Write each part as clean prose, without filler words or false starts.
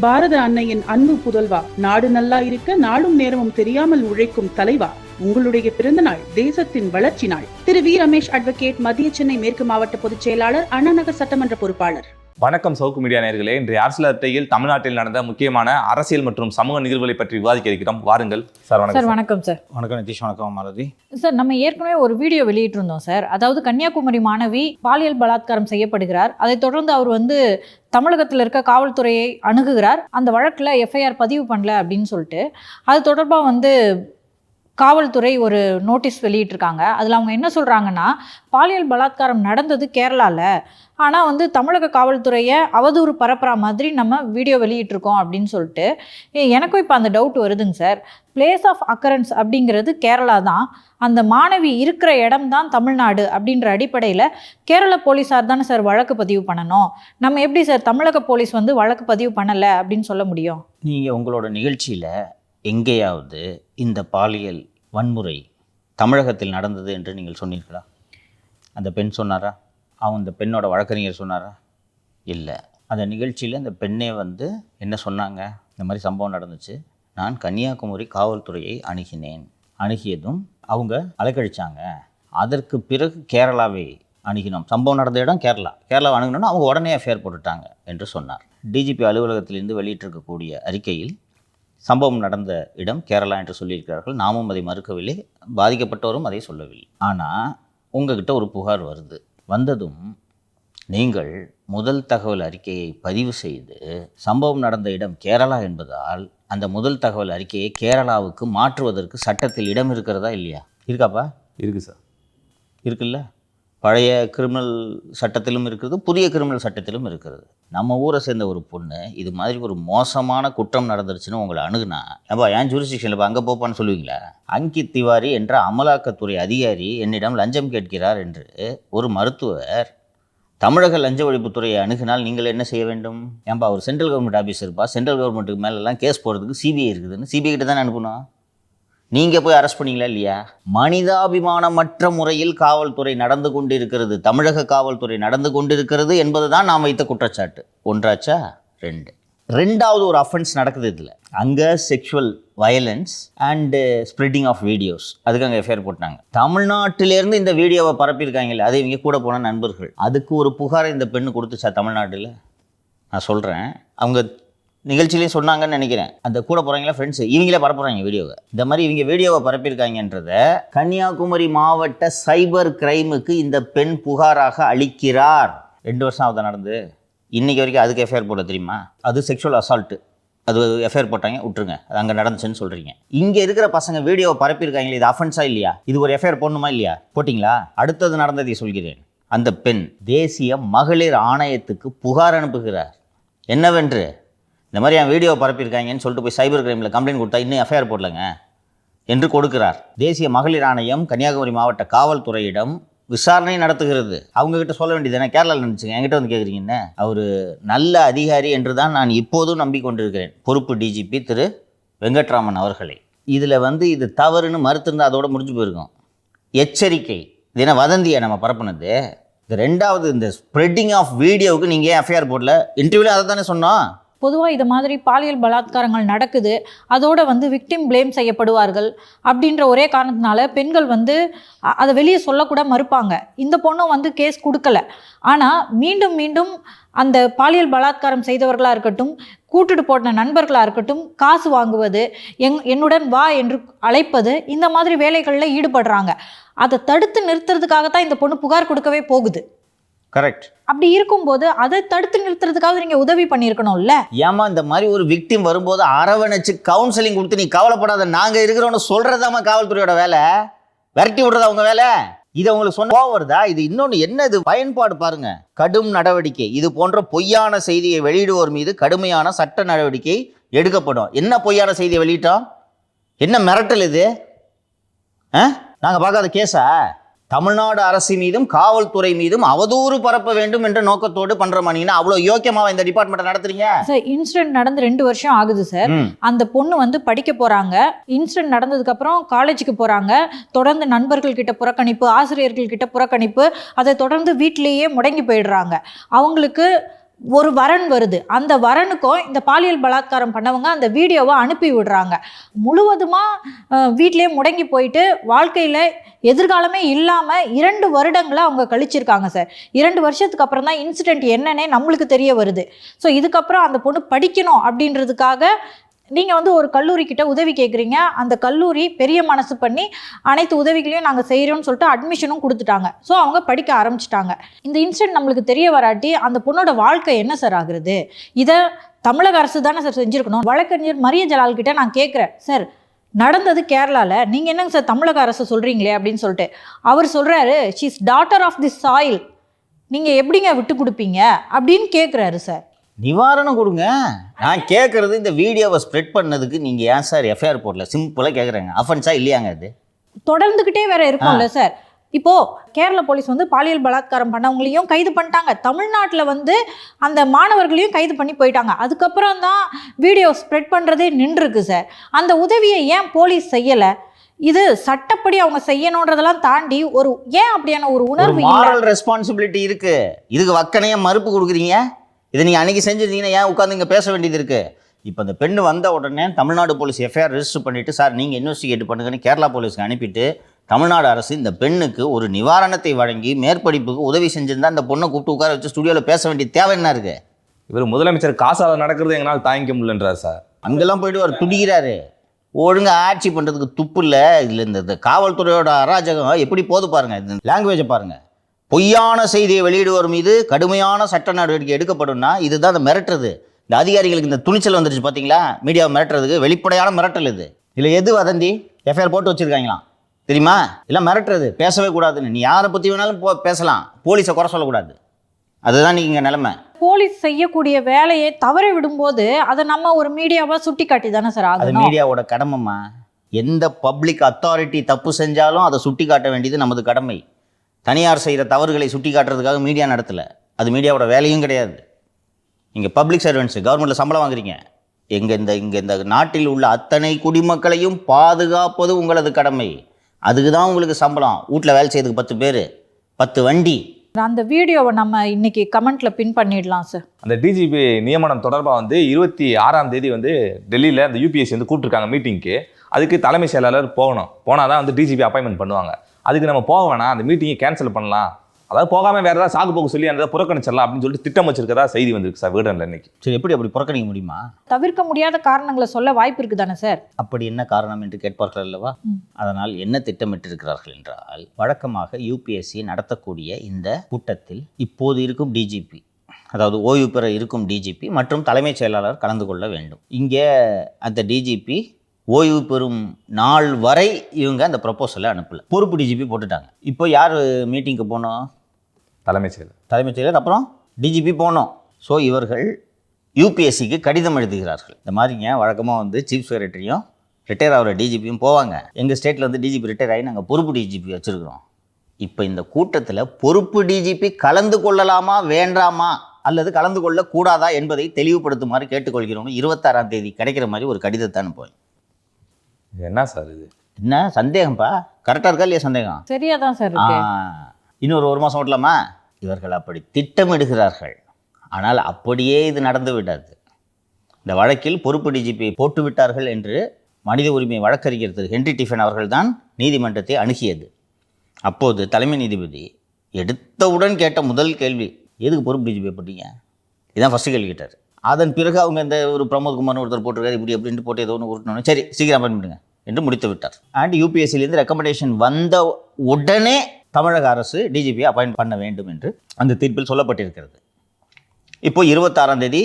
பாரத அன்னையின் அன்பு புதல்வா, நாடு நல்லா இருக்க நாளும் நேரமும் தெரியாமல் உழைக்கும் தலைவா, உங்களுடைய பிறந்த நாள் தேசத்தின் வளர்ச்சி நாள். திரு வி ரமேஷ் அட்வொகேட், மத்திய சென்னை மேற்கு மாவட்ட பொதுச் செயலாளர், அண்ணா நகர் சட்டமன்ற பொறுப்பாளர். வணக்கம் சவுக்கு மீடியா நேயர்களே. இன்றைய அரசியல் அட்டையில் தமிழ்நாட்டில் நடந்த முக்கியமான அரசியல் மற்றும் சமூக நிகழ்வுகளை பற்றி விவாதிக்க இருக்கிறோம். வாருங்கள் சார். வணக்கம். வணக்கம் சார். வணக்கம் நிதிஷ். வணக்கம் மாலதி. சார், நம்ம ஏற்கனவே ஒரு வீடியோ வெளியிட்டிருந்தோம் சார். அதாவது கன்னியாகுமரி மாணவி பாலியல் பலாத்காரம் செய்யப்படுகிறார். அதைத் தொடர்ந்து அவர் தமிழகத்தில் இருக்க காவல்துறையை அணுகுகிறார். அந்த வழக்கில் எஃப்ஐஆர் பதிவு பண்ணல அப்படின்னு சொல்லிட்டு அது தொடர்பாக காவல்துறை ஒரு நோட்டீஸ் வெளியிட்டிருக்காங்க. அதில் அவங்க என்ன சொல்கிறாங்கன்னா, பாலியல் பலாத்காரம் நடந்தது கேரளாவில், ஆனால் தமிழக காவல்துறையை அவதூறு பரப்புற மாதிரி நம்ம வீடியோ வெளியிட்டிருக்கோம் அப்படின்னு சொல்லிட்டு எனக்கும் இப்போ அந்த டவுட் வருதுங்க சார். பிளேஸ் ஆஃப் அக்கரன்ஸ் அப்படிங்கிறது கேரளா தான், அந்த மாணவி இருக்கிற இடம் தான் தமிழ்நாடு அப்படின்ற அடிப்படையில் கேரள போலீஸார் தானே சார் வழக்கு பதிவு பண்ணணும். நம்ம எப்படி சார் தமிழக போலீஸ் வழக்கு பதிவு பண்ணலை அப்படின்னு சொல்ல முடியும்? நீங்கள் உங்களோட நிகழ்ச்சியில் எங்கேயாவது இந்த பாலியல் வன்முறை தமிழகத்தில் நடந்தது என்று நீங்கள் சொன்னீர்களா? அந்த பெண் சொன்னாரா? அந்த பெண்ணோட வழக்கறிஞர் சொன்னாரா? இல்லை. அந்த நிகழ்ச்சியில் அந்த பெண்ணே என்ன சொன்னாங்க? இந்த மாதிரி சம்பவம் நடந்துச்சு, நான் கன்னியாகுமரி காவல்துறையை அணுகியதும் அவங்க அலைக்கழிச்சாங்க, அதற்கு பிறகு கேரளாவை அணுகினோம், சம்பவம் நடந்த இடம் கேரளாவை அணுகினோன்னா அவங்க உடனே எஃப்ஐஆர் போட்டுட்டாங்க என்று சொன்னார். டிஜிபி அலுவலகத்திலிருந்து வெளியிட்டிருக்கக்கூடிய அறிக்கையில் சம்பவம் நடந்த இடம் கேரளா என்று சொல்லியிருக்கிறார்கள். நாமும் அதை மறுக்கவில்லை, பாதிக்கப்பட்டவரும் அதை சொல்லவில்லை. ஆனால் உங்ககிட்ட ஒரு புகார் வந்ததும் நீங்கள் முதல் தகவல் அறிக்கையை பதிவு செய்து சம்பவம் நடந்த இடம் கேரளா என்பதால் அந்த முதல் தகவல் அறிக்கையை கேரளாவுக்கு மாற்றுவதற்கு சட்டத்தில் இடம் இருக்கிறதா இல்லையா? இருக்காப்பா? இருக்குது சார். இருக்குல்ல. பழைய கிரிமினல் சட்டத்திலும் இருக்கிறது, புதிய கிரிமினல் சட்டத்திலும் இருக்கிறது. நம்ம ஊரை சேர்ந்த ஒரு பொண்ணு இது மாதிரி ஒரு மோசமான குற்றம் நடந்துருச்சுன்னு உங்களை அணுகுனா, ஏன் ஜூரிஸ்டிக்ஷனில் அங்கே போப்பான்னு சொல்லுவீங்களா? அங்கித் திவாரி என்ற அமலாக்கத்துறை அதிகாரி என்னிடம் லஞ்சம் கேட்கிறார் என்று ஒரு மருத்துவர் தமிழக லஞ்ச ஒழிப்புத்துறையை அணுகினால் நீங்கள் என்ன செய்ய வேண்டும்? அவர் சென்ட்ரல் கவர்மெண்ட் ஆஃபீஸ் இருப்பா, சென்ட்ரல் கவர்மெண்ட்டுக்கு மேலெல்லாம் கேஸ் போகிறதுக்கு சிபிஐ இருக்குதுன்னு சிபிஐ கிட்ட தானே அனுப்பணும். நீங்கள் போய் அரெஸ்ட் பண்ணீங்களா இல்லையா? மனிதாபிமானமற்ற முறையில் காவல்துறை நடந்து கொண்டிருக்கிறது, தமிழக காவல்துறை நடந்து கொண்டிருக்கிறது என்பது தான் நாம் வைத்த குற்றச்சாட்டு. ஒன்றாச்சா? ரெண்டாவது ஒரு அஃபென்ஸ் நடக்குது இதில். அங்கே sexual violence and spreading of videos, அதுக்கு அங்கே எஃப்ஐஆர் போட்டாங்க. தமிழ்நாட்டிலேருந்து இந்த வீடியோவை பரப்பியிருக்காங்கல்ல, அது இவங்க கூட போன நண்பர்கள், அதுக்கு ஒரு புகாரை இந்த பெண்ணு கொடுத்துச்சா தமிழ்நாட்டில்? நான் சொல்கிறேன், அவங்க நிகழ்ச்சியிலையும் சொன்னாங்கன்னு நினைக்கிறேன். அந்த கூட போகிறாங்களா ஃப்ரெண்ட்ஸ், இவங்களே பரப்புகிறாங்க வீடியோவை. இந்த மாதிரி இவங்க வீடியோவை பரப்பியிருக்காங்கன்றத கன்னியாகுமரி மாவட்ட சைபர் கிரைமுக்கு இந்த பெண் புகாராக அளிக்கிறார். 2 வருஷம் ஆகுது நடந்து, இன்றைக்கி வரைக்கும் அதுக்கு எஃப்ஐஆர் போட தெரியுமா? அது செக்ஷுவல் அசால்ட்டு, அது எஃப்ஐஆர் போட்டாங்க, விட்டுருங்க, அது அங்கே நடந்துச்சுன்னு சொல்கிறீங்க. இங்கே இருக்கிற பசங்க வீடியோவை பரப்பியிருக்காங்களே, இது அஃபென்ஸா இல்லையா? இது ஒரு எஃப்ஐஆர் போடணுமா இல்லையா? போட்டிங்களா? அடுத்தது நடந்ததை சொல்கிறேன். அந்த பெண் தேசிய மகளிர் ஆணையத்துக்கு புகார் அனுப்புகிறார். என்னவென்று, இந்த மாதிரி என் வீடியோ பரப்பியிருக்காங்கன்னு சொல்லிட்டு போய் சைபர் கிரைமில் கம்ப்ளைண்ட் கொடுத்தா இன்னும் எஃப்ஐஆர் போடலங்க என்று கொடுக்கிறார். தேசிய மகளிர் ஆணையம் கன்னியாகுமரி மாவட்ட காவல்துறையிடம் விசாரணை நடத்துகிறது. அவங்ககிட்ட சொல்ல வேண்டியது என்ன? கேரளாவில் நினச்சிங்க, என்கிட்ட கேட்குறீங்கன்னு. அவர் நல்ல அதிகாரி என்று தான் நான் இப்போதும் நம்பிக்கொண்டிருக்கிறேன், பொறுப்பு டிஜிபி திரு வெங்கட்ராமன் அவர்களை. இதில் இது தவறுன்னு மறுத்திருந்தால் அதோடு முடிஞ்சு போயிருக்கும். எச்சரிக்கை, இது என்ன வதந்தியை நம்ம பரப்புனது? இது ரெண்டாவது, இந்த ஸ்ப்ரெட்டிங் ஆஃப் வீடியோவுக்கு நீங்கள் ஏன் எஃப்ஐஆர் போடல? இன்டர்வியூவில் அதை தானே சொன்னோம். பொதுவாக இது மாதிரி பாலியல் பலாத்காரங்கள் நடக்குது, அதோடு விக்டிம் பிளேம் செய்யப்படுவார்கள் அப்படின்ற ஒரே காரணத்தினால பெண்கள் அதை வெளியே சொல்லக்கூட மறுப்பாங்க. இந்த பொண்ணும் கேஸ் கொடுக்கல. ஆனால் மீண்டும் மீண்டும் அந்த பாலியல் பலாத்காரம் செய்தவர்களாக இருக்கட்டும், கூட்டுட்டு போட்ட நண்பர்களாக இருக்கட்டும், காசு வாங்குவது, என்னுடன் வா என்று அழைப்பது, இந்த மாதிரி வேலைகளில் ஈடுபடுறாங்க. அதை தடுத்து நிறுத்துறதுக்காகத்தான் இந்த பொண்ணு புகார் கொடுக்கவே போகுது. கரெக்ட். அப்படி இருக்கும்போது அதை தடுத்து நிறுத்துறதுக்காக நீங்க உதவி பண்ணியிருக்கணும்ல. ஏமா இந்த மாதிரி ஒரு விக்டிம் வரும்போது அரவணைச்சு கவுன்சிலிங் கொடுத்து நீ கவலைப்படாத நாங்க இருக்கிறோன்னு சொல்றதாமா காவல்துறையோட வேலை, விரட்டி விடுறதா உங்க வேலை. இதை உங்களுக்கு சொன்ன வருதா? இது இன்னொன்று என்ன, இது பயன்பாடு பாருங்க. கடும் நடவடிக்கை, இது போன்ற பொய்யான செய்தியை வெளியிடுவோர் மீது கடுமையான சட்ட நடவடிக்கை எடுக்கப்படும். என்ன பொய்யான செய்தியை வெளியிட்டோம்? என்ன மிரட்டல் இது? நாங்க பார்க்காத கேஸா? தமிழ்நாடு அரசு மீதும் காவல்துறை மீதும் அவதூறு பரப்ப வேண்டும் என்ற நோக்கத்தோடு பண்றமானீங்கன்னா அவ்வளோ யோக்கியமாக இந்த டிபார்ட்மெண்ட் நடத்துறீங்க சார். இன்சிடென்ட் நடந்து 2 வருஷம் ஆகுது சார். அந்த பொண்ணு படிக்க போறாங்க. இன்சிடென்ட் நடந்ததுக்கு அப்புறம் காலேஜுக்கு போறாங்க. தொடர்ந்து நண்பர்கள் கிட்ட புறக்கணிப்பு, ஆசிரியர்கள் கிட்ட புறக்கணிப்பு, அதை தொடர்ந்து வீட்டிலேயே முடங்கி போயிடுறாங்க. அவங்களுக்கு ஒரு வரன் வருது, அந்த வரனுக்கும் இந்த பாலியல் பலாத்காரம் பண்ணவங்க அந்த வீடியோவை அனுப்பி விடுறாங்க. முழுவதுமாக வீட்டிலே முடங்கி போயிட்டு வாழ்க்கையில் எதிர்காலமே இல்லாமல் 2 வருடங்களை அவங்க கழிச்சிருக்காங்க சார். 2 வருஷத்துக்கு அப்புறம் தான் இன்சிடெண்ட் என்னன்னே நம்மளுக்கு தெரிய வருது. ஸோ இதுக்கப்புறம் அந்த பொண்ணு படிக்கணும் அப்படின்றதுக்காக நீங்கள் ஒரு கல்லூரி கிட்ட உதவி கேட்குறீங்க. அந்த கல்லூரி பெரிய மனசு பண்ணி அனைத்து உதவிகளையும் நாங்கள் செய்கிறோம்னு சொல்லிட்டு அட்மிஷனும் கொடுத்துட்டாங்க. ஸோ அவங்க படிக்க ஆரம்பிச்சிட்டாங்க. இந்த இன்சிடென்ட் நம்மளுக்கு தெரிய வராட்டி அந்த பொண்ணோட வாழ்க்கை என்ன சார் ஆகுறது? இதை தமிழக அரசு தானே சார் செஞ்சுருக்கணும். வழக்கறிஞர் மரிய ஜலால் கிட்ட நான் கேட்குறேன், சார் நடந்தது கேரளாவில், நீங்கள் என்னங்க சார் தமிழக அரசு சொல்கிறீங்களே அப்படின்னு சொல்லிட்டு. அவர் சொல்கிறாரு, she is daughter of the soil, நீங்கள் எப்படிங்க விட்டு கொடுப்பீங்க அப்படின்னு கேட்குறாரு சார். நிவாரணம் கொடுங்க. நான் கேட்குறது இந்த வீடியோவை ஸ்ப்ரெட் பண்ணதுக்கு நீங்கள் ஏன் சார் எஃப்ஐஆர் போடல? சிம்பிளாக கேட்குறேங்க. அஃபென்ஸா இல்லையாங்க? அது தொடர்ந்துக்கிட்டே வேற இருக்கும்ல சார். இப்போ கேரள போலீஸ் பாலியல் பலாத்காரம் பண்ணவங்களையும் கைது பண்ணிட்டாங்க. தமிழ்நாட்டில் அந்த மாணவர்களையும் கைது பண்ணி போயிட்டாங்க. அதுக்கப்புறம் தான் வீடியோ ஸ்ப்ரெட் பண்ணுறதே நின்றுருக்கு சார். அந்த உதவியை ஏன் போலீஸ் செய்யலை? இது சட்டப்படி அவங்க செய்யணுன்றதெல்லாம் தாண்டி ஏன் அப்படியான ஒரு உணர்வு மாரல் ரெஸ்பான்சிபிலிட்டி இருக்கு. இதுக்கு வக்கனையா மறுப்பு கொடுக்குறீங்க? இதை நீங்கள் அன்றைக்கி செஞ்சுருந்தீங்கன்னா ஏன் உட்காந்து இங்கே பேச வேண்டியது இருக்குது? இப்போ இந்த பெண்ணு வந்த உடனே தமிழ்நாடு போலீஸ் எஃப்ஐஆர் ரெஜிஸ்டர் பண்ணிவிட்டு, சார் நீங்கள் இன்வெஸ்டிகேட் பண்ணுங்கன்னு கேரளா போலீஸ்க்கு அனுப்பிட்டு, தமிழ்நாடு அரசு இந்த பெண்ணுக்கு ஒரு நிவாரணத்தை வழங்கி மேற்படிப்புக்கு உதவி செஞ்சிருந்தா அந்த பொண்ணை கூப்பிட்டு உட்கார வச்சு ஸ்டுடியோவில் பேச வேண்டிய தேவை என்ன இருக்குது? இவர் முதலமைச்சர் காசால நடக்கிறது எங்களால் தாங்கிக்க முடியலன்றார் சார். அங்கெல்லாம் போயிட்டு அவர் துடிக்கிறாரு. ஒழுங்காக ஆட்சி பண்ணுறதுக்கு துப்பு இல்லை. இதில் இந்த காவல்துறையோட அராஜகம் எப்படி போது பாருங்கள். இந்த லாங்குவேஜை பாருங்கள். பொய்யான செய்தியை வெளியிடுவோர் மீது கடுமையான சட்ட நடவடிக்கை எடுக்கப்படும்னா இதுதான் அந்த மிரட்டுறது. இந்த அதிகாரிகளுக்கு இந்த துணிச்சல் வந்துருச்சு பார்த்தீங்களா? மீடியாவை மிரட்டுறதுக்கு வெளிப்படையான மிரட்டல் இது. இல்லை எது வதந்தி? எஃப்ஐஆர் போட்டு வச்சுருக்காங்களாம் தெரியுமா? இல்லை மிரட்டுறது, பேசவே கூடாதுன்னு. நீ யாரை பற்றி வேணாலும் பேசலாம், போலீஸை குறை சொல்லக்கூடாது. அதுதான் நீங்கள் இங்கே நிலைமை. போலீஸ் செய்யக்கூடிய வேலையை தவற விடும்போது அதை நம்ம ஒரு மீடியாவாக சுட்டி காட்டி தானே சார் ஆகணும். அது மீடியாவோட கடமைமா. எந்த பப்ளிக் அத்தாரிட்டி தப்பு செஞ்சாலும் அதை சுட்டி காட்ட வேண்டியது நமது கடமை. தனியார் செய்கிற தவறுகளை சுட்டி காட்டுறதுக்காக மீடியா நடத்தலை. அது மீடியாவோட வேலையும் கிடையாது. நீங்கள் பப்ளிக் சர்வெண்ட்ஸு, கவர்மெண்ட்டில் சம்பளம் வாங்குறீங்க. இங்கே இந்த நாட்டில் உள்ள அத்தனை குடிமக்களையும் பாதுகாப்பது உங்களது கடமை. அதுக்கு தான் உங்களுக்கு சம்பளம். வீட்டில் வேலை செய்யறதுக்கு 10 பேர், 10 வண்டி. அந்த வீடியோவை நம்ம இன்னைக்கு கமெண்ட்ல பின் பண்ணிடலாம் சார். அந்த டிஜிபி நியமனம் தொடர்பாக 26ஆம் தேதி டெல்லியில் அந்த யூபிஎஸ்சி கூப்பிட்டுருக்காங்க மீட்டிங்க்கு. அதுக்கு தலைமை செயலாளர் போனால் தான் டிஜிபி அப்பாயின்மெண்ட் பண்ணுவாங்க. அதுக்கு நம்ம போக வேணாம், அந்த மீட்டிங்கை கேன்சல் பண்ணலாம், அதாவது போகாமல் வேறு ஏதாவது சாக்கு போக்கு சொல்லி அந்த புறக்கணிச்சிடலாம் அப்படின்னு சொல்லிட்டு திட்டம் வச்சிருக்கதா செய்தி வந்திருக்கு சார் வீடனில் இன்னைக்கு. சரி, எப்படி அப்படி புறக்கணிக்க முடியுமா? தவிர்க்க முடியாத காரணங்களை சொல்ல வாய்ப்பு இருக்கு தானே சார்? அப்படி என்ன காரணம் என்று கேட்பார்கள் அல்லவா? அதனால் என்ன திட்டமிட்டிருக்கிறார்கள் என்றால், வழக்கமாக யூபிஎஸ்சி நடத்தக்கூடிய இந்த கூட்டத்தில் இப்போது இருக்கும் டிஜிபி, அதாவது ஓய்வு பெற இருக்கும் டிஜிபி மற்றும் தலைமைச் செயலாளர் கலந்து கொள்ள வேண்டும். இங்கே அந்த டிஜிபி ஓய்வு பெறும் நாள் வரை இவங்க அந்த ப்ரொப்போசலை அனுப்பலை. பொறுப்பு டிஜிபி போட்டுட்டாங்க. இப்போ யார் மீட்டிங்க்கு போனோம்? தலைமைச் செயலர், அப்புறம் டிஜிபி போனோம். ஸோ இவர்கள் யூபிஎஸ்சிக்கு கடிதம் எழுதுகிறார்கள். இந்த மாதிரிங்க வழக்கமாக சீஃப் செக்ரட்டரியும் ரிட்டையர் ஆகிற டிஜிபியும் போவாங்க. எங்கள் ஸ்டேட்டில் டிஜிபி ரிட்டையர் ஆகி நாங்கள் பொறுப்பு டிஜிபி வச்சுருக்கிறோம். இப்போ இந்த கூட்டத்தில் பொறுப்பு டிஜிபி கலந்து கொள்ளலாமா வேண்டாமா அல்லது கலந்து கொள்ளக்கூடாதா என்பதை தெளிவுபடுத்துமாறு கேட்டுக்கொள்கிறோம். 26ஆம் தேதி கிடைக்கிற மாதிரி ஒரு கடிதத்தை அனுப்புவேன். என்ன சார் இது? என்ன சந்தேகம்ப்பா? கரெக்டாக இருக்கா இல்லையா சந்தேகம்? சரியா தான் சார் இருக்கு. இன்னொரு 1 மாதம் ஓட்டலாமா? இவர்கள் அப்படி திட்டமிடுகிறார்கள். ஆனால் அப்படியே இது நடந்து விடாது. இந்த வழக்கில் பொறுப்பு டிஜிபி போட்டு விட்டார்கள் என்று மனித உரிமை வழக்கறிஞர் திரு ஹென்றி டிஃபன் அவர்கள் தான் நீதிமன்றத்தை அணுகியது. அப்போது தலைமை நீதிபதி எடுத்தவுடன் கேட்ட முதல் கேள்வி, எதுக்கு பொறுப்பு டிஜிபி போட்டீங்க? இதுதான் ஃபஸ்ட்டு கேள்வி கேட்டார். அதன் பிறகு அவங்க இந்த ஒரு பிரமோத்குமார்னு ஒருத்தர் போட்டிருக்காரு, இப்படி அப்படின்ட்டு போட்டு ஏதோ ஒன்று உருட்டணும், சரி சீக்கிரம் அப்பாயின் பண்ணுங்க என்று முடித்து விட்டார். அண்ட் யூபிஎஸ்சிலேருந்து ரெக்கமெண்டேஷன் வந்த உடனே தமிழக அரசு டிஜிபியை அப்பாயின் பண்ண வேண்டும் என்று அந்த தீர்ப்பில் சொல்லப்பட்டிருக்கிறது. இப்போ 26ஆம் தேதி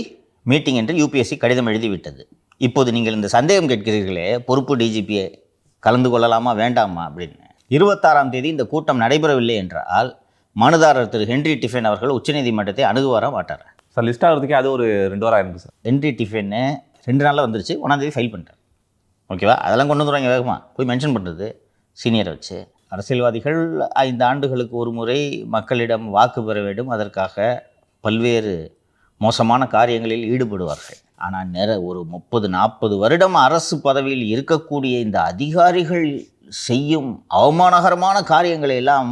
மீட்டிங் என்று யூபிஎஸ்சி கடிதம் எழுதிவிட்டது. இப்போது நீங்கள் இந்த சந்தேகம் கேட்கிறீர்களே, பொறுப்பு டிஜிபியை கலந்து கொள்ளலாமா வேண்டாமா அப்படின்னு. 26ஆம் தேதி இந்த கூட்டம் நடைபெறவில்லை என்றால் மனுதாரர் திரு ஹென்றி டிஃபன் அவர்கள் உச்சநீதிமன்றத்தை அணுகுவாரா மாட்டார் சார்? லிஸ்ட் ஆகிறதுக்கே அது ஒரு 2 வாரம் ஆயிருக்கும் சார். ஹென்றி டிஃபன்னு 2 நாளில் வந்துருச்சு. 1ஆம் தேதி ஃபைல் பண்ணுறார். ஓகேவா? அதெல்லாம் கொண்டு வந்துடுவாங்க வேகமாக போய் மென்ஷன் பண்ணுறது சீனியரை வச்சு. அரசியல்வாதிகள் 5 ஆண்டுகளுக்கு ஒரு முறை மக்களிடம் வாக்கு பெற வேண்டும். அதற்காக பல்வேறு மோசமான காரியங்களில் ஈடுபடுவார்கள். ஆனால் ஒரு 30-40 வருடம் அரசு பதவியில் இருக்கக்கூடிய இந்த அதிகாரிகள் செய்யும் அவமானகரமான காரியங்களை எல்லாம்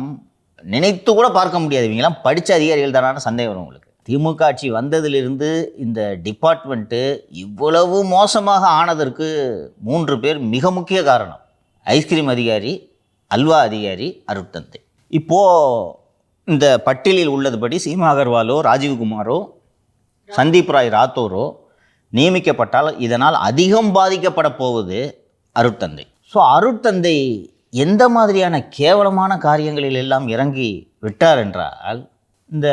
நினைத்து கூட பார்க்க முடியாது. இவங்கெல்லாம் படித்த அதிகாரிகள் தானான சந்தேகம் வரும் உங்களுக்கு. திமுக ஆட்சி வந்ததிலிருந்து இந்த டிபார்ட்மெண்ட்டு இவ்வளவு மோசமாக ஆனதற்கு 3 பேர் மிக முக்கிய காரணம். ஐஸ்கிரீம் அதிகாரி, அல்வா அதிகாரி, அருட்தந்தை. இப்போது இந்த பட்டியலில் உள்ளதுபடி சீமா அகர்வாலோ, ராஜீவ்குமாரோ, சந்தீப் ராய் ராத்தோரோ நியமிக்கப்பட்டால் இதனால் அதிகம் பாதிக்கப்பட போவது அருட்தந்தை. ஸோ அருட்தந்தை எந்த மாதிரியான கேவலமான காரியங்களில் எல்லாம் இறங்கி விட்டார் என்றால், இந்த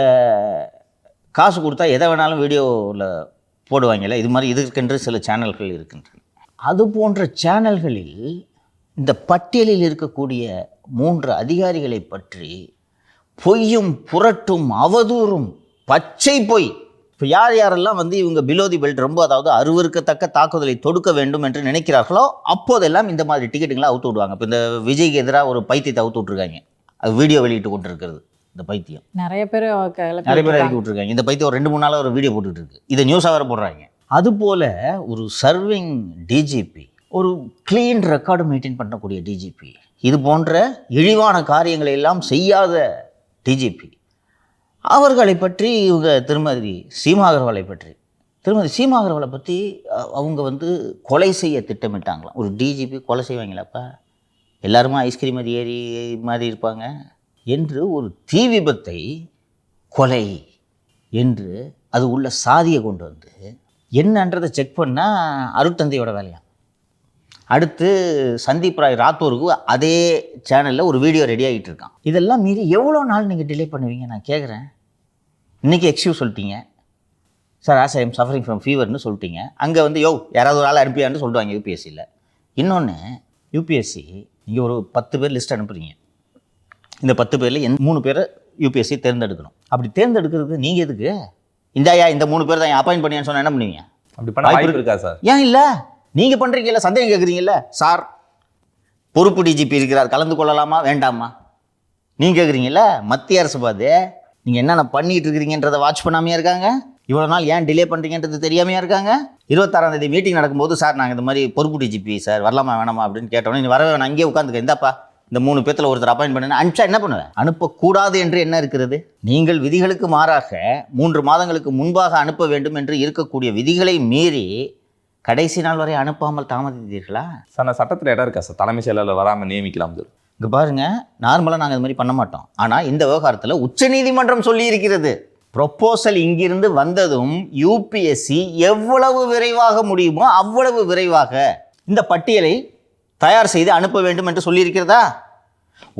காசு கொடுத்தா எதை வேணாலும் வீடியோவில் போடுவாங்கல்ல, இது மாதிரி இதற்கென்று சில சேனல்கள் இருக்கின்றன. அது போன்ற சேனல்களில் இந்த பட்டியலில் இருக்கக்கூடிய 3 அதிகாரிகளை பற்றி பொய்யும் புரட்டும் அவதூறும் பச்சை பொய். இப்போ யார் யாரெல்லாம் இவங்க பிலோ தி பெல்ட் ரொம்ப, அதாவது அருவருக்கத்தக்க தாக்குதலை தொடுக்க வேண்டும் என்று நினைக்கிறார்களோ அப்போதெல்லாம் இந்த மாதிரி டிக்கெட்டுங்களை அவுத்து விடுவாங்க. இப்போ இந்த விஜய்க்கு எதிராக ஒரு பைத்தியத்தை அவுத்து விட்ருக்காங்க, அது வீடியோ வெளியிட்டு கொண்டு இருக்கிறது. இந்த பைத்தியம் நிறைய பேர் இறக்கி விட்ருக்காங்க. இந்த பைத்தியம் ஒரு 2-3 நாளாக ஒரு வீடியோ போட்டுட்டு இருக்கு. இதை நியூஸாக வேறு போடுறாங்க. அதுபோல் ஒரு சர்விங் டிஜிபி, ஒரு க்ளீன் ரெக்கார்டு மெயின்டைன் பண்ணக்கூடிய டிஜிபி, இது போன்ற இழிவான காரியங்களை எல்லாம் செய்யாத டிஜிபி, அவர்களை பற்றி இவங்க திருமதி சீமா அகர்வாலை பற்றி அவங்க கொலை செய்ய திட்டமிட்டாங்களாம். ஒரு டிஜிபி கொலை செய்வாங்களாப்பா, எல்லாருமே ஐஸ்கிரீம் அதிகாரி மாதிரி இருப்பாங்க என்று ஒரு தீ விபத்தை கொலை என்று அது உள்ள சாதியை கொண்டு வந்து என்னன்றதை செக் பண்ணால் அருட்தந்தையோட வேலையா. அடுத்து சந்தீப் ராய் ராத்தோருக்கு அதே சேனலில் ஒரு வீடியோ ரெடி ஆகிட்டு இருக்கான். இதெல்லாம் மீறி எவ்வளோ நாள் நீங்கள் டிலே பண்ணுவீங்க நான் கேட்குறேன். இன்றைக்கி எக்ஸ்கியூஸ் சொல்லிட்டீங்க sir, as I am suffering from ஃபீவர்னு சொல்லிட்டீங்க. அங்கே யாராவது ஒரு ஆள் அனுப்பியான்னு சொல்லுவாங்க யூபிஎஸ்சியில். இன்னொன்று, யூபிஎஸ்சி நீங்கள் ஒரு 10 பேர் லிஸ்ட் அனுப்புகிறீங்க. இந்த 10 பேரில் 3 பேரை யூபிஎஸ்சி தேர்ந்தெடுக்கணும். அப்படி தேர்ந்தெடுக்கிறதுக்கு நீங்கள் எதுக்கு இந்த 3 பேர் தான் அப்பாயின்ட் பண்ணியான்னு சொன்னால் என்ன பண்ணுவீங்க? அப்படி பண்ண வாய்ப்பு இருக்கா சார்? ஏன் இல்லை, நீங்கள் பண்ணுறீங்கல்ல, சந்தேகம் கேட்குறீங்கல்ல, சார் பொறுப்பு டிஜிபி இருக்கிறார், கலந்து கொள்ளலாமா வேண்டாமா நீங்கள் கேட்குறீங்கல்ல. மத்திய அரசு பார்த்து நீங்கள் என்னென்ன பண்ணிகிட்டு இருக்கிறீங்கன்றதை வாட்ச் பண்ணாமையாக இருக்காங்க. இவ்வளோ நாள் ஏன் டிலே பண்ணுறீங்கன்றது தெரியாமையாக இருக்காங்க. 26ஆம் தேதி மீட்டிங் நடக்கும்போது, சார் நாங்கள் இந்த மாதிரி பொறுப்பு டிஜிபி சார் வரலாமா வேணாமா அப்படின்னு கேட்டோன்னே, நீ வரவே வேணாம், அங்கேயே உட்காந்துக்க, இந்தாப்பா இந்த 3 பேர்த்தில் ஒருத்தர் அப்பாயின்ட் பண்ணு, அனுப்பிச்சா என்ன பண்ணுவேன்? அனுப்பக்கூடாது என்று என்ன இருக்கிறது? நீங்கள் விதிகளுக்கு மாறாக 3 மாதங்களுக்கு முன்பாக அனுப்ப வேண்டும் என்று இருக்கக்கூடிய விதிகளை மீறி கடைசி நாள் வரை அனுப்பாமல் தாமதித்தீர்களா? சார் நான் சட்டத்தில் இடம் இருக்கா சார் தலைமை செயலாளர் வராமல் நியமிக்கலாம் சார்? இங்கே பாருங்கள், நார்மலாக நாங்கள் இது மாதிரி பண்ண மாட்டோம். ஆனால் இந்த விவகாரத்தில் உச்சநீதிமன்றம் சொல்லி இருக்கிறது, ப்ரொப்போசல் இங்கிருந்து வந்ததும் யூபிஎஸ்சி எவ்வளவு விரைவாக முடியுமோ அவ்வளவு விரைவாக இந்த பட்டியலை தயார் செய்து அனுப்ப வேண்டும் என்று சொல்லியிருக்கிறதா?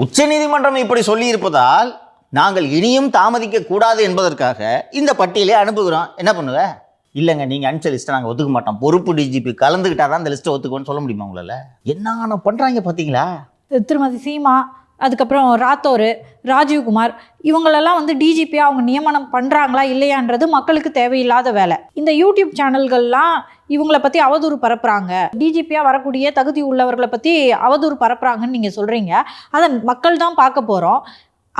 உச்சநீதிமன்றம் இப்படி சொல்லியிருப்பதால் நாங்கள் இனியும் தாமதிக்க கூடாது என்பதற்காக இந்த பட்டியலை அனுப்புகிறோம். என்ன பண்ணுவேன்? இல்லைங்க, நீங்கள் அனுப்பிச்ச லிஸ்ட்டை நாங்கள் ஒத்துக்க மாட்டோம், பொறுப்பு டிஜிபி கலந்துக்கிட்டா தான் இந்த லிஸ்ட்டை ஒத்துக்குவோன்னு சொல்ல முடியுமா உங்களால்? என்ன பண்ணுறாங்க பார்த்தீங்களா? திருமதி சீமா, அதுக்கப்புறம் ராத்தோர், ராஜீவ்குமார், இவங்களெல்லாம் டிஜிபியாக அவங்க நியமனம் பண்ணுறாங்களா இல்லையான்றது மக்களுக்கு தேவையில்லாத வேலை. இந்த யூடியூப் சேனல்கள்லாம் இவங்கள பற்றி அவதூறு பரப்புகிறாங்க, டிஜிபியாக வரக்கூடிய தகுதி உள்ளவர்களை பற்றி அவதூறு பரப்புகிறாங்கன்னு நீங்கள் சொல்கிறீங்க. அதை மக்கள் தான் பார்க்க போகிறோம்.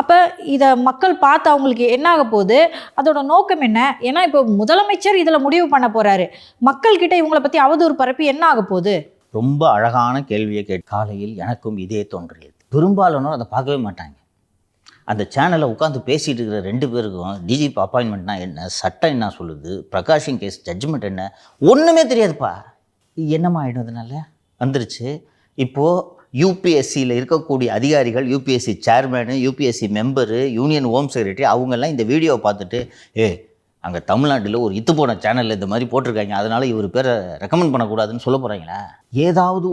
அப்போ இதை மக்கள் பார்த்து அவங்களுக்கு என்ன ஆக போகுது? அதோட நோக்கம் என்ன? ஏன்னா இப்போ முதலமைச்சர் இதில் முடிவு பண்ண போகிறாரு. மக்கள்கிட்ட இவங்கள பற்றி அவதூறு பரப்பி என்ன ஆக போகுது? ரொம்ப அழகான கேள்வியை காலையில் எனக்கும் இதே தோன்றியது. பெரும்பாலானோர் அதை பார்க்கவே மாட்டாங்க. அந்த சேனலில் உட்காந்து பேசிகிட்டு இருக்கிற 2 பேருக்கும் டிஜிபி அப்பாயின்மெண்ட்னா என்ன, சட்டம் என்ன சொல்லுது, பிரகாஷிங் கேஸ் ஜட்ஜ்மெண்ட் என்ன, ஒன்றுமே தெரியாதுப்பா. என்னம்மா ஆகிடுறதுனால வந்துருச்சு. இப்போது யூபிஎஸ்சியில் இருக்கக்கூடிய அதிகாரிகள், UPSC chairman, UPSC member, union home secretary, அவங்கெல்லாம் இந்த வீடியோவை பார்த்துட்டு, அங்கே தமிழ்நாட்டில் ஒரு போன சேனலில் இந்த மாதிரி போட்டிருக்காங்க, அதனால் இவர் பேரை ரெக்கமெண்ட் பண்ணக்கூடாதுன்னு சொல்ல போகிறாங்களா? ஏதாவது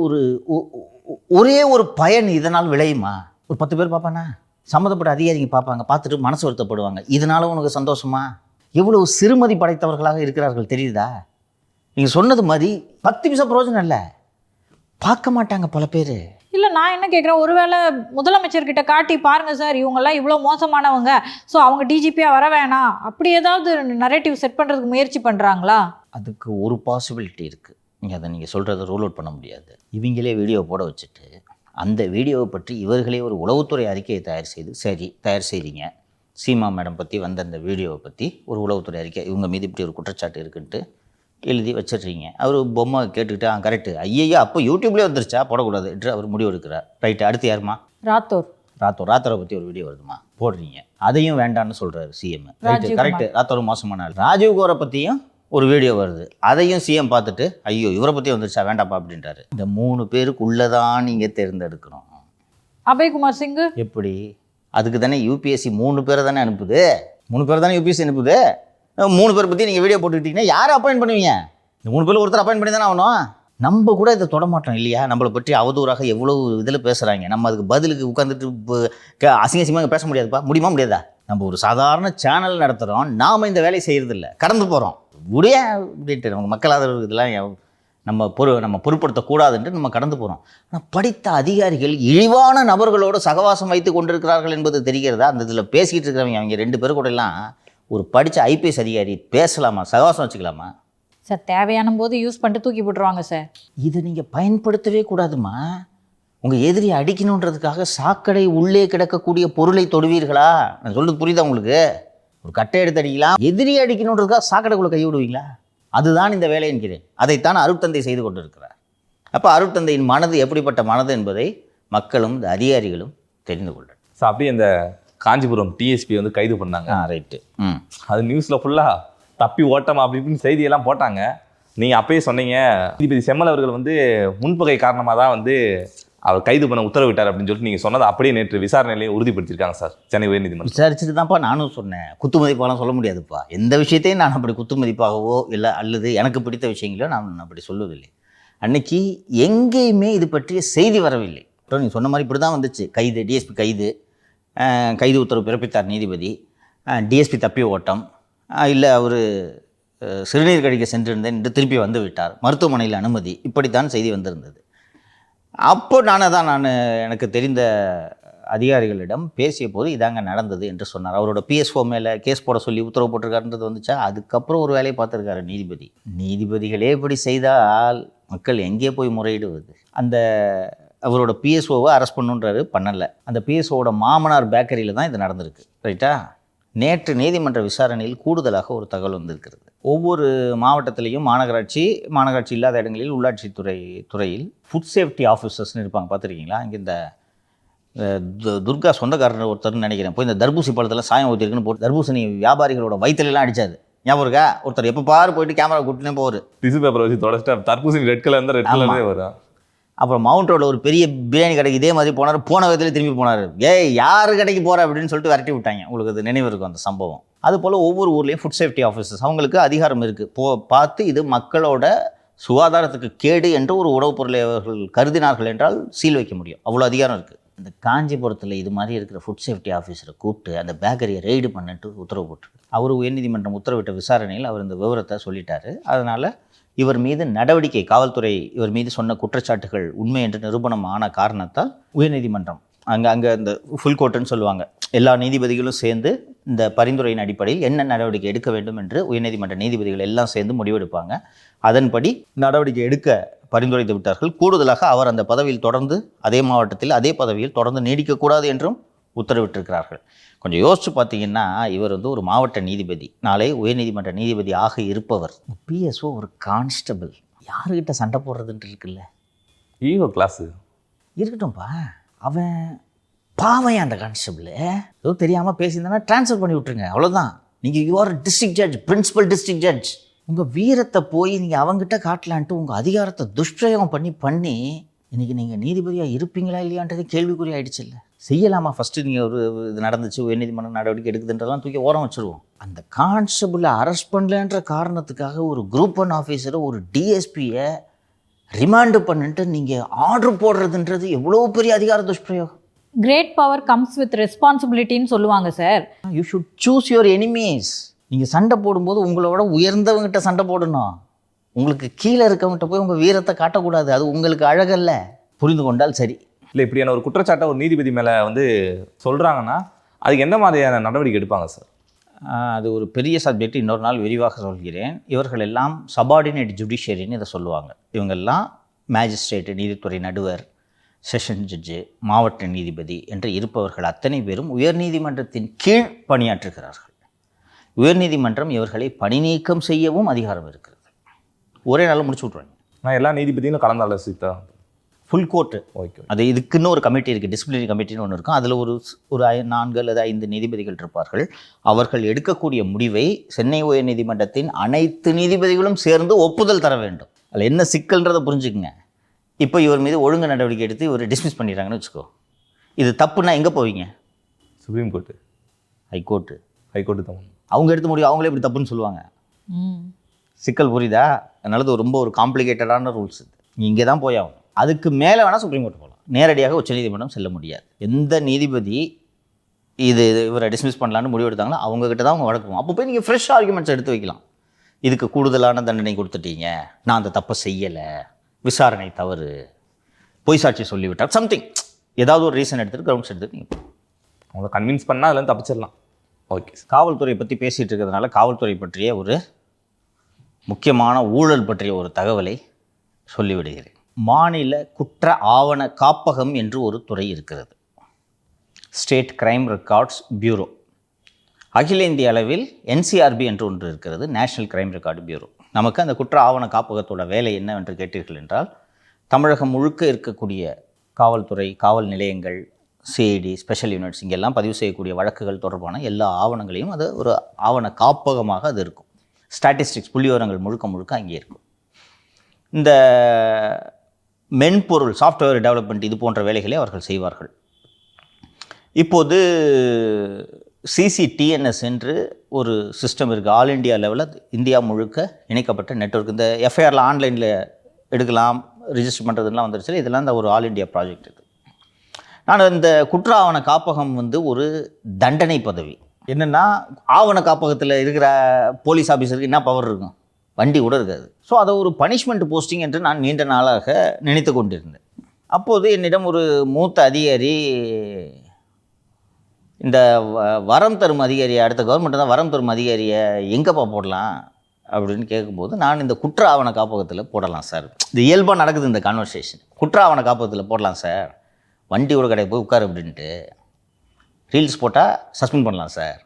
ஒரே ஒரு பயன் இதனால் விளையுமா? ஒரு 10 பேர் பார்ப்பானா? சம்மந்தப்பட்ட அதிகாரிங்க பார்ப்பாங்க, பார்த்துட்டு மனசு வருத்தப்படுவாங்க. இதனால் உனக்கு சந்தோஷமா? எவ்வளவு சிறுமதி படைத்தவர்களாக இருக்கிறார்கள் தெரியுதா? நீங்கள் சொன்னது மாதிரி 10 நிமிஷம் பிரயோஜனம் இல்லை, பார்க்க மாட்டாங்க பல பேர். இல்லை, நான் என்ன கேட்குறேன், ஒருவேளை முதலமைச்சர்கிட்ட காட்டி பாருங்கள் சார், இவங்கெல்லாம் இவ்வளோ மோசமானவங்க, ஸோ அவங்க டிஜிபியாக வர வேணாம், அப்படி ஏதாவது நரேட்டிவ் செட் பண்ணுறதுக்கு முயற்சி பண்ணுறாங்களா? அதுக்கு ஒரு பாசிபிலிட்டி இருக்குது. அதை நீங்கள் சொல்கிறத ரோல் அவுட் பண்ண முடியாது. இவங்களே வீடியோ போட வச்சுட்டு அந்த வீடியோவை பற்றி இவர்களே ஒரு உளவுத்துறை அறிக்கையை தயார் செய்கிறீங்க. சீமா மேடம் பற்றி வந்த அந்த வீடியோவை பற்றி ஒரு உளவுத்துறை அறிக்கை, இவங்க மீது இப்படி ஒரு குற்றச்சாட்டு இருக்குன்ட்டு எழுதி வச்சிடுறீங்க. அவர் பொம்மை கேட்டுக்கிட்டு கரெக்டு, ஐயையா அப்போ யூடியூப்லேயே வந்துருச்சா, போடக்கூடாது என்று அவர் முடிவு எடுக்கிறார். ரைட்டு, அடுத்து யாருமா? ராத்தோர். ராத்தோரை பற்றி ஒரு வீடியோ வருதுமா போடுறீங்க, அதையும் வேண்டான்னு சொல்கிறாரு சிஎம். Right, correct. ராத்தோர் மோசமான ஆள். ராஜீவ் கோரை பற்றியும் ஒரு வீடியோ வருது, அதையும் சிஎம் பார்த்துட்டு ஐயோ இவரை பற்றி வந்துருச்சா வேண்டாப்பா அப்படின்றாரு. இந்த 3 பேருக்குள்ளதான் நீங்கள் தேர்ந்தெடுக்கணும். அபய்குமார் சிங் எப்படி? அதுக்கு தானே யூபிஎஸ்சி 3 பேரை தானே அனுப்புது. 3 பேர் தானே யூபிஎஸ்சி அனுப்புது. 3 பேர் பற்றி நீங்கள் வீடியோ போட்டுக்கிட்டீங்கன்னா யாரை அப்பாயின்ட் பண்ணுவீங்க? இந்த 3 பேர் ஒருத்தர் அப்பாயின்ட் பண்ணி தானே ஆகணும். நம்ம கூட இதை தொடமாட்டோம் இல்லையா? நம்மளை பற்றி அவதூறாக எவ்வளோ இதில் பேசுகிறாங்க. நம்ம அதுக்கு பதிலுக்கு உட்காந்துட்டு அசிங்கமாக பேச முடியாதுப்பா. முடியுமா? முடியாதா? நம்ம ஒரு சாதாரண சேனல் நடத்துகிறோம், நாம் இந்த வேலையை செய்கிறதில்ல, கடந்து போகிறோம். முடிய அப்படின்ட்டு நமக்கு மக்கள் ஆதரவு இதெல்லாம் நம்ம பொருட்படுத்தக்கூடாதுன்ட்டு நம்ம கடந்து போகிறோம். ஆனால் படித்த அதிகாரிகள் இழிவான நபர்களோடு சகவாசம் வைத்து கொண்டிருக்கிறார்கள் என்பது தெரிகிறதா? அந்த இதில் பேசிக்கிட்டு இருக்கிறவங்க அவங்க 2 பேர் கூட எல்லாம் ஒரு படித்த ஐபிஎஸ் அதிகாரி பேசலாமா? சகவாசம் வச்சுக்கலாமா? சார் தேவையான போது யூஸ் பண்ணிட்டு தூக்கி போட்டுருவாங்க சார். இதை நீங்கள் பயன்படுத்தவே கூடாதுமா. உங்கள் எதிரியை அடிக்கணுன்றதுக்காக சாக்கடை உள்ளே கிடக்கக்கூடிய பொருளை தொடுவீர்களா? நான் சொல்கிறது புரியுதா உங்களுக்கு? ஒரு கட்டை எடுத்து அடிக்கலாம், எதிரியை அடிக்கணுன்றதுக்காக சாக்கடைக்குள்ளே கை விடுவீங்களா? அதுதான் இந்த வேலை என்கிறேன். அதைத்தான் அருட்தந்தை செய்து கொண்டிருக்கிறார். அப்போ அருட்தந்தையின் மனது எப்படிப்பட்ட மனது என்பதை மக்களும் இந்த அதிகாரிகளும் தெரிந்து கொள்ளணும். ஸோ அப்படியே இந்த காஞ்சிபுரம் டிஎஸ்பி வந்து கைது பண்ணாங்க. ரைட்டு. அது நியூஸில் ஃபுல்லாக தப்பி ஓட்டம் அப்படி இப்படின்னு செய்தியெல்லாம் போட்டாங்க. நீங்கள் அப்பயே சொன்னீங்க நீதிபதி செம்மல் அவர்கள் வந்து முன்பகை காரணமாக தான் வந்து அவர் கைது பண்ண உத்தரவிட்டார் அப்படின்னு சொல்லிட்டு நீங்கள் சொன்னதை அப்படியே நேற்று விசாரணையிலேயே உறுதிப்படுத்தியிருக்காங்க சார் சென்னை உயர்நீதிமன்றம். விசாரிச்சுட்டு தான்ப்பா நானும் சொன்னேன். குத்துமதிப்பாலாம் சொல்ல முடியாதுப்பா. எந்த விஷயத்தையும் நான் அப்படி குத்துமதிப்பாகவோ இல்லை அல்லது எனக்கு பிடித்த விஷயங்களோ நான் அப்படி சொல்வதில்லை. அன்னைக்கு எங்கேயுமே இது பற்றிய செய்தி வரவில்லை. அப்புறம் நீங்கள் சொன்ன மாதிரி இப்படி தான் வந்துச்சு. கைது, டிஎஸ்பி கைது உத்தரவு பிறப்பித்தார் நீதிபதி, டிஎஸ்பி தப்பி ஓட்டம், இல்லை அவர் சிறுநீர் கழிக்க சென்றிருந்தேன் என்று திருப்பி வந்து விட்டார், மருத்துவமனையில் அனுமதி, இப்படித்தான் செய்தி வந்திருந்தது. அப்போ நான் எனக்கு தெரிந்த அதிகாரிகளிடம் பேசிய போது இதாங்க நடந்தது என்று சொன்னார். அவரோட பிஎஸ்ஓ மேலே கேஸ் போட சொல்லி உத்தரவு போட்டிருக்காருன்றது வந்துச்சா. அதுக்கப்புறம் ஒரு வேலையை பார்த்துருக்காரு நீதிபதிகளே இப்படி செய்தால் மக்கள் எங்கே போய் முறையிடுவது? அந்த அவரோட பிஎஸ்ஓவை அரெஸ்ட் பண்ணுன்றாரு, பண்ணலை. அந்த பிஎஸ்ஓவோட மாமனார் பேக்கரியில் தான் இது நடந்திருக்கு. ரைட்டா? நேற்று நீதிமன்ற விசாரணையில் கூடுதலாக ஒரு தகவல் வந்திருக்கிறது. ஒவ்வொரு மாவட்டத்திலையும் மாநகராட்சி இல்லாத இடங்களில் துறையில் ஃபுட் சேஃப்டி ஆஃபீஸர்ஸ்னு இருப்பாங்க, பார்த்துருக்கீங்களா? இங்கே இந்த துர்கா சொந்தக்காரர் ஒருத்தர்னு நினைக்கிறேன், போய் இந்த தர்பூசி பழத்தில் சாயம் ஊற்றிருக்குன்னு போட்டு தர்பூசணி வியாபாரிகளோட வயிற்றுலாம் அடிச்சாது. ஞாபகம் இருக்கா? ஒருத்தர் எப்போ பாரு போயிட்டு கேமரா கூட்டினே போவார், டிஷ்யூ பேப்பரை வச்சு தொடச்சிட்டா தர்பூசணி ரெட் கலர் இருந்தால் ரெட் கலரே வரும். அப்புறம் மவுண்ட் ரோடில் ஒரு பெரிய பிரியாணி கடைக்கு இதே மாதிரி போன விதத்தில் திரும்பி போனார். யார் கடைக்கு போகிற அப்படின்னு சொல்லிட்டு விரட்டி விட்டாங்க. உங்களுக்கு அது நினைவு இருக்கும் அந்த சம்பவம். அதுபோல் ஒவ்வொரு ஊர்லேயும் ஃபுட் சேஃப்டி ஆஃபீஸர்ஸ், அவங்களுக்கு அதிகாரம் இருக்குது. பார்த்து இது மக்களோட சுகாதாரத்துக்கு கேடு என்று ஒரு உணவுப் பொருளை அவர்கள் கருதினார்கள் என்றால் சீல் வைக்க முடியும். அவ்வளோ அதிகாரம் இருக்குது. இந்த காஞ்சிபுரத்தில் இது மாதிரி இருக்கிற ஃபுட் சேஃப்டி ஆஃபீஸரை கூப்பிட்டு அந்த பேக்கரியை ரெய்டு பண்ணிட்டு உத்தரவு போட்டிருக்கு. அவர் உயர்நீதிமன்றம் உத்தரவிட்ட விசாரணையில் அவர் இந்த விவரத்தை சொல்லிட்டாரு. அதனால் இவர் மீது நடவடிக்கை, காவல்துறை இவர் மீது சொன்ன குற்றச்சாட்டுகள் உண்மை என்று நிரூபணம் ஆன காரணத்தால் உயர்நீதிமன்றம் அங்கே இந்த ஃபுல் கோர்ட்டுன்னு சொல்லுவாங்க, எல்லா நீதிபதிகளும் சேர்ந்து இந்த பரிந்துரையின் அடிப்படையில் என்ன நடவடிக்கை எடுக்க வேண்டும் என்று உயர்நீதிமன்ற நீதிபதிகள் எல்லாம் சேர்ந்து முடிவெடுப்பாங்க. அதன்படி நடவடிக்கை எடுக்க பரிந்துரைத்து விட்டார்கள். கூடுதலாக அவர் அந்த பதவியில் தொடர்ந்து அதே மாவட்டத்தில் அதே பதவியில் தொடர்ந்து நீடிக்கக்கூடாது என்றும் உத்தரவிட்டிருக்கிறார்கள். கொஞ்சம் யோசிச்சு பார்த்தீங்கன்னா, இவர் வந்து ஒரு மாவட்ட நீதிபதி, நாளை உயர்நீதிமன்ற நீதிபதி ஆக இருப்பவர். பிஎஸ்ஓ ஒரு கான்ஸ்டபிள், யாருக்கிட்ட சண்டை போடுறதுன்ட்டு இருக்குல்ல, ஈகோ கிளாஸு இருக்கட்டும்ப்பா. அவன் பாவையா அந்த கான்ஸ்டபிள் ஏதோ தெரியாமல் பேசியிருந்தானா ட்ரான்ஸ்ஃபர் பண்ணி விட்டுருங்க, அவ்வளோதான். நீங்கள் you are district judge, principal district judge. உங்கள் வீரத்தை போய் நீங்கள் அவங்ககிட்ட காட்டலான்ட்டு உங்கள் அதிகாரத்தை துஷ்பிரயோகம் பண்ணி இன்றைக்கி நீங்கள் நீதிபதியாக இருப்பீங்களா இல்லையான்றது கேள்விக்குறி ஆகிடுச்சு. இல்லை செய்யலாமா? ஃபஸ்ட்டு நீங்கள் ஒரு இது நடந்துச்சு, உயர்நீதிமன்றம் நடவடிக்கை எடுக்குதுன்றதெல்லாம் தூக்கி ஓரம் வச்சுருவோம். அந்த கான்ஸ்டபிளை அரெஸ்ட் பண்ணலன்ற காரணத்துக்காக ஒரு குரூப் 1 ஆஃபீஸரை, ஒரு டிஎஸ்பியை ரிமாண்டு பண்ணிட்டு நீங்கள் ஆர்டர் போடுறதுன்றது எவ்வளோ பெரிய அதிகார துஷ்பிரயோகம். கிரேட் பவர் கம்ஸ் வித் ரெஸ்பான்சிபிலிட்டின்னு சொல்லுவாங்க sir. You should choose your enemies. நீங்கள் சண்டை போடும்போது உங்களோட உயர்ந்தவங்ககிட்ட சண்டை போடணும். உங்களுக்கு கீழே இருக்கவங்ககிட்ட போய் உங்கள் வீரத்தை காட்டக்கூடாது. அது உங்களுக்கு அழகல்ல. புரிந்து கொண்டால் சரி. இல்லை இப்படியான ஒரு குற்றச்சாட்டை ஒரு நீதிபதி மேலே வந்து சொல்கிறாங்கன்னா அதுக்கு எந்த மாதிரியான நடவடிக்கை எடுப்பாங்க சார்? அது ஒரு பெரிய சப்ஜெக்ட், இன்னொரு நாள் விரிவாக சொல்கிறேன். இவர்கள் எல்லாம் சபார்டினேட் ஜுடிஷியரின்னு இதை சொல்லுவாங்க. இவங்கெல்லாம் மேஜிஸ்ட்ரேட்டு, நீதித்துறை நடுவர், செஷன் ஜட்ஜு, மாவட்ட நீதிபதி என்று இருப்பவர்கள் அத்தனை பேரும் உயர்நீதிமன்றத்தின் கீழ் பணியாற்றுகிறார்கள். உயர்நீதிமன்றம் இவர்களை பணி நீக்கம் செய்யவும் அதிகாரம் இருக்கிறது. ஒரே நாளில் முடிச்சு விட்ருவாங்க. நான் எல்லா நீதிபதியும் கலந்து ஆலோசித்தா ஃபுல் கோர்ட்டு. ஓகே. அது இதுக்குன்னு ஒரு கமிட்டி இருக்குது, டிசிப்ளினரி கமிட்டின்னு ஒன்று இருக்கும். அதில் ஒரு 4 அல்லது 5 நீதிபதிகள் இருப்பார்கள். அவர்கள் எடுக்கக்கூடிய முடிவை சென்னை உயர்நீதிமன்றத்தின் அனைத்து நீதிபதிகளும் சேர்ந்து ஒப்புதல் தர வேண்டும். அதில் என்ன சிக்கல்ன்றதை புரிஞ்சுக்குங்க. இப்போ இவர் மீது ஒழுங்கு நடவடிக்கை எடுத்து இவர் டிஸ்மிஸ் பண்ணிடுறாங்கன்னு வச்சுக்கோ. இது தப்புன்னா எங்கே போவீங்க? Supreme court, high court. ஹைகோர்ட்டு தான். அவங்க எடுத்த முடியும், அவங்களே இப்படி தப்புன்னு சொல்லுவாங்க. சிக்கல் புரியுதா? அதனால இது ரொம்ப ஒரு காம்ப்ளிகேட்டடான ரூல்ஸ். இது இங்கே தான் போய் ஆகும். அதுக்கு மேலே வேணால் சுப்ரீம் கோர்ட் போகலாம், நேரடியாக உச்சநீதிமன்றம் செல்ல முடியாது. எந்த நீதிபதி இவரை டிஸ்மிஸ் பண்ணலான்னு முடிவு எடுத்தாங்களோ அவங்ககிட்ட தான் அவங்க வழக்குவோம். அப்போ போய் நீங்கள் ஃப்ரெஷ் ஆர்குமெண்ட்ஸ் எடுத்து வைக்கலாம். இதுக்கு கூடுதலான தண்டனை கொடுத்துட்டீங்க, நான் அந்த தப்பை செய்யலை, விசாரணை தவறு, பொய் சாட்சி சொல்லிவிட்டார், சம்திங் ஏதாவது ஒரு ரீசன் எடுத்துகிட்டு கிரவுண்ட்ஸ் எடுத்துகிட்டு நீங்கள் அவங்கள கன்வின்ஸ் பண்ணால் அதெல்லாம் தப்பிச்சிடலாம். ஓகே. காவல்துறை பற்றி பேசிகிட்டு இருக்கிறதுனால காவல்துறை பற்றிய ஒரு முக்கியமான ஊழல் பற்றிய ஒரு தகவலை சொல்லிவிடுகிறேன். மாநில குற்ற ஆவண காப்பகம் என்று ஒரு துறை இருக்கிறது, ஸ்டேட் கிரைம் ரெக்கார்ட்ஸ் பியூரோ. அகில இந்திய அளவில் NCRB என்று ஒன்று இருக்கிறது, நேஷனல் கிரைம் ரெக்கார்டு பியூரோ. நமக்கு அந்த குற்ற ஆவண காப்பகத்தோட வேலை என்னவென்று கேட்டீர்கள் என்றால், தமிழகம் முழுக்க இருக்கக்கூடிய காவல்துறை, காவல் நிலையங்கள், CID, ஸ்பெஷல் யூனிட்ஸ் இங்கெல்லாம் பதிவு செய்யக்கூடிய வழக்குகள் தொடர்பான எல்லா ஆவணங்களையும் அது ஒரு ஆவண காப்பகமாக அது இருக்கும். ஸ்டாட்டிஸ்டிக்ஸ், புள்ளிவிவரங்கள் முழுக்க அங்கே இருக்கும். இந்த மென்பொருள், சாஃப்ட்வேர் டெவலப்மெண்ட் இது போன்ற வேலைகளை அவர்கள் செய்வார்கள். இப்போது CCTNS என்று ஒரு சிஸ்டம் இருக்குது, ஆல் இண்டியா லெவலில் இந்தியா முழுக்க இணைக்கப்பட்ட நெட்வொர்க். இந்த FIRல ஆன்லைனில் எடுக்கலாம், ரிஜிஸ்டர் பண்ணுறதுலாம் வந்துருச்சு. இதெல்லாம் இந்த ஒரு ஆல் இண்டியா ப்ராஜெக்ட் இது. நான் இந்த குற்ற ஆவண காப்பகம் ஒரு தண்டனை பதவி. என்னென்னா, ஆவண காப்பகத்தில் இருக்கிற போலீஸ் ஆஃபீஸருக்கு என்ன பவர் இருக்கும்? வண்டி கூட இருக்காது. ஸோ அதை ஒரு பனிஷ்மெண்ட் போஸ்டிங் என்று நான் நீண்ட நாளாக நினைத்து கொண்டிருந்தேன். அப்போது என்னிடம் ஒரு மூத்த அதிகாரி, இந்த வரம் தரும் அதிகாரியை, அடுத்த கவர்மெண்ட் தான் வரம் தரும் அதிகாரியை எங்கேப்பா போடலாம் அப்படின்னு கேட்கும்போது, நான் இந்த குற்ற ஆவண காப்பகத்தில் போடலாம் சார். இது இயல்பாக நடக்குது இந்த கான்வர்சேஷன். குற்ற ஆவண காப்பகத்தில் போடலாம் சார், வண்டி கூட கடையை போய் உட்காரு அப்படின்ட்டு, ரீல்ஸ் போட்டால் சஸ்பெண்ட் பண்ணலாம் சார்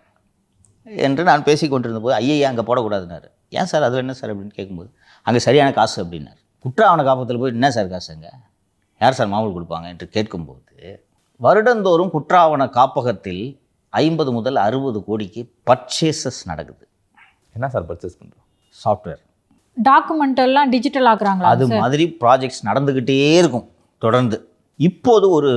என்று நான் பேசி கொண்டிருந்த போது, ஐயா அங்கே போடக்கூடாதுன்னாரு. ஏன் சார், அது என்ன சார் அப்படின்னு கேட்கும்போது, அங்கே சரியான காசு அப்படின்னாரு. குற்ற ஆவண காப்பகத்தில் போய் என்ன சார் காசுங்க, யார் சார் மாமூல் கொடுப்பாங்க என்று கேட்கும்போது, வருடந்தோறும் குற்ற ஆவண காப்பகத்தில் 50 முதல் 60 கோடிக்கு பர்ச்சேசஸ் நடக்குது. என்ன சார் பர்ச்சேஸ் பண்ணுறோம்? சாஃப்ட்வேர், டாக்குமெண்ட் எல்லாம் டிஜிட்டல் ஆக்குறாங்களா? அது மாதிரி ப்ராஜெக்ட்ஸ் நடந்துக்கிட்டே இருக்கும் தொடர்ந்து. இப்போது ஒரு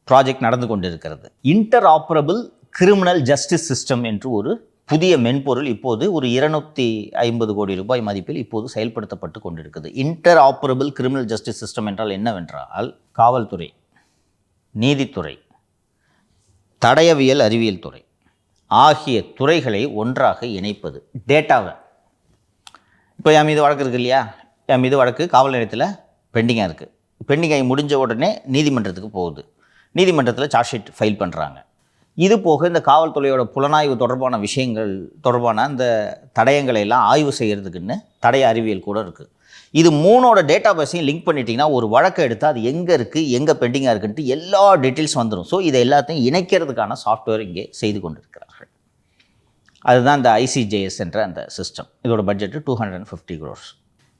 ப்ராஜெக்ட் நடந்து கொண்டு இருக்கிறது, inter operable criminal justice system என்று ஒரு புதிய மென்பொருள் இப்போது ஒரு 250 கோடி ரூபாய் மதிப்பில் இப்போது செயல்படுத்தப்பட்டு கொண்டிருக்குது. Inter operable criminal justice system என்றால் என்னவென்றால், காவல்துறை, நீதித்துறை, தடயவியல் அறிவியல் துறை ஆகிய துறைகளை ஒன்றாக இணைப்பது. டேட்டாவை, இப்போ என் மீது வழக்கு இருக்குது இல்லையா, என் மீது வழக்கு காவல் நிலையத்தில் பெண்டிங்காக இருக்குது. பெண்டிங் ஆகி முடிஞ்ச உடனே நீதிமன்றத்துக்கு போகுது, நீதிமன்றத்தில் சார்ஜ் ஷீட் ஃபைல் பண்ணுறாங்க. இது போக இந்த காவல்துறையோட புலனாய்வு தொடர்பான விஷயங்கள் தொடர்பான அந்த தடயங்களை எல்லாம் ஆய்வு செய்கிறதுக்குன்னு தடய அறிவியல் கூட இருக்குது. இது 3ஓட டேட்டா பேஸையும் லிங்க் பண்ணிட்டீங்கன்னா ஒரு வழக்கை எடுத்தால் அது எங்கே இருக்குது, எங்கே பெண்டிங்காக இருக்குன்ட்டு எல்லா டீட்டெயில்ஸ் வந்துடும். ஸோ இதை எல்லாத்தையும் இணைக்கிறதுக்கான சாஃப்ட்வேர் இங்கே செய்து கொண்டிருக்கிறார்கள். அதுதான் இந்த ICJS என்ற அந்த சிஸ்டம். இதோட பட்ஜெட்டு 250 crores.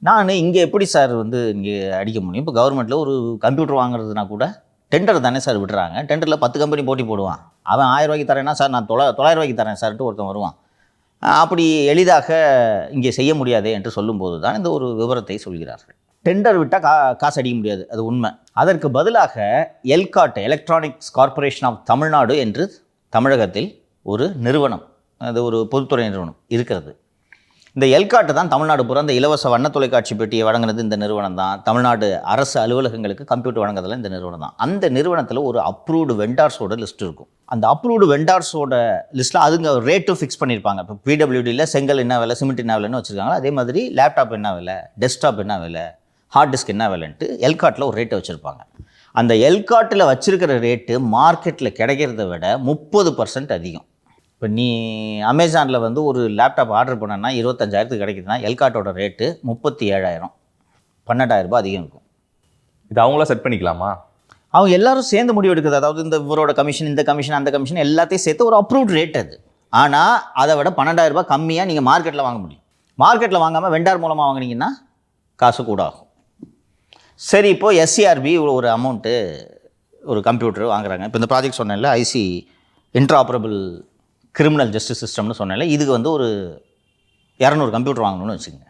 நான் இங்கே எப்படி சார் இங்கே அடிக்க முடியும்? இப்போ கவர்மெண்ட்டில் ஒரு கம்ப்யூட்டர் வாங்குறதுனா கூட டெண்டர் தானே சார் விடுறாங்க. டெண்டரில் 10 கம்பெனி போட்டி போடுவான். அவன் 1000 ரூபாய்க்கு தரேன்னா சார் நான் 900 ரூபாய்க்கு தரேன் சார்ட்டு ஒருத்தன் வருவான். அப்படி எளிதாக இங்கே செய்ய முடியாது என்று சொல்லும்போது தான் இந்த ஒரு விவரத்தை சொல்கிறார்கள். டெண்டர் விட்டால் காசு அடிக்க முடியாது, அது உண்மை. அதற்கு பதிலாக ELCOT, electronics corporation of Tamil Nadu என்று தமிழகத்தில் ஒரு நிறுவனம், அது ஒரு பொதுத்துறை நிறுவனம் இருக்கிறது. இந்த எல்காட்டு தான் தமிழ்நாடு பூரா இந்த இலவச வண்ண தொலைக்காட்சி பெட்டியை வழங்குனது இந்த நிறுவனம் தான். தமிழ்நாடு அரசு அலுவலகங்களுக்கு கம்ப்யூட்டர் வழங்குறதுல இந்த நிறுவனம் தான். அந்த நிறுவனத்தில் ஒரு அப்ரூவ்டு வெண்டார்ஸோட லிஸ்ட் இருக்கும். அந்த அப்ரூவ்டு வெண்டார்ஸோட லிஸ்ட்டில் அதுங்க ரேட்டும் ஃபிக்ஸ் பண்ணியிருப்பாங்க. இப்போ PWDயில் செங்கல் என்ன விலை, சிமெண்ட் என்ன விலைன்னு வச்சுருக்காங்களா, அதே மாதிரி லேப்டாப் என்ன விலை, டெஸ்க்டாப் என்ன விலை, ஹார்ட் டிஸ்க் என்ன விலைன்ட்டு எல்காட்டில் ஒரு ரேட்டை வச்சுருப்பாங்க. அந்த எல்காட்டில் வச்சுருக்கிற ரேட்டு மார்க்கெட்டில் கிடைக்கிறத விட 30% அதிகம். இப்போ நீ அமேசானில் ஒரு லேப்டாப் ஆர்டர் பண்ணனா 25,000 கிடைக்குதுன்னா எல்காட்டோட ரேட்டு 37,000, 12,000 ரூபாய் அதிகம் இருக்கும். இது அவங்களா செட் பண்ணிக்கலாமா? அவங்க எல்லாரும் சேர்ந்து முடிவு எடுக்குது. அதாவது இந்த இவரோட கமிஷன், இந்த கமிஷன், அந்த கமிஷன் எல்லாத்தையும் சேர்த்து ஒரு அப்ரூவ்ட் ரேட் அது. ஆனால் அதை விட 12,000 ரூபாய் கம்மியாக நீங்கள் மார்க்கெட்டில் வாங்க முடியும். மார்க்கெட்டில் வாங்காமல் வெண்டார் மூலமாக வாங்கினீங்கன்னா காசு கூட ஆகும். சரி, இப்போது எஸ்சிஆர்பி ஒரு அமௌண்ட்டு ஒரு கம்ப்யூட்டர் வாங்குறாங்க. இப்போ இந்த ப்ராஜெக்ட் சொன்னேன்ல, ஐசி இன்ட்ராபரபிள் கிரிமினல் ஜஸ்டிஸ் சிஸ்டம்னு சொன்னேன்ல, இதுக்கு வந்து ஒரு 200 கம்ப்யூட்டர் வாங்கணும்னு வச்சுக்கோங்க.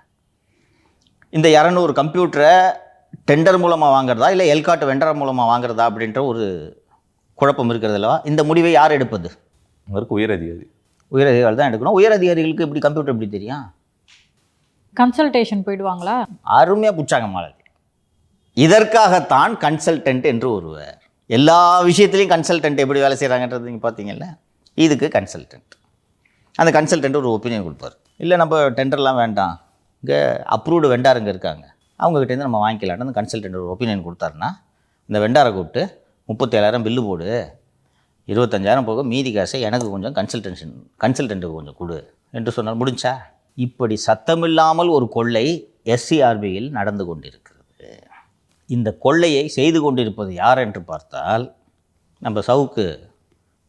இந்த 200 கம்ப்யூட்டரை டெண்டர் மூலமாக வாங்குறதா இல்லை எல்காட் வெண்டர் மூலமாக வாங்குறதா அப்படின்ற ஒரு குழப்பம் இருக்கிறது அல்லவா? இந்த முடிவை யார் எடுப்பது? அவருக்கு உயரதிகாரி தான் எடுக்கணும். உயர் அதிகாரிகளுக்கு இப்படி கம்ப்யூட்டர் எப்படி தெரியும்? கன்சல்டேஷன் போயிடுவாங்களா? அருமையாக பிடிச்சாங்க மாலதி. இதற்காகத்தான் கன்சல்டன்ட் என்று ஒருவர். எல்லா விஷயத்துலையும் கன்சல்டன்ட் எப்படி வேலை செய்கிறாங்கன்றது நீங்கள் பார்த்தீங்கல்ல, இதுக்கு கன்சல்டன்ட். அந்த கன்சல்டன்ட் ஒரு ஒப்பீனியன் கொடுப்பார். இல்லை நம்ம டெண்டர்லாம் வேண்டாம், இங்கே அப்ரூவ்டு வெண்டாருங்க இருக்காங்க, அவங்ககிட்டேருந்து நம்ம வாங்கிக்கலான்னு அந்த கன்சல்டன்ட் ஒரு ஒப்பீனியன் கொடுத்தாருன்னா, இந்த வெண்டாரை கூப்பிட்டு 37,000 பில்லு போடு, 25,000 போக மீதி காசை எனக்கு கொஞ்சம் கன்சல்டன்ட்டுக்கு கொஞ்சம் கொடு என்று சொன்னால் முடிஞ்சா? இப்படி சத்தமில்லாமல் ஒரு கொள்ளை எஸ்சிஆர்பியில் நடந்து கொண்டிருக்கிறது. இந்த கொள்ளையை செய்து கொண்டிருப்பது யார் என்று பார்த்தால், நம்ம சவுக்கு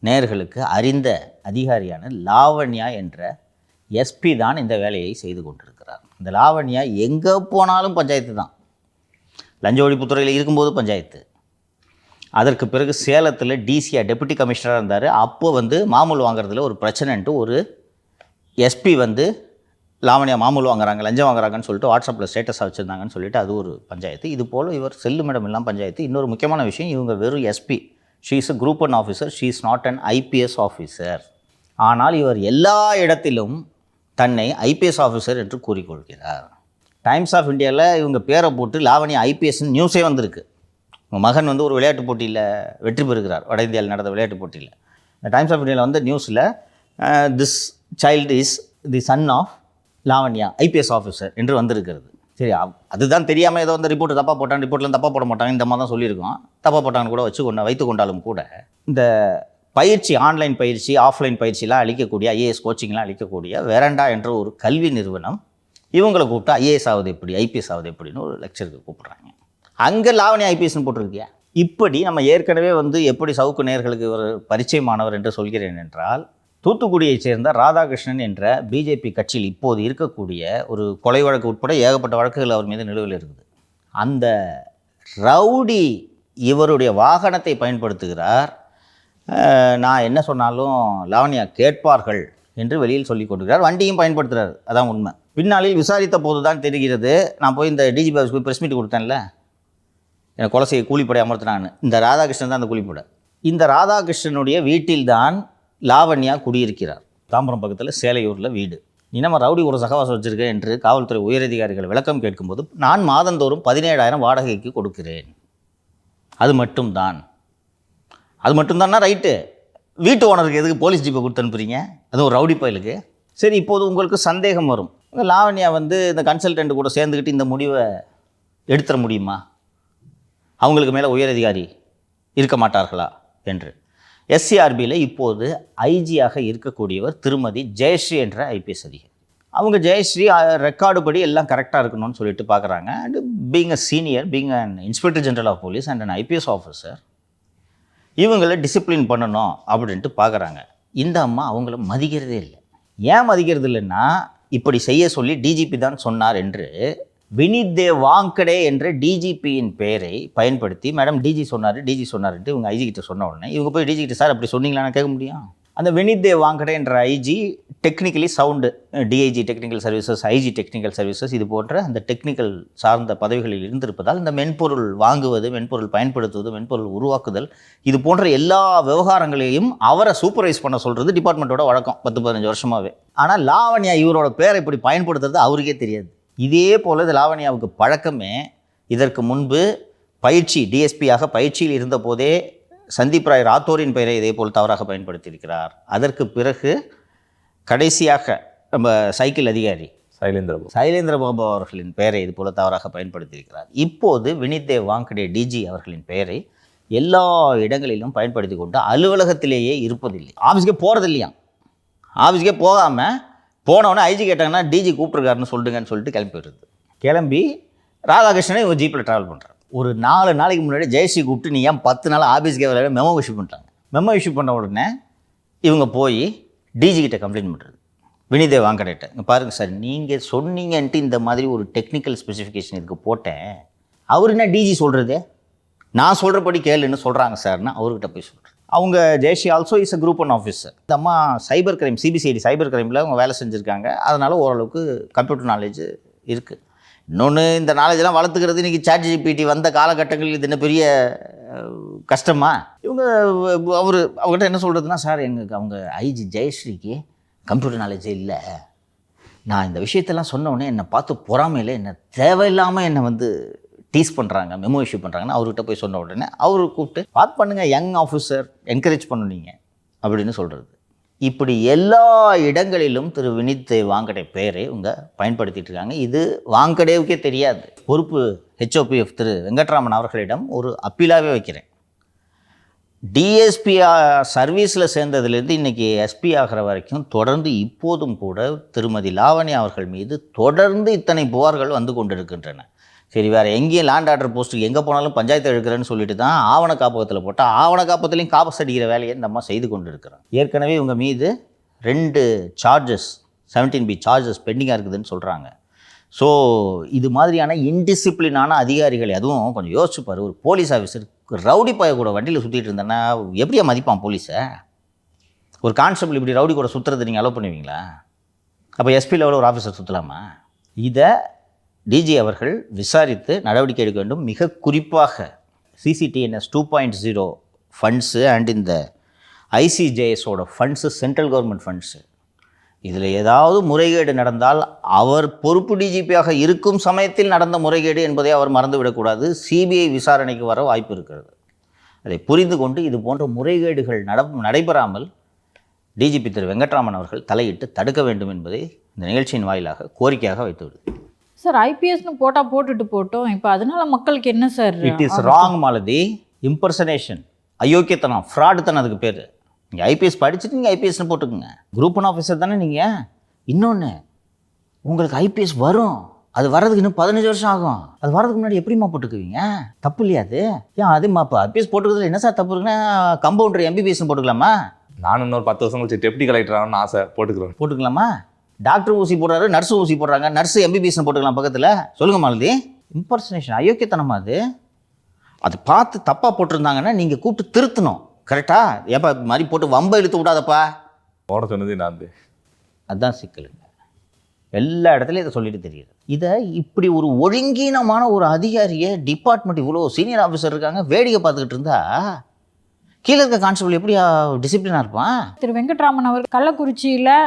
நேயர்களுக்கு அறிந்த அதிகாரியான லாவண்யா என்ற எஸ்பி தான் இந்த வேலையை செய்து கொண்டிருக்கிறார். இந்த லாவண்யா எங்கே போனாலும் பஞ்சாயத்து தான். லஞ்ச ஒழிப்புத்துறையில் இருக்கும்போது பஞ்சாயத்து, அதற்கு பிறகு சேலத்தில் டிசியாக டெபுட்டி கமிஷனராக இருந்தார். அப்போ வந்து மாமூல் வாங்குறதுல ஒரு பிரச்சனைன்ட்டு ஒரு எஸ்பி வந்து லாவண்யா மாமூல் வாங்குறாங்க, லஞ்சம் வாங்குறாங்கன்னு சொல்லிட்டு வாட்ஸ்அப்பில் ஸ்டேட்டஸாக வச்சுருந்தாங்கன்னு சொல்லிட்டு அது ஒரு பஞ்சாயத்து. இது போல் இவர் செல்லும் இடம் எல்லாம் பஞ்சாயத்து. இன்னொரு முக்கியமான விஷயம், இவங்க வெறும் SP, she is a group 1 officer, she is not an IPS officer. ஆனால் இவர் எல்லா இடத்திலும் தன்னை ஐபிஎஸ் ஆஃபீஸர் என்று கூறிக்கொள்கிறார். டைம்ஸ் ஆஃப் இந்தியாவில் இவங்க பேரை போட்டு லாவண்யா ஐபிஎஸ்ன்னு நியூஸே வந்திருக்கு. உங்கள் மகன் வந்து ஒரு விளையாட்டு போட்டியில் வெற்றி பெறுகிறார், வட இந்தியாவில் நடந்த விளையாட்டு போட்டியில். இந்த டைம்ஸ் ஆஃப் இந்தியாவில் வந்து நியூஸில் this child is the son of Lavanya IPS officer என்று வந்திருக்கிறது. சரி, அதுதான் தெரியாமல் ஏதோ அந்த ரிப்போர்ட் தப்பாக போட்டாங்க, ரிப்போர்ட்லாம் தப்பாக போட மாட்டாங்க, இந்த மாதிரி தான் சொல்லியிருக்கோம். தப்பாக போட்டாங்கன்னு கூட வைத்து கொண்டாலும் கூட இந்த பயிற்சி, ஆன்லைன் பயிற்சி, ஆஃப்லைன் பயிற்சிலாம் அளிக்கக்கூடிய, ஐஏஎஸ் கோச்சிங்லாம் அளிக்கக்கூடிய வெரண்டா என்ற ஒரு கல்வி நிறுவனம் இவங்களை கூப்பிட்டு ஐஏஎஸ் ஆகுது எப்படி, ஐபிஎஸ் ஆகுது எப்படின்னு ஒரு லெக்சருக்கு கூப்பிட்றாங்க. அங்கே லாவண்யா ஐபிஎஸ்ன்னு போட்டிருக்கியா? இப்படி நம்ம ஏற்கனவே வந்து எப்படி சவுக்கு நேயர்களுக்கு ஒரு பரிச்சயமானவர் என்று சொல்கிறேன் என்றால், தூத்துக்குடியைச் சேர்ந்த ராதாகிருஷ்ணன் என்ற பிஜேபி கட்சியில் இப்போது இருக்கக்கூடிய ஒரு கொலை வழக்கு உட்பட ஏகப்பட்ட வழக்குகள் அவர் மீது நிலுவையில் இருக்குது. அந்த ரவுடி இவருடைய வாகனத்தை பயன்படுத்துகிறார். நான் என்ன சொன்னாலும் லாவண்யா கேட்பார்கள் என்று வெளியில் சொல்லி கொண்டிருக்கிறார். வண்டியும் பயன்படுத்துகிறார், அதான் உண்மை. பின்னாளில் விசாரித்த போது தான் தெரிகிறது. நான் போய் இந்த டிஜிபி ஆஃபீஸ் போய் ப்ரெஸ் மீட் கொடுத்தேன்ல, எனக்கு கொலை செய்ய கூலிப்படை அமர்த்தினான்னு, இந்த ராதாகிருஷ்ணன் தான் அந்த கூலிப்படை. இந்த ராதாகிருஷ்ணனுடைய வீட்டில்தான் லாவண்யா குடியிருக்கிறார். தாம்பரம் பக்கத்தில் சேலையூரில் வீடு. நீ நம்ம ரவுடி ஒரு சகவாசம் வச்சுருக்க என்று காவல்துறை உயரதிகாரிகள் விளக்கம் கேட்கும்போது, நான் மாதந்தோறும் 17,000 வாடகைக்கு கொடுக்கிறேன், அது மட்டும்தான். அது மட்டும்தான்னா ரைட்டு, வீட்டு ஓனருக்கு எதுக்கு போலீஸ் ஜீப்பை கொடுத்து அனுப்புறீங்க, அது ஒரு ரவுடி பயலுக்கு? சரி, இப்போது உங்களுக்கு சந்தேகம் வரும், லாவண்யா வந்து இந்த கன்சல்டன்ட் கூட சேர்ந்துக்கிட்டு இந்த முடிவை எடுத்துட முடியுமா, அவங்களுக்கு மேலே உயரதிகாரி இருக்க மாட்டார்களா என்று. எஸ்சிஆர்பியில் இப்போது ஐஜியாக இருக்கக்கூடியவர் திருமதி ஜெயஸ்ரீ என்ற ஐபிஎஸ் அதிகாரி. அவங்க ஜெயஸ்ரீ ரெக்கார்டு படி எல்லாம் கரெக்டாக இருக்கணும்னு சொல்லிட்டு பார்க்குறாங்க. And being a senior, being an inspector general of police and an IPS officer, இவங்களை டிசிப்ளின் பண்ணணும் அப்படின்ட்டு பார்க்குறாங்க. இந்த அம்மா அவங்கள மதிக்கிறதே இல்லை. ஏன் மதிக்கிறது இல்லைன்னா, இப்படி செய்ய சொல்லி டிஜிபி தான் சொன்னார் என்று வினித் தேவ் வாங்கடே என்ற டிஜிபியின் பெயரை பயன்படுத்தி, மேடம் டிஜி சொன்னார்ன்ட்டு இவங்க ஐஜி கிட்ட சொன்ன உடனே இவங்க போய் டிஜி கிட்ட, சார் அப்படி சொன்னீங்களான்னு கேட்க முடியும்? அந்த வினித் தேவ் வாங்கடே என்ற IG technically sound, DIG technical services, IG technical services, இது போன்ற அந்த டெக்னிக்கல் சார்ந்த பதவிகளில் இருந்திருப்பதால் இந்த மென்பொருள் வாங்குவது, மென்பொருள் பயன்படுத்துவது, மென்பொருள் உருவாக்குதல், இது போன்ற எல்லா விவகாரங்களையும் அவரை சூப்பர்வைஸ் பண்ண சொல்கிறது டிபார்ட்மெண்ட்டோட வழக்கம் 10-15 வருஷமாகவே. ஆனால் லாவண்யா இவரோட பேரை இப்படி பயன்படுத்துறது அவருக்கே தெரியாது. இதே போல் இது லாவண்யாவுக்கு பழக்கமே. இதற்கு முன்பு பயிற்சி, டிஎஸ்பியாக பயிற்சியில் இருந்த போதே சந்தீப் ராய் ராத்தோரின் பெயரை இதே போல் தவறாக பயன்படுத்தியிருக்கிறார். அதற்கு பிறகு கடைசியாக நம்ம சைக்கிள் அதிகாரி சைலேந்திரபாபு அவர்களின் பெயரை இது போல் தவறாக பயன்படுத்தியிருக்கிறார். இப்போது வினித் தேவ் வாங்கடே டிஜி அவர்களின் பெயரை எல்லா இடங்களிலும் பயன்படுத்தி கொண்டு அலுவலகத்திலேயே இருப்பதில்லை, ஆஃபீஸ்க்கே போகிறது இல்லையா. ஆஃபீஸ்க்கே போகாமல் போனவொன்னே ஐஜி கேட்டாங்கன்னா டிஜி கூப்பிட்ருக்காருன்னு சொல்லுங்கன்னு சொல்லிட்டு கிளம்பி போயிடுறது. கிளம்பி ராதாகிருஷ்ணனை இவங்க ஜீப்பில் ட்ராவல் பண்ணுறாரு. ஒரு 4 நாளைக்கு முன்னாடி ஜெயஸ்ரீ கூப்பிட்டு நீ ஏன் 10 நாள் ஆஃபீஸ்க்கே வரல, மெமோ இஷ்யூ பண்ணிட்டாங்க. மெமோ இஷ்யூ பண்ண உடனே இவங்க போய் டிஜி கிட்ட கம்ப்ளைண்ட் பண்ணுறது, வினித் தேவ் வாங்கடேட்ட, இங்கே பாருங்கள் சார், நீங்கள் சொன்னீங்கன்ட்டு இந்த மாதிரி ஒரு டெக்னிக்கல் ஸ்பெசிஃபிகேஷன் இதுக்கு போட்டேன், அவர் என்ன டிஜி சொல்கிறது, நான் சொல்கிறபடி கேளுன்னு சொல்கிறாங்க சார்னா அவர்கிட்ட போய் சொல்கிறேன். அவங்க Jayashree also is a group one officer. இந்த அம்மா சைபர் கிரைம், சிபிசிஐடி சைபர் கிரைமில் அவங்க வேலை செஞ்சுருக்காங்க. அதனால் ஓரளவுக்கு கம்ப்யூட்டர் நாலேஜ் இருக்குது. இன்னொன்று, இந்த நாலேஜெலாம் வளர்த்துக்கிறது இன்றைக்கி ChatGPT வந்த காலகட்டங்களில் இது என்ன பெரிய கஷ்டமா? இவங்க அவங்ககிட்ட என்ன சொல்கிறதுனா, சார் அவங்க ஐஜி ஜெயஸ்ரீக்கு கம்ப்யூட்டர் நாலேஜே இல்லை, நான் இந்த விஷயத்தெல்லாம் சொன்னோடனே என்னை பார்த்து பொறாமையில் என்னை தேவையில்லாமல் என்னை வந்து டீஸ் பண்ணுறாங்க, மெமோ இஷ்யூ பண்ணுறாங்கன்னு அவர்கிட்ட போய் சொன்ன உடனே அவர் கூப்பிட்டு பார்த்து பண்ணுங்கள், யங் ஆஃபீஸர் என்கரேஜ் பண்ணுனீங்க அப்படின்னு சொல்கிறது. இப்படி எல்லா இடங்களிலும் திரு வினித் வாங்கடே பேரை இவங்க பயன்படுத்திட்டு இருக்காங்க. இது வாங்கடேவுக்கே தெரியாது. பொறுப்பு HOPF திரு வெங்கட்ராமன் அவர்களிடம் ஒரு அப்பீலாகவே வைக்கிறேன். டிஎஸ்பி சர்வீஸில் சேர்ந்ததுலேருந்து இன்றைக்கி எஸ்பி ஆகிற வரைக்கும் தொடர்ந்து இப்போதும் கூட திருமதி லாவண்யா அவர்கள் மீது தொடர்ந்து இத்தனை புகார்கள் வந்து கொண்டிருக்கின்றன. சரி, வேறு எங்கேயும் லேண்ட் ஆர்டர் போஸ்ட்டுக்கு எங்கே போனாலும் பஞ்சாயத்து எடுக்கிறேன்னு சொல்லிட்டு தான் ஆவண காப்பகத்தில் போட்டால் ஆவண காப்பகத்துலேயும் காப்பஸ் அடிக்கிற வேலையை நம்ம செய்து கொண்டு இருக்கிறோம். ஏற்கனவே இவங்க மீது 2 சார்ஜஸ் 17B சார்ஜஸ் பெண்டிங்காக இருக்குதுன்னு சொல்கிறாங்க. ஸோ இது மாதிரியான இன்டிசிப்ளினான அதிகாரிகளை, அதுவும் கொஞ்சம் யோசிச்சுப்பார், ஒரு போலீஸ் ஆஃபீஸர் ரவுடி பாய கூட வண்டியில் சுற்றிட்டு இருந்தேன்னா எப்படியா மதிப்பான் போலீஸை? ஒரு கான்ஸ்டபிள் இப்படி ரவுடி கூட சுற்றுறது நீங்கள் அலோவ் பண்ணுவீங்களா? அப்போ எஸ்பி லெவலில் ஒரு ஆஃபீஸர் சுற்றலாமா? இதை டிஜி அவர்கள் விசாரித்து நடவடிக்கை எடுக்க வேண்டும். மிக குறிப்பாக CCTNS 2.0 ஃபண்ட்ஸு அண்ட் இந்த ICJSோட ஃபண்ட்ஸு, சென்ட்ரல் கவர்மெண்ட் ஃபண்ட்ஸு, இதில் ஏதாவது முறைகேடு நடந்தால் அவர் பொறுப்பு டிஜிபியாக இருக்கும் சமயத்தில் நடந்த முறைகேடு என்பதை அவர் மறந்துவிடக்கூடாது. CBI விசாரணைக்கு வர வாய்ப்பு இருக்கிறது. அதை புரிந்து கொண்டு இது போன்ற முறைகேடுகள் நடைபெறாமல் டிஜிபி திரு வெங்கட்ராமன் அவர்கள் தலையிட்டு தடுக்க வேண்டும் என்பதை இந்த நிகழ்ச்சியின் வாயிலாக கோரிக்கையாக வைத்துவிடுது. சார், ஐபிஎஸ்னு போட்டால் போட்டுட்டு போட்டோம், இப்போ அதனால மக்களுக்கு என்ன sir? It is wrong Malathi. Impersonation, அயோக்கியத்தனம், ஃப்ராடுத்தனம் அதுக்கு பேர். நீங்கள் ஐபிஎஸ் படிச்சுட்டு நீங்கள் ஐபிஎஸ்னு போட்டுக்குங்க. குரூப் ஒன் ஆஃபீஸர் தானே நீங்கள். இன்னொன்று, உங்களுக்கு ஐபிஎஸ் வரும், அது வர்றதுக்கு இன்னும் 15 வருஷம் ஆகும். அது வர்றதுக்கு முன்னாடி எப்படிமா போட்டுக்குவீங்க? தப்பு இல்லையா அது? ஏன் அதுமா இப்போ ஐபிஎஸ் போட்டுக்கிறதுல என்ன சார் தப்பு இருக்குன்னா, கம்பவுண்டர் MBBS போட்டுக்கலாமா? நானும் இன்னொரு 10 வருஷம் கழிச்சு டெப்டி கலெக்டர் ஆகணும்னு ஆசை, போட்டுக்கலாமா? டாக்டர் ஊசி போடுறாரு, நர்ஸு ஊசி போடுறாங்க, நர்ஸு MBBS போட்டுக்கலாம் பக்கத்தில். சொல்லுங்கள் மாலதி, இம்பர்சனேஷன் அயோக்கியத்தனமா அது பார்த்து தப்பாக போட்டிருந்தாங்கன்னா நீங்கள் கூப்பிட்டு திருத்தணும். கரெக்டாக? ஏப்பா இது மாதிரி போட்டு வம்ப இழுத்து விடாதப்பா போட சொன்னது நான். அதுதான் சிக்கலுங்க. எல்லா இடத்துலையும் இதை சொல்லிட்டு தெரியுது. இதை இப்படி ஒரு ஒழுங்கீனமான ஒரு அதிகாரியை, டிபார்ட்மெண்ட் இவ்வளோ சீனியர் ஆஃபீஸர் இருக்காங்க, வேடிக்கை பார்த்துக்கிட்டு இருந்தா கீழே இருக்க கான்ஸ்டபிள் எப்படியா டிசிப்ளினாக இருப்பான்? திரு வெங்கட்ராமன் அவர் கள்ளக்குறிச்சியில்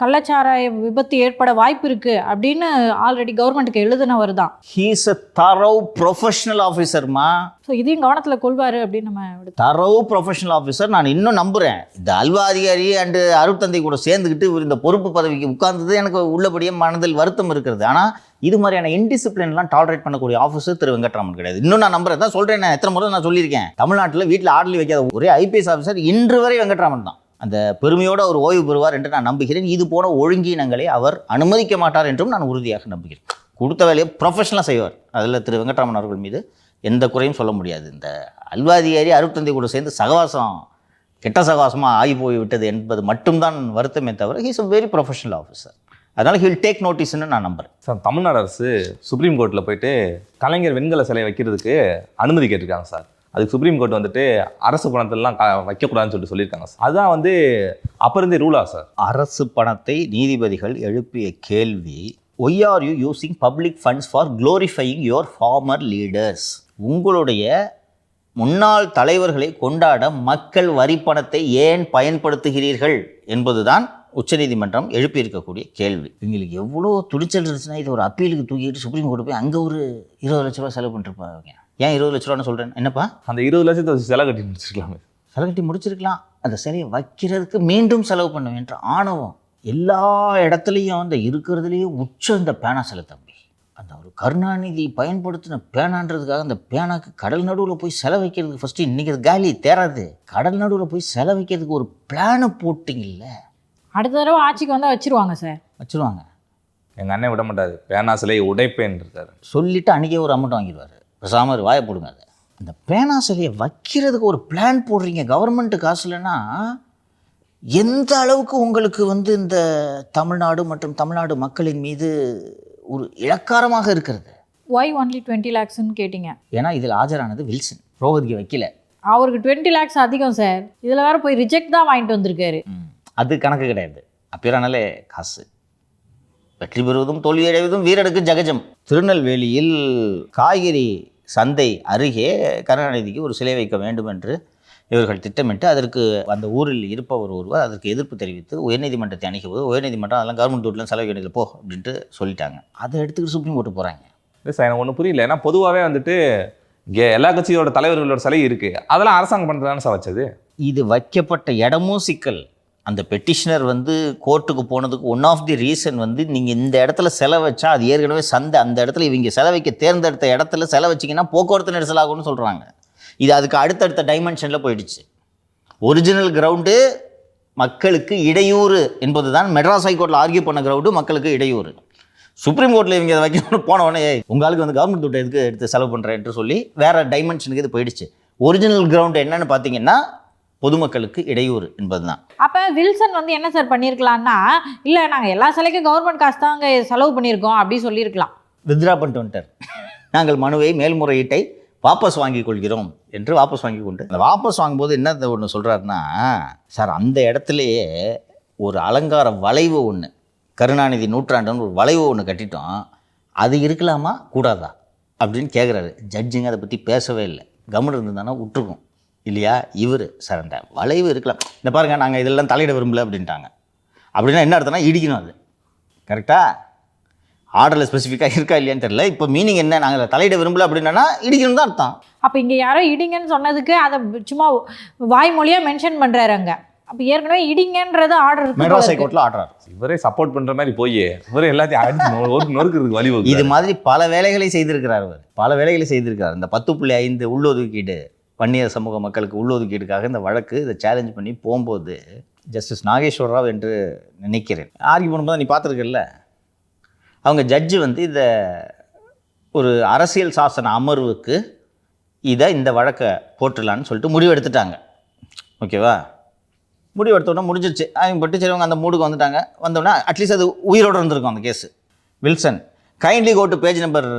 கள்ளச்சாராய விபத்து ஏற்பட வாய்ப்பு இருக்குது அப்படின்னு ஆல்ரெடி கவர்மெண்ட்டுக்கு எழுதினவர் தான். ஹீ இஸ் அ தரவு ப்ரொஃபஷனல் ஆஃபீஸர்மா. ஸோ இதையும் கவனத்தில் கொள்வார் அப்படின்னு நம்ம தரவு ப்ரொஃபஷனல் ஆஃபீஸர். நான் இன்னும் நம்புகிறேன், இந்த அல்வா அதிகாரி அண்டு அருட்தந்தை கூட சேர்ந்துக்கிட்டு இவர் இந்த பொறுப்பு பதவிக்கு உட்கார்ந்தது எனக்கு உள்ளபடியே மனதில் வருத்தம் இருக்கிறது. ஆனால் இது மாதிரியான இன்டிசிப்ளின்லாம் டாலரேட் பண்ணக்கூடிய ஆஃபீஸர் திரு வெங்கட்ராமன் கிடையாது. இன்னும் நான் நம்புறேன், தான் சொல்கிறேன், நான் எத்தனை முறை நான் சொல்லியிருக்கேன், தமிழ்நாட்டில் வீட்டில் ஆர்டர்லி வைக்காத ஒரே IPS ஆஃபீஸர் இன்று வரை வெங்கட்ராமன் தான். அந்த பெருமையோடு அவர் ஓய்வு பெறுவார் என்று நான் நம்புகிறேன். இது போன ஒழுங்கீனங்களை அவர் அனுமதிக்க மாட்டார் என்றும் நான் உறுதியாக நம்புகிறேன். கொடுத்த வேலையை ப்ரொஃபஷனலாக செய்வார். அதில் திரு வெங்கட்ராமன் அவர்கள் மீது எந்த குறையும் சொல்ல முடியாது. இந்த அல்வாதிகாரி அருட்தந்தை கூட சேர்ந்து சகவாசம் கெட்ட சகவாசமாக ஆகி போய் விட்டது என்பது மட்டும்தான் வருத்தமே தவிர he is a very professional officer. அதனால் ஹில் டேக் நோட்டீஸ்ன்னு நான் நம்புகிறேன். சார், தமிழ்நாடு அரசு சுப்ரீம் கோர்ட்டில் போயிட்டு கலைஞர் வெண்கல சிலை வைக்கிறதுக்கு அனுமதி கேட்டிருக்காங்க சார். அதுக்கு சுப்ரீம் கோர்ட் வந்துட்டு அரசு பணத்திலலாம் வைக்கக்கூடாதுன்னு சொல்லியிருக்காங்க சார். அதுதான் அப்போ இருந்தே ரூலா சார். அரசு பணத்தை நீதிபதிகள் எழுப்பிய கேள்வி, why are you using public funds for glorifying your former leaders? உங்களுடைய முன்னாள் தலைவர்களை கொண்டாட மக்கள் வரி பணத்தை ஏன் பயன்படுத்துகிறீர்கள் என்பதுதான் உச்சநீதிமன்றம் எழுப்பியிருக்கக்கூடிய கேள்வி. எங்களுக்கு எவ்வளோ துணிச்சல் இருந்துச்சுன்னா இது ஒரு அப்பீலுக்கு தூக்கிட்டு சுப்ரீம் கோர்ட்டு போய் அங்கே ஒரு 20 லட்ச ரூபா செலவு பண்ணிருப்பாங்க. ஏன் 20 லட்ச ரூபான்னு சொல்கிறேன்? என்னப்பா, அந்த 20 லட்சத்தை செலவு கட்டி முடிச்சிருக்கலாமே. செலவு கட்டி முடிச்சிருக்கலாம். அந்த சிலையை வைக்கிறதுக்கு மீண்டும் செலவு பண்ணுவேன் என்ற ஆணவம் எல்லா இடத்துலையும். அந்த இருக்கிறதுலேயே உச்சம் இந்த பேனா சிலை தம்பி. அந்த ஒரு கருணாநிதி பயன்படுத்தின பேனான்றதுக்காக அந்த பேனாக்கு கடல் நடுவில் போய் செலவு வைக்கிறதுக்கு ஃபஸ்ட்டு இன்றைக்கி காலி தேராது. கடல் நடுவில் போய் செலவு வைக்கிறதுக்கு ஒரு பிளானை போட்டிங்கல்ல. அடுத்த தடவை ஆட்சிக்கு வந்தால் வச்சுருவாங்க சார், வச்சுருவாங்க. எங்கள் அண்ணன் விட மாட்டார், பேனா சிலையை உடைப்பேன் இருக்காரு. சொல்லிவிட்டு அன்றைக்கே ஒரு அமௌண்ட் வாங்கிடுவார். பேசாமல் வாயை போடுங்க. அதை அந்த பேனா சிலையை வைக்கிறதுக்கு ஒரு பிளான் போடுறீங்க கவர்மெண்ட்டு காசு இல்லைன்னா எந்த அளவுக்கு உங்களுக்கு இந்த தமிழ்நாடு மற்றும் தமிழ்நாடு மக்களின் மீது ஒரு இளக்காரமாக இருக்கிறது. ஒய் ஒன்லி 20 lakhsன்னு கேட்டிங்க? ஏன்னா இதில் ஆஜரானது வில்சன், ரோஹத்கி வைக்கல. அவருக்கு 20 lakhs அதிகம் சார். இதில் வேற போய் ரிஜெக்ட் தான் வாங்கிட்டு வந்திருக்காரு. அது கணக்கு கிடையாது. அப்பியரானாலே காசு. வெற்றி பெறுவதும் தோல்வியடைவதும் வீரனுக்கு ஜகஜம். திருநெல்வேலியில் காய்கறி சந்தை அருகே கருணாநிதிக்கு ஒரு சிலை வைக்க வேண்டும் என்று இவர்கள் திட்டமிட்டு அதற்கு அந்த ஊரில் இருப்பவர் ஒருவர் அதற்கு எதிர்ப்பு தெரிவித்து உயர்நீதிமன்றத்தை அணுகும்போது உயர்நீதிமன்றம் அதெல்லாம் கவர்மெண்ட் துட்டில் செலவு வேண்டியதில் போ அப்படின்ட்டு சொல்லிட்டாங்க. அதை எடுத்துக்கிட்டு சுப்ரீம் கோர்ட்டு போகிறாங்க. இல்லை சார், எனக்கு ஒன்றும் புரியல. ஏன்னா பொதுவாகவே வந்துட்டு இங்கே எல்லா கட்சியோட தலைவர்களோட சிலை இருக்குது, அதெல்லாம் அரசாங்கம் பண்ணுறதானே சார் வச்சது. இது வைக்கப்பட்ட இடமும் சிக்கல். அந்த பெட்டிஷனர் கோர்ட்டுக்கு போனதுக்கு ஒன் ஆஃப் தி ரீசன் நீங்கள் இந்த இடத்துல செலவு வச்சா அது ஏற்கனவே சந்தை, அந்த இடத்துல இவங்க செலவைக்க தேர்ந்தெடுத்த இடத்துல செலவு வச்சிங்கன்னா போக்குவரத்து நெரிசலாகும்னு சொல்கிறாங்க. இது அதுக்கு அடுத்தடுத்த டைமென்ஷனில் போயிடுச்சு. ஒரிஜினல் கிரவுண்டு மக்களுக்கு இடையூறு என்பது தான் மெட்ராஸ் ஹைகோர்ட்டில் ஆர்கியூ பண்ண கிரவுண்டு மக்களுக்கு இடையூறு. சுப்ரீம் கோர்ட்டில் இவங்க அதை வைக்கணும்னு போனவொடனே உங்களுக்கு கவர்மெண்ட் துட்டை எதுக்கு எடுத்து செலவு பண்ணுறேன் என்று சொல்லி வேறு டைமென்ஷனுக்கு இது போயிடுச்சு. ஒரிஜினல் கிரவுண்டு என்னன்னு பார்த்தீங்கன்னா பொதுமக்களுக்கு இடையூறு என்பது தான். அப்போ வில்சன் என்ன சார் பண்ணியிருக்கலாம்னா, இல்லை நாங்கள் எல்லா சிலைக்கும் கவர்மெண்ட் காசு தான் அங்கே செலவு பண்ணியிருக்கோம் அப்படி சொல்லியிருக்கலாம். வித்ரா பண்ணிட்டு வந்துட்டார். நாங்கள் மனுவை மேல்முறையீட்டை வாபஸ் வாங்கி கொள்கிறோம் என்று வாபஸ் வாங்கி கொண்டு அந்த வாபஸ் வாங்கும்போது என்ன ஒன்று சொல்கிறாருன்னா, சார் அந்த இடத்துலையே ஒரு அலங்கார வளைவு ஒன்று, கருணாநிதி நூற்றாண்டுன்னு ஒரு வளைவு ஒன்று கட்டிட்டோம், அது இருக்கலாமா கூடாதா அப்படின்னு கேட்குறாரு. ஜட்ஜுங்க அதை பற்றி பேசவே இல்லை. கவர்மெண்ட் இருந்ததுதானே விட்டுருக்கும் இல்லையா. இவர் சார் அந்த வளைவு இருக்கலாம், இந்த பாருங்கள் நாங்கள் இதெல்லாம் தலையிட விரும்பல அப்படின்ட்டாங்க. அப்படின்னா என்ன அர்த்தம்னா இடிக்கணும். அது கரெக்டாக ஆர்டரில் ஸ்பெசிஃபிக்காக இருக்கா இல்லையான்னு தெரியல. இப்போ மீனிங் என்ன, நாங்கள் தலையிட விரும்பல அப்படின்னா இடிக்கணும் தான் அர்த்தம். அப்போ இங்கே யாரோ இடிங்கன்னு சொன்னதுக்கு அதை சும்மா வாய்மொழியாக மென்ஷன் பண்ணுறாரு அங்கே. அப்போ ஏற்கனவே இடிங்கன்றது ஆர்டர் மெட்ராஸ் ஹைகோர்ட்டில் ஆர்டர். இவரே சப்போர்ட் பண்ணுற மாதிரி போய் இவரே எல்லாத்தையும் அடிச்சு நொறுக்கிறதுக்கு வழி. இது மாதிரி பல வேலைகளை செய்திருக்கிறார் அவர், பல வேலைகளை செய்திருக்கிறார். இந்த 10.5 உள்ளொதுக்கீடு வன்னியர் சமூக மக்களுக்கு உள்ளொதுக்கீடுக்காக இந்த வழக்கு இதை சேலஞ்ச் பண்ணி போகும்போது ஜஸ்டிஸ் நாகேஸ்வர ராவ் என்று நினைக்கிறேன் ஆர்கியூ பண்ணும்போது நீ பார்த்துருக்கல, அவங்க ஜட்ஜு இதை ஒரு அரசியல் சாசன அமர்வுக்கு இதை இந்த வழக்கை போட்டுடலான்னு சொல்லிட்டு முடிவு எடுத்துட்டாங்க. ஓகேவா, முடிவு எடுத்தோன்னா முடிஞ்சிருச்சு. அவங்க பட்டு சரிவங்க அந்த மூடுக்கு வந்துட்டாங்க. வந்தோடனே அட்லீஸ்ட் அது உயிரோடு இருந்திருக்கும் அந்த case. Wilson kindly go to page number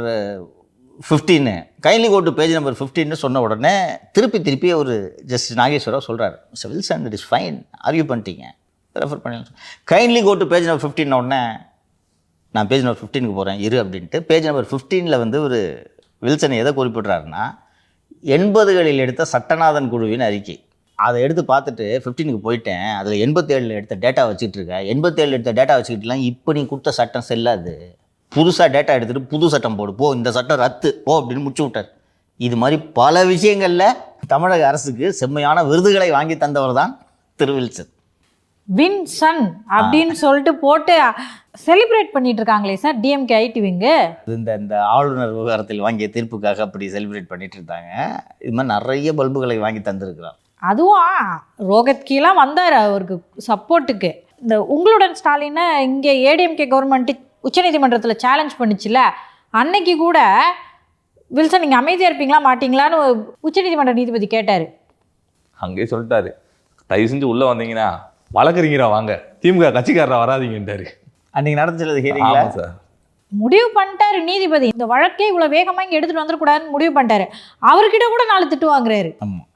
15, kindly go to page number 15 சொன்ன உடனே திருப்பி ஒரு ஜஸ்டிஸ் நாகேஸ்வரராவ் சொல்கிறார், mister Wilson it is fine, argue பண்ணிட்டீங்க, ரெஃபர் பண்ணி kindly go to page number 15 உடனே நான் பேஜ் நம்பர் 15க்கு போகிறேன் இரு அப்படின்ட்டு பேஜ் நம்பர் 15ல் ஒரு வில்சன் எதை குறிப்பிட்றாருன்னா 80களில் எடுத்த சட்டநாதன் குழுவின் அறிக்கை. அதை எடுத்து பார்த்துட்டு 15க்கு போயிட்டேன், அதில் 87 எடுத்த டேட்டா வச்சுக்கிட்டு இருக்கேன், 87 எடுத்த டேட்டா வச்சுக்கிட்டுலாம் இப்போ நீ கொடுத்த சட்டம் செல்லாது, புதுசாக டேட்டா எடுத்துகிட்டு புது சட்டம் போடு, போ இந்த சட்டம் ரத்து போ அப்படின்னு முடிச்சு விட்டார். இது மாதிரி பல விஷயங்களில் தமிழக அரசுக்கு செம்மையான விருதுகளை வாங்கி தந்தவர் தான் திரு வில்சன். வின்சன் அப்படின்னு சொல்லிட்டு போட்டு செலிப்ரேட் பண்ணிட்டு இருக்காங்களே சார் டிஎம்கே ஐடிவிங்க. இந்த ஆளுநர் விவகாரத்தில் வாங்கிய தீர்ப்புக்காக அப்படி செலிப்ரேட் பண்ணிட்டு இருந்தாங்க. இது மாதிரி நிறைய பல்புகளை வாங்கி தந்திருக்கிறார். அதுவும் ரோஹத்கிலாம் வந்தார் அவருக்கு சப்போர்ட்டுக்கு. இந்த உங்களுடன் ஸ்டாலினை இங்கே ஏடிஎம்கே கவர்மெண்ட்டு உச்சநீதிமன்றத்தில் சேலஞ்ச் பண்ணிச்சுல, அன்னைக்கு கூட வில்சன் நீங்கள் அமைதியாக இருப்பீங்களா மாட்டிங்களான்னு உச்சநீதிமன்ற நீதிபதி கேட்டார். அங்கேயே சொல்லிட்டாரு, தயவு செஞ்சு உள்ளே வந்தீங்கன்னா வழக்கறிஞரா வாங்க, திமுக கட்சிக்காரரா வராதிங்கன்றாரு. அன்றைக்கி நடந்துச்சது ஹியரிங்ல சார் முடிவு பண்ணிட்டாரு நீதிபதி. இந்த வழக்கே இவ்வளோ வேகமாக இங்கே எடுத்துகிட்டு வந்துடக்கூடாதுன்னு முடிவு பண்ணிட்டாரு. அவர்கிட்ட கூட 4 திட்டு வாங்குறாரு. ஆமாம்,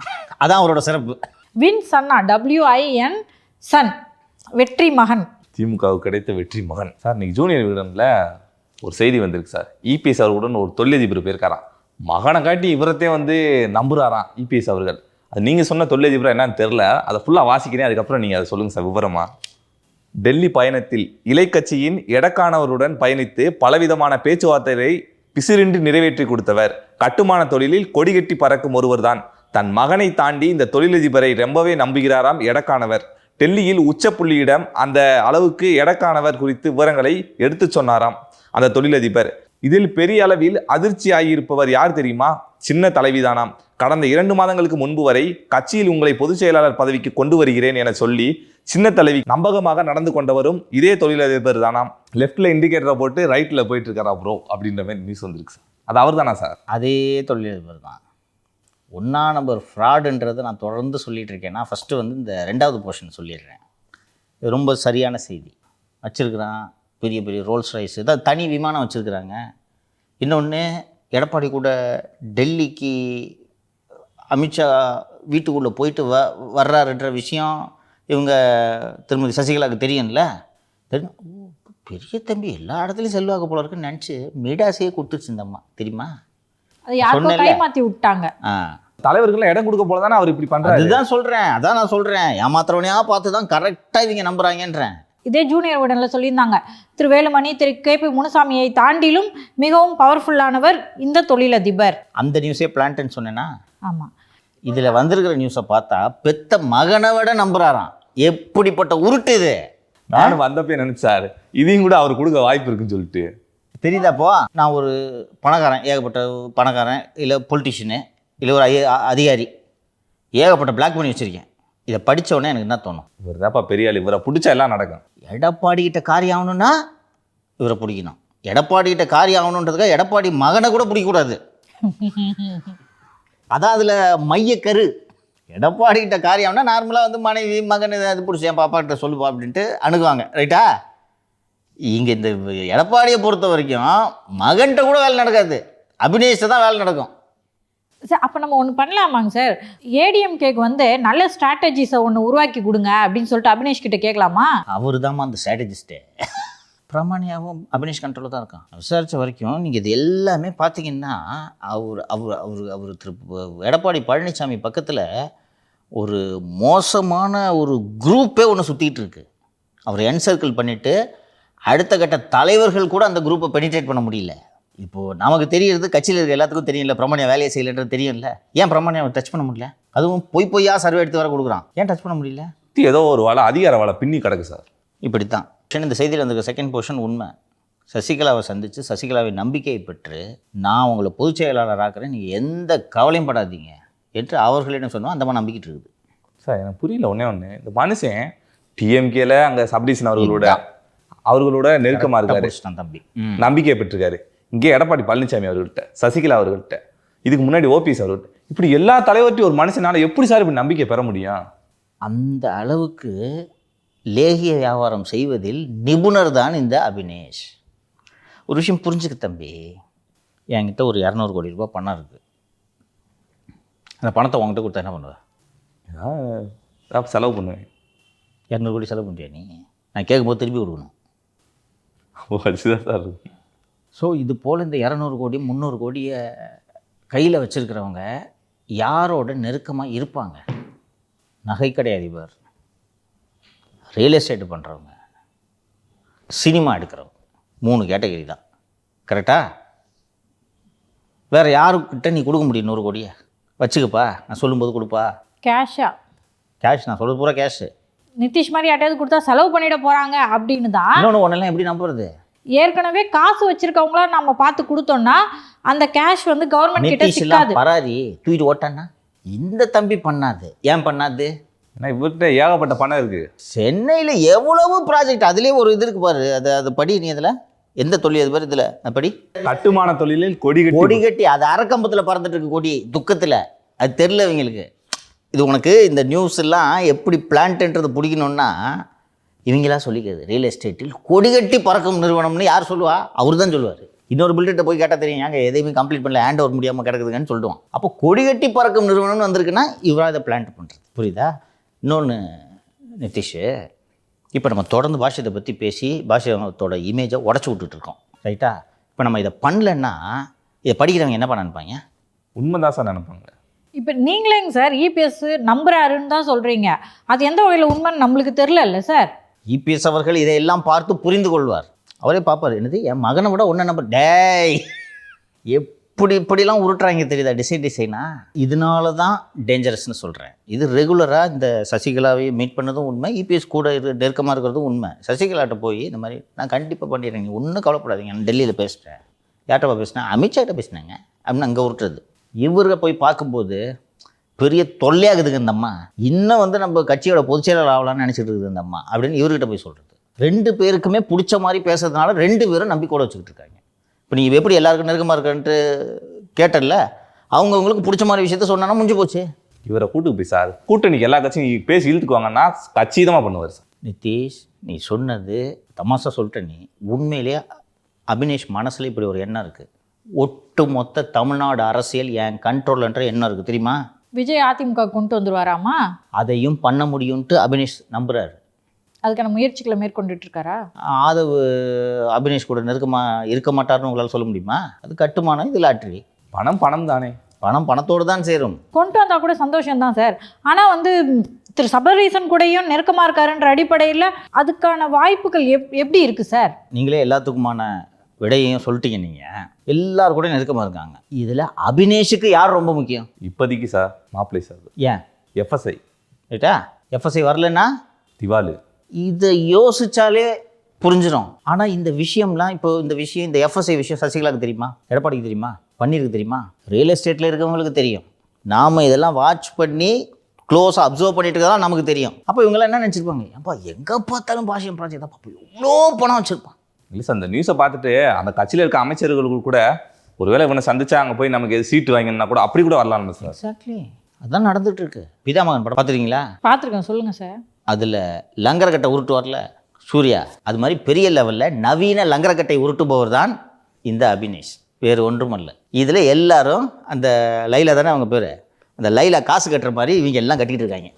அதான் அவரோட சிறப்பு. வின் சன்னா, WIN சன், வெற்றி மகன், திமுகவுக்கு கிடைத்த வெற்றி மகன். சார் இன்னைக்கு ஜூனியர் விகடனில் ஒரு செய்தி வந்திருக்கு சார். இபிஎஸ் அவர்களுடன் ஒரு தொழிலதிபர் போயிருக்காராம். மகனை காட்டி இவரத்தே நம்புறாராம் இபிஎஸ் அவர்கள். அது நீங்கள் சொன்ன தொழிலதிபர் என்னன்னு தெரில, அதை ஃபுல்லாக வாசிக்கிறேன், அதுக்கப்புறம் நீங்கள் அதை சொல்லுங்கள் சார் விவரமாக. டெல்லி பயணத்தில் இலைக்கட்சியின் எடக்கானவருடன் பயணித்து பலவிதமான பேச்சுவார்த்தைகளை பிசிறின்றி நிறைவேற்றி கொடுத்தவர். கட்டுமான தொழிலில் கொடிகட்டி பறக்கும் ஒருவர் தான். தன் மகனை தாண்டி இந்த தொழிலதிபரை ரொம்பவே நம்புகிறாராம் எடக்கானவர். டெல்லியில் உச்சப்புள்ளியிடம் அந்த அளவுக்கு எடக்கானவர் குறித்து விவரங்களை எடுத்து சொன்னாராம் அந்த தொழிலதிபர். இதில் பெரிய அளவில் அதிர்ச்சி ஆகியிருப்பவர் யார் தெரியுமா? சின்ன தலைவிதானாம். கடந்த 2 மாதங்களுக்கு முன்பு வரை கட்சியில் உங்களை பொதுச் செயலாளர் பதவிக்கு கொண்டு வருகிறேன் என சொல்லி சின்ன தலைவி நம்பகமாக நடந்து கொண்டவரும் இதே தொழிலதிபர் தானாம். லெஃப்ட்ல இண்டிகேட்டரை போட்டு ரைட்ல போயிட்டு இருக்காரா ப்ரோ அப்படின்ற மாதிரி நியூஸ் வந்துருக்கு சார். அது அவர் தானா சார்? அதே தொழிலதிபர் தான். 1ஆம் நம்பர் ஃப்ராடுன்றதை நான் தொடர்ந்து சொல்லிகிட்டு இருக்கேன்னா ஃபஸ்ட்டு இந்த 2வது போர்ஷன் சொல்லிடுறேன். இது ரொம்ப சரியான செய்தி. வச்சுருக்கிறான் பெரிய பெரிய ரோல்ஸ் ரைஸ், ஏதாவது தனி விமானம் வச்சுருக்கிறாங்க. இன்னொன்று எடப்பாடி கூட டெல்லிக்கு அமித்ஷா வீட்டுக்குள்ளே போயிட்டு வர்றாருன்ற விஷயம் இவங்க திருமதி சசிகலாவுக்கு தெரியும்ல. தெரியும். பெரிய தம்பி எல்லா இடத்துலையும் செல்வாக்கு போல இருக்குன்னு நினச்சி மீடாசையே கொடுத்துருச்சு இந்த அம்மா, தெரியுமா? அது யாருக்கோ கை மாற்றி விட்டாங்க. தலைவர்கள் இடம் கொடுக்க போல தானே அவர் இப்படி பண்றாரு. அதுதான் சொல்கிறேன், அதான் நான் சொல்கிறேன். ஏமாத்துறவனையா பார்த்து தான் கரெக்டாக இவங்க நம்புறாங்கன்றேன். இதே ஜூனியர் விடனில் சொல்லியிருந்தாங்க, திரு வேலுமணி திரு KP முனுசாமியை தாண்டிலும் மிகவும் பவர்ஃபுல்லானவர் இந்த தொழிலதிபர். அந்த நியூஸே பிளான்ட்டுன்னு சொன்னேன்னா. ஆமாம். இதில் வந்திருக்கிற நியூஸை பார்த்தா பெத்த மகனை விட நம்புறாராம். எப்படிப்பட்ட உருட்டு இது! நானும் வந்தப்பே நினைச்சாரு இதையும் கூட அவர் கொடுக்க வாய்ப்பு இருக்குன்னு சொல்லிட்டு. தெரியுதாப்போ, நான் ஒரு பணக்காரன், ஏகப்பட்ட பணக்காரன், இல்லை பொலிட்டிஷியனு, இல்லை ஒரு அதிகாரி, ஏகப்பட்ட பிளாக் பண்ணி வச்சுருக்கேன். இதை படித்தோடனே எனக்கு என்ன தோணும்? இவர் தான்ப்பா பெரிய ஆள், இவரை பிடிச்சா எல்லாம் நடக்கும். எடப்பாடிக்கிட்ட காரியம் ஆகணும்னா இவரை பிடிக்கணும். எடப்பாடிக்கிட்ட காரியம் ஆகணுன்றதுக்காக எடப்பாடி மகனை கூட பிடிக்கக்கூடாது. அதான் அதில் மையக்கரு. எடப்பாடிக்கிட்ட காரியம்னா நார்மலாக வந்து மனைவி மகன் அது பிடிச்சி என் பாப்பாக்கிட்ட சொல்லுப்பா அப்படின்ட்டு அணுகுவாங்க, ரைட்டா? இங்கே இந்த எடப்பாடியை பொறுத்த வரைக்கும் மகன்கிட்ட கூட வேலை நடக்காது, அபினேஷ்ட தான் வேலை நடக்கும். சார் அப்போ நம்ம ஒன்று பண்ணலாமாங்க சார்? ஏடிஎம்கேக்கு வந்து நல்ல ஸ்ட்ராட்டஜிஸை ஒன்று உருவாக்கி கொடுங்க அப்படின்னு சொல்லிட்டு அபினேஷ் கிட்ட கேட்கலாமா? அவர் தாம்மா அந்த ஸ்ட்ராட்டஜிஸ்ட்டு. பிரமாணியாவும் அபினேஷ் கண்ட்ரோலில் தான் இருக்கான். விசாரித்த வரைக்கும் நீங்கள் இது எல்லாமே பார்த்தீங்கன்னா அவர் திரு எடப்பாடி பழனிசாமி பக்கத்தில் ஒரு மோசமான ஒரு குரூப்பே ஒன்று சுற்றிக்கிட்டு இருக்கு. அவர் என்சர்க்கிள் பண்ணிவிட்டு அடுத்த கட்ட தலைவர்கள் கூட அந்த குரூப்பை பெனிட்ரேட் பண்ண முடியல. இப்போது நமக்கு தெரியறது கட்சியில் இருக்க எல்லாத்துக்கும் தெரியல, பிரமாணியா வேலையை செய்யலைன்றது தெரியும்ல. ஏன் பிரமாணியாவை டச் பண்ண முடியல? அதுவும் பொய்யா சர்வே எடுத்து வர கொடுக்குறான், ஏன் டச் பண்ண முடியல? ஏதோ ஒரு வேலை அதிகார வேலை பின்னி கிடக்கு சார். இப்படித்தான் இந்த செய்தியில் வந்திருக்க செகண்ட் போர்ஷன் உண்மை. சசிகலாவை சந்தித்து சசிகலாவை நம்பிக்கையை பெற்று நான் உங்களை பொதுச் செயலாளர் ஆக்குறேன், நீங்கள் எந்த கவலையும் படாதீங்க என்று அவர்களிடம் சொன்னோம். அந்த மாதிரி நம்பிக்கிட்டு இருக்குது சார். எனக்கு புரியல ஒன்று இந்த மனுஷன் டிஎம்கேல அங்கே சப்டிஷன் அவர்களோட நெருக்கமாக இருக்காரு, தம்பி நம்பிக்கையை பெற்றிருக்காரு. இங்கே எடப்பாடி பழனிசாமி அவர்கள்ட்ட, சசிகலா அவர்கள்ட்ட, இதுக்கு முன்னாடி ஓபிஎஸ் அவர்கள்ட்ட, இப்படி எல்லா தலைவர்கிட்டையும் ஒரு மனுஷனால எப்படி சார் இப்படி நம்பிக்கை பெற முடியும்? அந்த அளவுக்கு லேகிய வியாபாரம் செய்வதில் நிபுணர் தான் இந்த அபினேஷ். ஒரு விஷயம் புரிஞ்சுக்க தம்பி, என்கிட்ட ஒரு 200 கோடி ரூபாய் பணம் இருக்குது. அந்த பணத்தை உங்ககிட்ட கொடுத்தா என்ன பண்ணுவேன்? செலவு பண்ணுவேன். 200 கோடி செலவு பண்ணுறியா நீ? நான் கேட்கும்போது திருப்பி கொடுக்கணும். அடிச்சுதான் சார் இருக்கும். ஸோ இது போல் இந்த 200 கோடி 300 கோடியை கையில் வச்சுருக்கிறவங்க யாரோட நெருக்கமாக இருப்பாங்க? நகைக்கடை அதிபர், ரியல் எஸ்டேட் பண்ணுறவங்க, சினிமா எடுக்கிறவங்க, 3 கேட்டகரி தான். கரெக்டா? வேறு யாருக்கிட்ட நீ கொடுக்க முடியும் 100 கோடியை? வச்சுக்கப்பா, நான் சொல்லும்போது கொடுப்பா. கேஷா? கேஷ், நான் சொல்கிறது பூரா கேஷு. நிதிஷ் மாதிரி யார்ட்டையாவது கொடுத்தா செலவு பண்ணிட போகிறாங்க அப்படின்னு தான். இன்னொன்று ஒன்றெல்லாம் எப்படி நம்புறது? ஏற்கனவே காசு வச்சிருக்கவங்கள நம்ம பார்த்து கொடுத்தோம்னா அந்த கேஷ் வந்து கவர்மெண்ட் கிட்ட சிக்காது. பராரி தூக்கிட்டு ஓட்டானா இந்த தம்பி பண்ணாது. ஏன் பண்ணாது? ஏன்னா இவர்கிட்ட ஏகப்பட்ட பணம் இருக்கு. சென்னையில் எவ்வளவு ப்ராஜெக்ட், அதுலேயே ஒரு இது இருக்கு பாரு. அது படி நீ அதில் எந்த தொழில் அது பாரு, இதில் படி. கட்டுமான தொழிலில் கொடி கட்டி அது அரக்கம்பத்தில் பறந்துட்டு இருக்கு கொடி, துக்கத்தில். அது தெரில இவங்களுக்கு. இது உனக்கு இந்த நியூஸ் எல்லாம் எப்படி பிளான்ட்ன்றது பிடிக்கணும்னா இவங்களா சொல்லிக்கிறது. ரியல் எஸ்டேட்டில் கொடிகட்டி பறக்கும் நிறுவனம்னு யார் சொல்லுவா? அவர் தான் சொல்லுவார். இன்னொரு பில்டர்கிட்ட போய் கேட்டால் தெரியும், ஏங்க எதையுமே கம்ப்ளீட் பண்ணல, ஹேண்ட் ஓவர் முடியாமல் கிடக்குதுங்கன்னு சொல்லுவான். அப்போ கொடிகட்டி பறக்கும் நிறுவனம்னு வந்திருக்குன்னா இவராக இதை பிளான்ட் பண்ணுறது. புரியுதா? இன்னொன்று நிதிஷ், இப்போ நம்ம தொடர்ந்து பாஷையை பற்றி பேசி பாஷையோட இமேஜை உடச்சி விட்டுட்ருக்கோம், ரைட்டா? இப்போ நம்ம இதை பண்ணலன்னா இதை படிக்கிறவங்க என்ன பண்ண நினைப்பாங்க? உண்மைதான் சார் நினைப்பாங்க. இப்போ நீங்களேங்க சார் இபிஎஸ் நம்புறாருன்னு தான் சொல்கிறீங்க, அது எந்த வகையில் உண்மைன்னு நம்மளுக்கு தெரில சார். இபிஎஸ் அவர்கள் இதையெல்லாம் பார்த்து புரிந்து கொள்வார். அவரே பார்ப்பார், என்னது என் மகனை விட ஒன்றை நம்பர் டேய் இப்படிலாம் உருட்டுறாங்க தெரியுதா? டிசைனா. இதனால தான் டேஞ்சரஸ்ன்னு சொல்கிறேன். இது ரெகுலராக இந்த சசிகலாவை மீட் பண்ணதும் உண்மை, இபிஎஸ் கூட நெருக்கமாக இருக்கிறதும் உண்மை. சசிகலாட்ட போய் இந்த மாதிரி நான் கண்டிப்பாக பண்ணிடுறேன், நீங்கள் ஒன்றும் கவலைப்படாதீங்க, நான் டெல்லியில் பேசுகிறேன். யார்கிட்ட பேசினேன்? அமித்ஷா கிட்ட பேசினாங்க அப்படின்னு அங்கே உருட்டுறது. இவரை போய் பார்க்கும்போது பெரிய தொல்லையாகுதுங்க இந்த அம்மா. இன்னும் வந்து நம்ம கட்சியோட பொதுச் செயலாளர் ஆகலான்னு நினச்சிட்டு இருக்குது இந்த அம்மா அப்படின்னு இவர்கிட்ட போய் சொல்கிறது. 2 பேருக்குமே பிடிச்ச மாதிரி பேசுறதுனால 2 பேரும் நம்பிக்கையோட வச்சுக்கிட்டு இருக்காங்க. இப்போ நீ எப்படி எல்லாருக்கும் நெருக்கமாக இருக்கன்ட்டு கேட்டல, அவங்கவுங்களுக்கு பிடிச்ச மாதிரி விஷயத்த சொன்னா முடிஞ்சு போச்சு. இவரை கூட்டுக்கு போய் சார் கூட்டணிக்கு எல்லா கட்சியும் பேசி இழுத்துக்குவாங்கன்னா கச்சிதமாக பண்ணுவார் சார். நிதிஷ், நீ சொன்னது தமாஷா சொல்லிட்ட. நீ உண்மையிலேயே அபினேஷ் மனசில் இப்படி ஒரு எண்ணம் இருக்குது. ஒட்டு மொத்த தமிழ்நாடு அரசியல் என் கண்ட்ரோல்ன்ற எண்ணம் இருக்குது தெரியுமா? விஜய் அதிமுக கொண்டு வந்துருவாராமா? அதையும் பண்ண முடியும்ட்டு அபினேஷ் நம்புறாரு. அதுக்கான முயற்சிகளை மேற்கொண்டுட்டு இருக்காரா? ஆதவ் அபினேஷ் கூட நெருக்கமாக இருக்க மாட்டார்னு உங்களால் சொல்ல முடியுமா? அது கட்டுமானம், இது லாட்ரி. பணம் தானே. பணம் பணத்தோடு தான் சேரும். கொண்டு வந்தால் கூட சந்தோஷம் தான் சார். ஆனால் வந்து திரு சபரீசன் கூடயும் நெருக்கமாக இருக்காருன்ற அடிப்படையில் அதுக்கான வாய்ப்புகள் எப்படி இருக்குது சார்? நீங்களே எல்லாத்துக்குமான விடையையும் சொல்லிட்டீங்க. நீங்கள் எல்லாரும் கூட நெருக்கமாக இருக்காங்க. இதில் அபினேஷுக்கு யார் ரொம்ப முக்கியம் இப்போதைக்கு சார்? மாப்பிள்ளை சார். ஏன்? எஃப்எஸ்ஐ ரைட்டா? எஃப்எஸ்ஐ வரலன்னா திவாலு. இதை யோசிச்சாலே புரிஞ்சிடும். ஆனால் இந்த விஷயம்லாம் இப்போ இந்த எஃப்எஸ்ஐ விஷயம் சசிகலாவுக்கு தெரியுமா? எடப்பாடிக்கு தெரியுமா? பன்னீருக்கு தெரியுமா? ரியல் எஸ்டேட்டில் இருக்கவங்களுக்கு தெரியும். நாம் இதெல்லாம் வாட்ச் பண்ணி க்ளோஸாக அப்சர்வ் பண்ணிட்டு தான் நமக்கு தெரியும். அப்போ இவங்கெல்லாம் என்ன நினச்சிருப்பாங்க? அப்பா எங்கே பார்த்தாலும் பாஷியம் ப்ராஜெக்ட் தான் பார்ப்போம், எவ்வளோ பணம் வச்சுருப்பான். இல்லை சார், அந்த நியூஸை பார்த்துட்டு அந்த கட்சியில் இருக்க அமைச்சர்களுக்கு கூட ஒருவேளை இவனை சந்திச்சா அங்கே போய் நமக்கு எது சீட்டு வாங்கினா கூட அப்படி கூட வரலாம் சார். எக்ஸாக்ட்லி அதான் நடந்துட்டு இருக்கு. பிதாமகன் படம் பார்த்துருக்கீங்களா? பார்த்துருக்கேன், சொல்லுங்கள் சார். அதில் லங்கரக்கட்டை உருட்டுவார்ல சூர்யா, அது மாதிரி பெரிய லெவலில் நவீன லங்கரக்கட்டை உருட்டுபவர் தான் இந்த அபினேஷ், வேறு ஒன்றும் அல்ல. இதில் எல்லாரும் அந்த லைலா தானே அவங்க பேர், அந்த லைலா காசு கட்டுற மாதிரி இவங்க எல்லாம் கட்டிகிட்டு இருக்காங்க.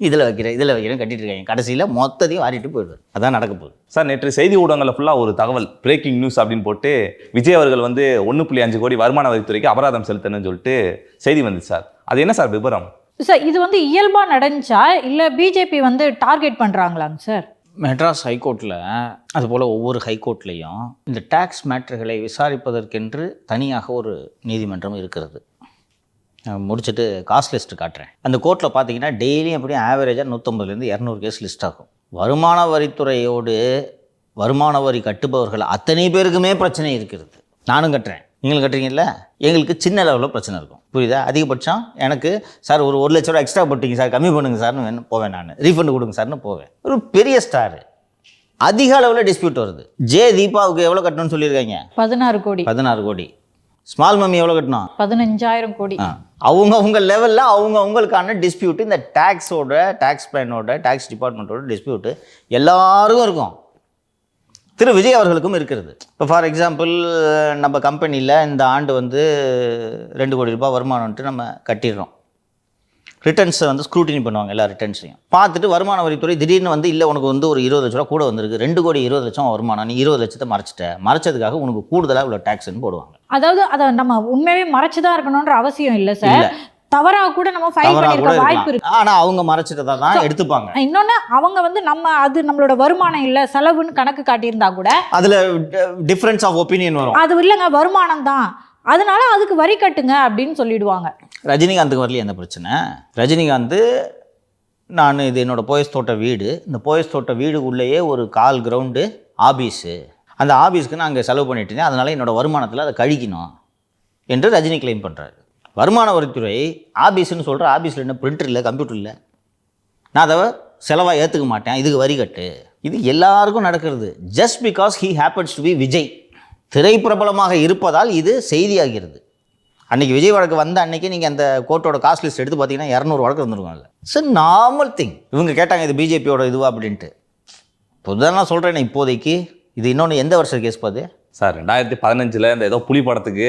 இதில் வைக்கிறேன் கட்டிட்டு இருக்காங்க. கடைசியில் மொத்தத்தையும் வாரிட்டு போயிடுவார். அதான் நடக்க போகுது சார். நேற்று செய்தி ஊடகங்களில் ஃபுல்லாக ஒரு தகவல், பிரேக்கிங் நியூஸ் அப்படின்னு போட்டு விஜய் அவர்கள் வந்து 1.5 கோடி வருமான வரித்துறைக்கு அபராதம் செலுத்தணும்னு சொல்லிட்டு செய்தி வந்துச்சு சார். அது என்ன சார் விபரம்? சார் இது வந்து இயல்பாக நடந்துச்சா இல்லை பிஜேபி வந்து டார்கெட் பண்ணுறாங்களாங்க சார்? மெட்ராஸ் ஹைகோர்ட்டில் அதுபோல் ஒவ்வொரு ஹைகோர்ட்லேயும் இந்த டேக்ஸ் மேட்டர்களை விசாரிப்பதற்கென்று தனியாக ஒரு நீதிமன்றம் இருக்கிறது. முடிச்சுட்டு காஸ்ட் லிஸ்ட்டு காட்டுறேன். அந்த கோர்ட்டில் பார்த்தீங்கன்னா டெய்லியும் எப்படியும் ஆவரேஜாக 150லேருந்து 200 கேஸ் லிஸ்ட் ஆகும். வருமான வரித்துறையோடு வருமான வரி கட்டுபவர்கள் அத்தனை பேருக்குமே பிரச்சனை இருக்கிறது. நானும் கட்டுறேன், நீங்களும் கட்டுறீங்கல்ல. எங்களுக்கு சின்ன லெவலில் பிரச்சனை இருக்கும், புரியுதா? அதிகபட்சம் எனக்கு சார் ஒரு 1 லட்ச ரூபா எக்ஸ்ட்ரா போட்டிங்க சார், கம்மி பண்ணுங்க சார்னு போவேன், நான் ரீஃபண்ட் கொடுங்க சார்னு போவேன். ஒரு பெரிய ஸ்டார் அதிக அளவில் டிஸ்பியூட் வருது. தீபாவுக்கு எவ்வளோ கட்டணும்னு சொல்லியிருக்காங்க? 16 கோடி. 16 கோடி. ஸ்மால் மம்மி எவ்வளோ கட்டணும்? 15,000 கோடி. அவங்க லெவலில் அவங்களுக்கான டிஸ்பியூட்டு, இந்த டேக்ஸ் பிளானோட டேக்ஸ் டிபார்ட்மெண்ட்டோட டிஸ்பியூட்டு எல்லாருக்கும் இருக்கும். திரு விஜய் அவர்களுக்கும் இருக்கிறது. இப்போ ஃபார் எக்ஸாம்பிள் நம்ம கம்பெனியில் இந்த ஆண்டு வந்து 2 கோடி ரூபாய் வருமானம்ட்டு நம்ம கட்டிடுறோம். ரிட்டர்ன்ஸை வந்து ஸ்க்ரூட்டினி பண்ணுவாங்க, எல்லா ரிட்டர்ன்ஸையும் பார்த்துட்டு வருமான வரித்துறை திடீர்னு வந்து இல்லை உனக்கு வந்து ஒரு 20 லட்ச ரூபா கூட வந்திருக்கு, 2 கோடி 20 லட்சம் வருமானம், நீ 20 லட்சத்தை மறைச்சதுக்காக உனக்கு கூடுதலாக இவ்வளோ டேக்ஸ்ன்னு போடுவாங்க. அதாவது அதை நம்ம உண்மையாகவே மறைச்சு தான் இருக்கணுன்ற அவசியம் இல்லை சார். தவறாக கூட நம்ம ஃபைல் பண்ணிருக்க வாய்ப்பு இருக்கு. ஆனா அவங்க மறைச்சிட்டதா தான் எடுத்துப்பாங்க. இன்னொன்னு அவங்க வந்து அது நம்மளோட வருமானம் இல்ல செலவுன்னு கணக்கு காட்டியிருந்தா கூட அதுல டிஃபரன்ஸ் ஆஃப் ஒப்பீனியன் வரும். அது இல்லைங்க வருமானம் தான், அதனால அதுக்கு வரி கட்டுங்க அப்படின்னு சொல்லிடுவாங்க. ரஜினிகாந்துக்கு வரலையே அந்த பிரச்சனை. ரஜினிகாந்த் நான் இது என்னோட போயஸ் தோட்ட வீடு, இந்த போயஸ் தோட்ட வீடுக்குள்ளேயே ஒரு 1/4 கிரவுண்டு ஆபீஸு, அந்த ஆபீஸ்க்கு நான் அங்கே செலவு பண்ணிட்டேன், அதனால என்னோட வருமானத்தில் அதை கழிக்கணும் என்று ரஜினி கிளைம் பண்ணுறாரு. வருமான வரித்துறை ஆபீஸ்ன்னு சொல்கிற ஆபீஸில் என்ன பிரிண்டர் இல்லை, கம்ப்யூட்டர் இல்லை, நான் அதை செலவாக ஏற்றுக்க மாட்டேன், இதுக்கு வரி கட்டு. இது எல்லாருக்கும் நடக்கிறது. Just because he happens to be Vijay, திரைப்பிரபலமாக இருப்பதால் இது செய்தியாகிறது. அன்றைக்கி விஜய் வழக்கு வந்த அன்றைக்கி நீங்கள் அந்த கோர்ட்டோட காஸ்ட் லிஸ்ட் எடுத்து பார்த்தீங்கன்னா 200 வழக்கு வந்துருவாங்கல்ல. It's normal thing. இவங்க கேட்டாங்க இது பிஜேபியோட இதுவா அப்படின்ட்டு. பொதுதான் சொல்கிறேன் இப்போதைக்கு. இது இன்னொன்று எந்த வருஷம் கேஸ் பாது சார்? 2015 இந்த ஏதோ புலி படத்துக்கு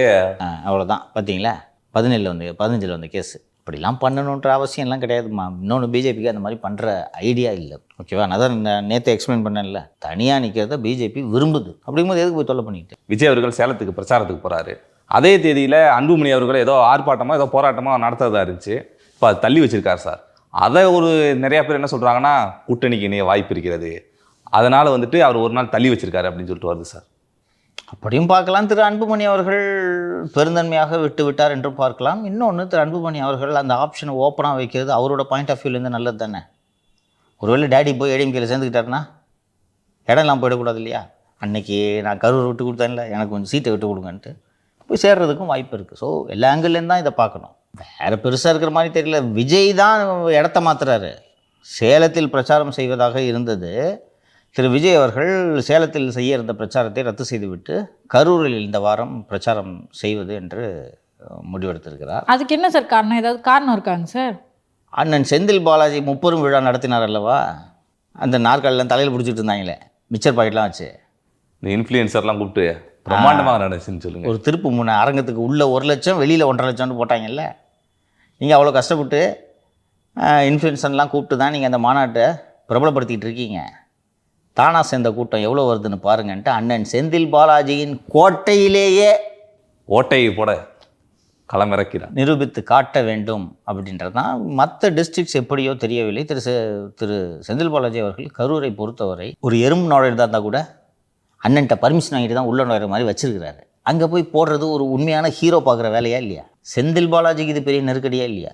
அவ்வளோதான் பார்த்தீங்களா, 15 வந்த கேஸு. இப்படிலாம் பண்ணணுன்ற அவசியம்லாம் கிடையாதுமா. இன்னொன்று பிஜேபிக்கு அந்த மாதிரி பண்ணுற ஐடியா இல்லை, ஓகேவா? நான் தான் நேற்று எக்ஸ்பிளைன் பண்ணல, தனியாக நிற்கிறத பிஜேபி விரும்புது. அப்படிங்கும்போது எதுக்கு போய் தொல்லை பண்ணிக்கிட்டு? விஜய் அவர்கள் சேலத்துக்கு பிரச்சாரத்துக்கு போகிறாரு. அதே தேதியில் அன்புமணி அவர்கள் ஏதோ ஆர்ப்பாட்டமாக ஏதோ போராட்டமாக நடத்துறதா இருந்துச்சு. இப்போ அது தள்ளி வச்சிருக்காரு சார். அதை நிறையா பேர் என்ன சொல்கிறாங்கன்னா கூட்டணிக்கு இணைய வாய்ப்பு இருக்கிறது, அதனால் வந்துட்டு அவர் ஒரு நாள் தள்ளி வச்சிருக்காரு அப்படின்னு சொல்லிட்டு வருது சார். அப்படியும் பார்க்கலாம். திரு அன்புமணி அவர்கள் பெருந்தன்மையாக விட்டு விட்டார் என்றும் பார்க்கலாம். இன்னொன்று, திரு அன்புமணி அவர்கள் அந்த ஆப்ஷனை ஓப்பனாக வைக்கிறது அவரோட பாயிண்ட் ஆஃப் வியூலேருந்து நல்லது தானே. ஒருவேளை டேடி போய் ஏடிஎம்கேல சேர்ந்துக்கிட்டாருன்னா இடம்லாம் போயிடக்கூடாது இல்லையா? அன்றைக்கி நான் கரூர் விட்டு கொடுத்தேன்ல, எனக்கு கொஞ்சம் சீட்டை விட்டு கொடுங்கன்ட்டு போய் சேர்றதுக்கும் வாய்ப்பு இருக்குது. ஸோ எல்லா ஆங்கிள்லேருந்து தான் இதை பார்க்கணும். வேறு பெருசாக இருக்கிற மாதிரி தெரியல. விஜய் தான் இடத்த மாற்றுறாரு. சேலத்தில் பிரச்சாரம் செய்வதாக இருந்தது. திரு விஜய் அவர்கள் சேலத்தில் செய்ய இருந்த பிரச்சாரத்தை ரத்து செய்துவிட்டு கரூரில் இந்த வாரம் பிரச்சாரம் செய்வது என்று முடிவெடுத்திருக்கிறார். அதுக்கு என்ன சார் காரணம்? ஏதாவது காரணம் இருக்காங்க சார்? அண்ணன் செந்தில் பாலாஜி 30 விழா நடத்தினார் அல்லவா, அந்த நாற்காலிலாம் தலையில் பிடிச்சிட்டு இருந்தாங்களே, மிச்சர் பாக்கெட்லாம் வச்சு இந்த இன்ஃப்ளூயன்சர்லாம் கூப்பிட்டு பிரம்மாண்டமாக நடந்துச்சுன்னு சொல்லுங்கள். ஒரு திருப்பு முனை அரங்கத்துக்கு உள்ள 1 லட்சம், வெளியில் 1.5 லட்சம்னு போட்டாங்கல்ல. நீங்கள் அவ்வளோ கஷ்டப்பட்டு இன்ஃப்ளூயன்சர்லாம் கூப்பிட்டு தான் நீங்கள் அந்த மாநாட்டை பிரபலப்படுத்திகிட்டு இருக்கீங்க. தானா சேர்ந்த கூட்டம் எவ்வளோ வருதுன்னு பாருங்கன்ட்டு அண்ணன் செந்தில் பாலாஜியின் கோட்டையிலேயே ஓட்டையை போட களமிறக்கிறார். நிரூபித்து காட்ட வேண்டும் அப்படின்றது தான். மற்ற டிஸ்ட்ரிக்ட்ஸ் எப்படியோ தெரியவில்லை. திரு செந்தில் பாலாஜி அவர்கள் கரூரை பொறுத்தவரை ஒரு எறும்பு நுழையிறதா இருந்தால் கூட அண்ணன்ட்ட பர்மிஷன் வாங்கிட்டு தான் உள்ள நுழையிற மாதிரி வச்சிருக்கிறாரு. அங்கே போய் போடுறது ஒரு உண்மையான ஹீரோ பார்க்குற வேலையா இல்லையா? செந்தில் பாலாஜிக்கு இது பெரிய நெருக்கடியா இல்லையா?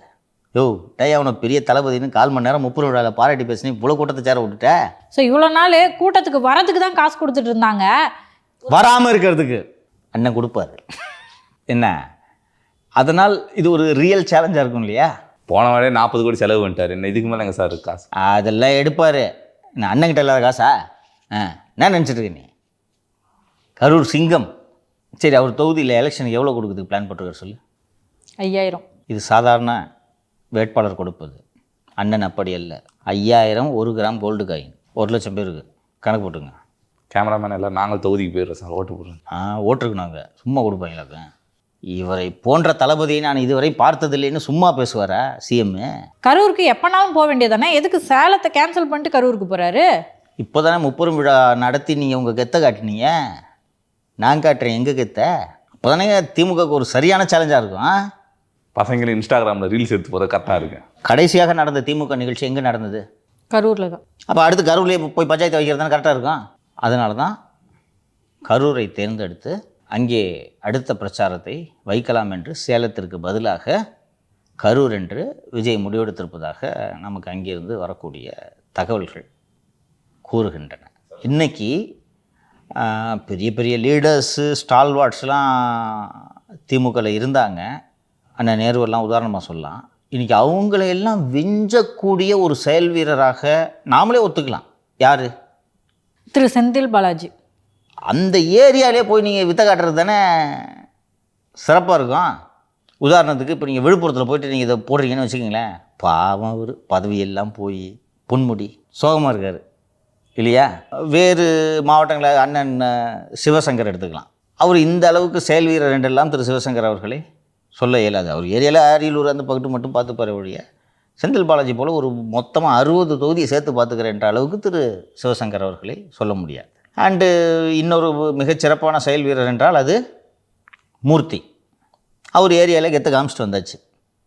அவனை பெரிய தளபதினு 1/4 மணி நேரம் 30 விழாவில் பாராட்டி பேசினி இவ்வளோ கூட்டத்தை சேர விட்டுட்ட. ஸோ இவ்வளோ நாள் கூட்டத்துக்கு வரதுக்கு தான் காசு கொடுத்துட்டு இருந்தாங்க, வராமல் இருக்கிறதுக்கு அண்ணன் கொடுப்பாரு என்ன. அதனால் இது ஒரு ரியல் சேலஞ்சாக இருக்கும் இல்லையா? போன வாரே 40 கோடி செலவு பண்ணிட்டார். என்ன இதுக்கு மேலே எங்கே சார் இருக்கு காசு? அதெல்லாம் எடுப்பார். நான் அண்ணன்கிட்ட இல்லாத காசா? என்ன நினச்சிட்டு இருக்க நீ? கரூர் சிங்கம். சரி, அவர் தொகுதியில் எலெக்ஷனுக்கு எவ்வளோ கொடுக்குறதுக்கு பிளான் போட்டுருக்காரு சொல்லு? 5000. இது சாதாரண வேட்பாளர் கொடுப்பது. அண்ணன் அப்படி அல்ல. 5000 1 கிராம் கோல்டு காயின் 1 லட்சம் பேருக்கு கணக்கு போட்டுங்க. கேமராமேன் எல்லாம் நாங்கள் தொகுதிக்கு போயிடுறோம் சார், ஓட்டு போடுறோம். ஓட்டுருக்கு நாங்கள் சும்மா கொடுப்பாங்களாக்க. இவரை போன்ற தளபதியை நான் இதுவரை பார்த்ததில்லைன்னு சும்மா பேசுவாரா சிஎம்? கரூருக்கு எப்போனாலும் போக வேண்டியதானே, எதுக்கு சேலத்தை கேன்சல் பண்ணிட்டு கரூருக்கு போகிறாரு? இப்போ தானே 30 விழா நடத்தி நீங்கள் உங்கள் கெத்தை காட்டினீங்க. நான் காட்டுறேன் எங்கள் கெத்தை. அப்போ தானே திமுகவுக்கு ஒரு சரியான சேலஞ்சாக இருக்கும். பசங்களும் இன்ஸ்டாகிராமில் ரீல்ஸ் எடுத்து போகிற கரெக்டாக இருக்கு. கடைசியாக நடந்த திமுக நிகழ்ச்சி எங்கே நடந்தது? கரூரில் தான். அப்போ அடுத்து கரூர்லேயே போய் பஞ்சாயத்து வைக்கிறது தானே கரெக்டாக இருக்கும். அதனால தான் கரூரை தேர்ந்தெடுத்து அங்கே அடுத்த பிரச்சாரத்தை வைக்கலாம் என்று சேலத்திற்கு பதிலாக கரூர் என்று விஜய் முடிவெடுத்திருப்பதாக நமக்கு அங்கிருந்து வரக்கூடிய தகவல்கள் கூறுகின்றன. இன்றைக்கி பெரிய பெரிய லீடர்ஸு ஸ்டால்வார்ட்ஸ்லாம் திமுகவில் இருந்தாங்க. அண்ணன் நேருவெல்லாம் உதாரணமாக சொல்லலாம். இன்றைக்கி அவங்களையெல்லாம் விஞ்சக்கூடிய ஒரு செயல் வீரராக நாமளே ஒத்துக்கலாம். யார்? திரு செந்தில் பாலாஜி. அந்த ஏரியாலே போய் நீங்கள் வித்த காட்டுறது தானே சிறப்பாக இருக்கும். உதாரணத்துக்கு இப்போ நீங்கள் விழுப்புரத்தில் போயிட்டு நீங்கள் இதை போடுறீங்கன்னு வச்சுக்கிங்களேன், பாவம் அவர் பதவியெல்லாம் போய் பொன்முடி சோகமாக இருக்கார் இல்லையா? வேறு மாவட்டங்களில் அண்ணன் சிவசங்கர் எடுத்துக்கலாம். அவர் இந்த அளவுக்கு செயல் வீரர் என்றெல்லாம் திரு சிவசங்கர் அவர்களை சொல்ல இயலாது. அவர் ஏரியாவில் அரியலூர் அந்த பக்கத்து மட்டும் பார்த்துப்பாரு ஒழிய செந்தில் பாலாஜி போல் ஒரு மொத்தமாக 60 தொகுதியை சேர்த்து பார்த்துக்கிற என்ற அளவுக்கு திரு சிவசங்கர் அவர்களை சொல்ல முடியாது. அண்டு இன்னொரு மிகச்சிறப்பான செயல் வீரர் என்றால் அது மூர்த்தி. அவர் ஏரியாவில் கெத்து காமிச்சிட்டு வந்தாச்சு